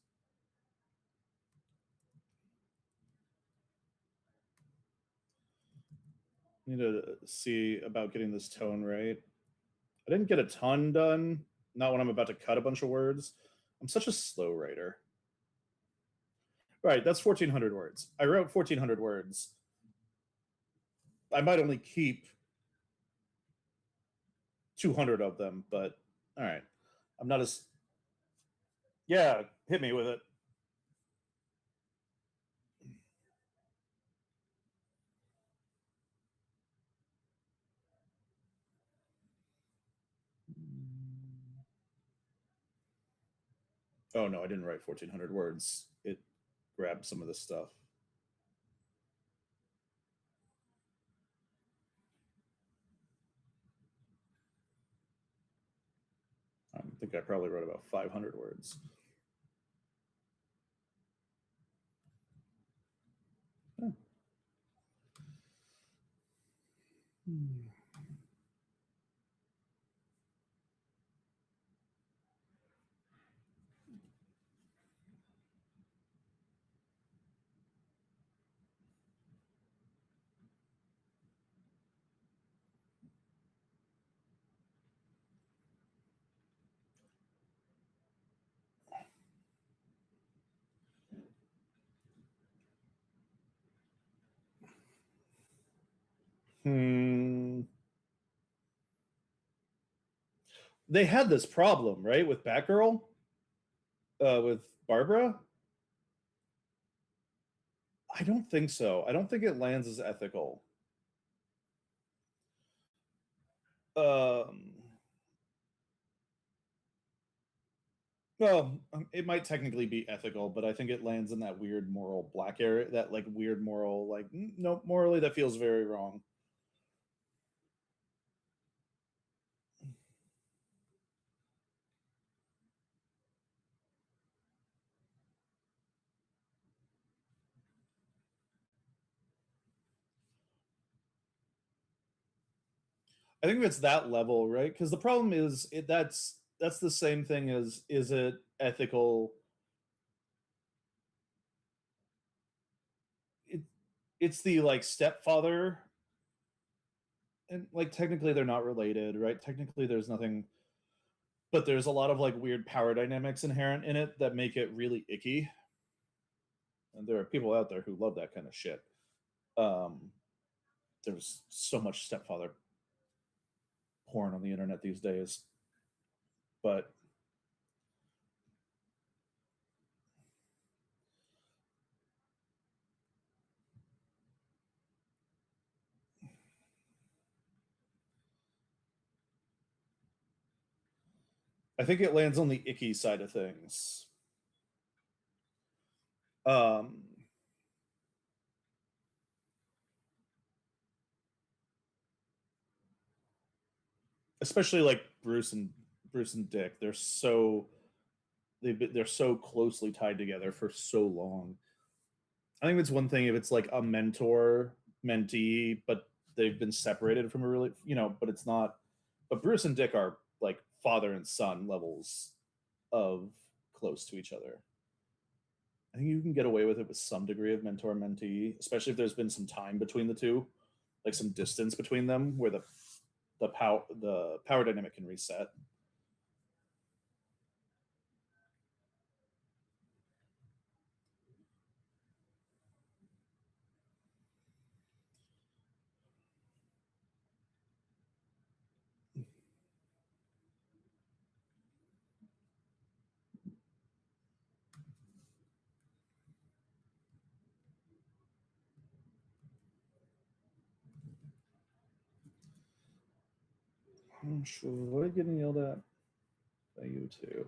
I need to see about getting this tone right. I didn't get a ton done, not when I'm about to cut a bunch of words. I'm such a slow writer. Right, that's 1,400 words. I wrote 1,400 words. I might only keep 200 of them, but all right. I'm not as. Yeah, hit me with it. Oh no, I didn't write 1,400 words. It grabbed some of this stuff. I think I probably wrote about 500 words. Yeah. Hmm. they had this problem, right, with Batgirl, with Barbara. I don't think so. I don't think it lands as ethical. Um, well, it might technically be ethical, but I think it lands in that weird moral black area, that like weird moral, like no, morally that feels very wrong. I think if it's that level, right? Because the problem is that's the same thing as is it ethical? It, it's the like stepfather, and like technically they're not related, right? Technically there's nothing, but there's a lot of like weird power dynamics inherent in it that make it really icky. And there are people out there who love that kind of shit. Um, there's so much stepfather porn on the internet these days, but I think it lands on the icky side of things. Um, Especially like Bruce and Dick, they're so closely tied together for so long. I think it's one thing if it's like a mentor mentee, but they've been separated from a really, but it's not. But Bruce and Dick are like father and son levels of close to each other. I think you can get away with it with some degree of mentor mentee, especially if there's been some time between the two, like some distance between them, where the power dynamic can reset. I'm sure we're getting yelled at by you too.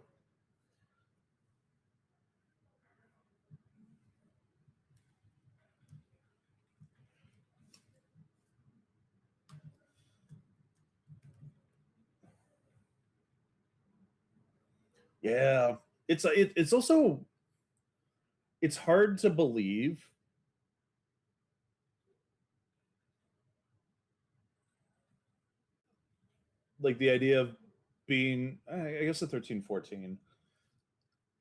Yeah, it's also it's hard to believe like the idea of being I guess a 13, 14,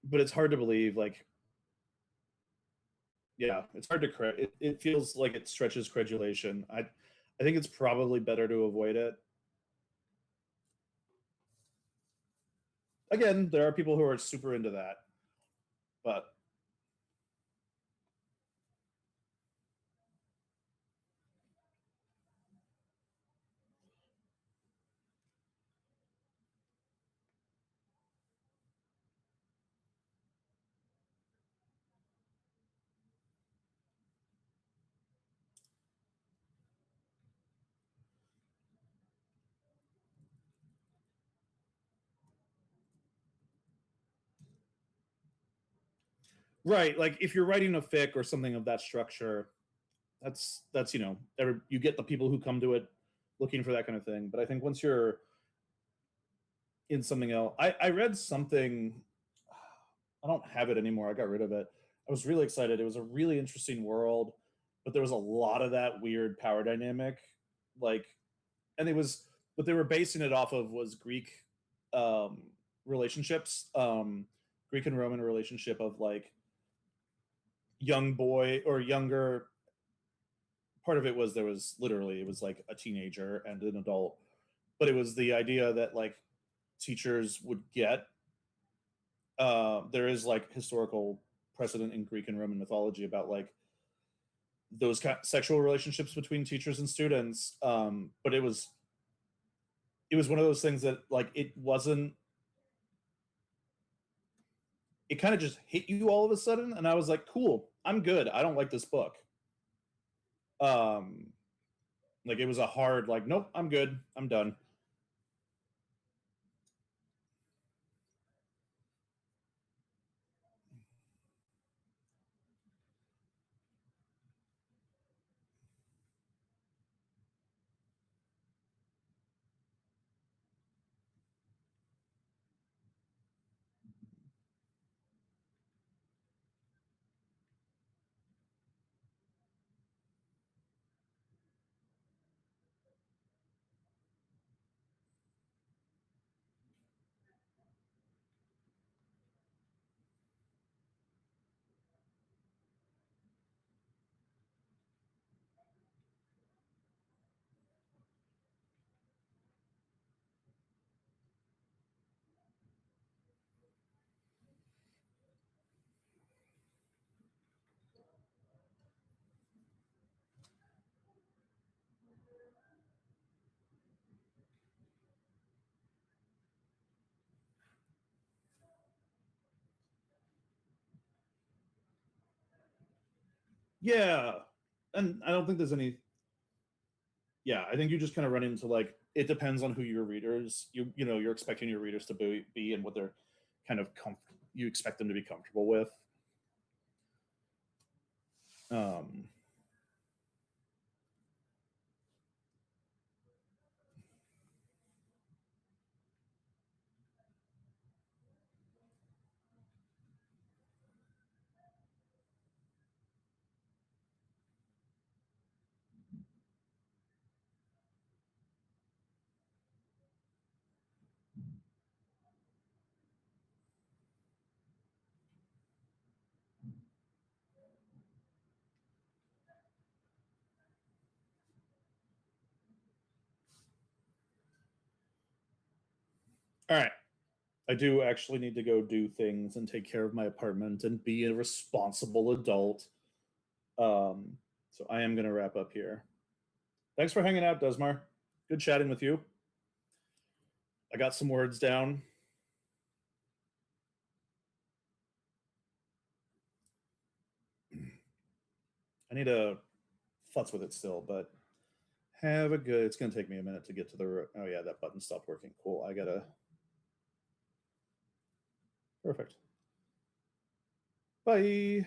but it's hard to believe like yeah, it's hard to it feels like it stretches credulation. I think it's probably better to avoid it. Again, there are people who are super into that, but right, like if you're writing a fic or something of that structure, that's you get the people who come to it looking for that kind of thing. But I think once you're in something else, I read something. I don't have it anymore. I got rid of it. I was really excited. It was a really interesting world, but there was a lot of that weird power dynamic, like, and it was what they were basing it off of was Greek relationships, Greek and Roman relationship of like young boy or younger. Part of it was there was literally it was like a teenager and an adult, but it was the idea that like teachers would get there is like historical precedent in Greek and Roman mythology about like those kind of sexual relationships between teachers and students. But it was it was one of those things that like it wasn't. It kind of just hit you all of a sudden, and I was like, "Cool, I'm good. I don't like this book." Um, like it was a hard like, "Nope, I'm good. I'm done." Yeah, and I don't think there's any. Yeah, I think you just kind of run into like it depends on who your readers you know you're expecting your readers to be and what they're kind of you expect them to be comfortable with. Um, all right, I do actually need to go do things and take care of my apartment and be a responsible adult. So I am going to wrap up here. Thanks for hanging out, Desmar. Good chatting with you. I got some words down. I need to futz with it still, but have a good. It's going to take me a minute to get to the. Oh yeah, that button stopped working. Cool. I gotta. Perfect. Bye.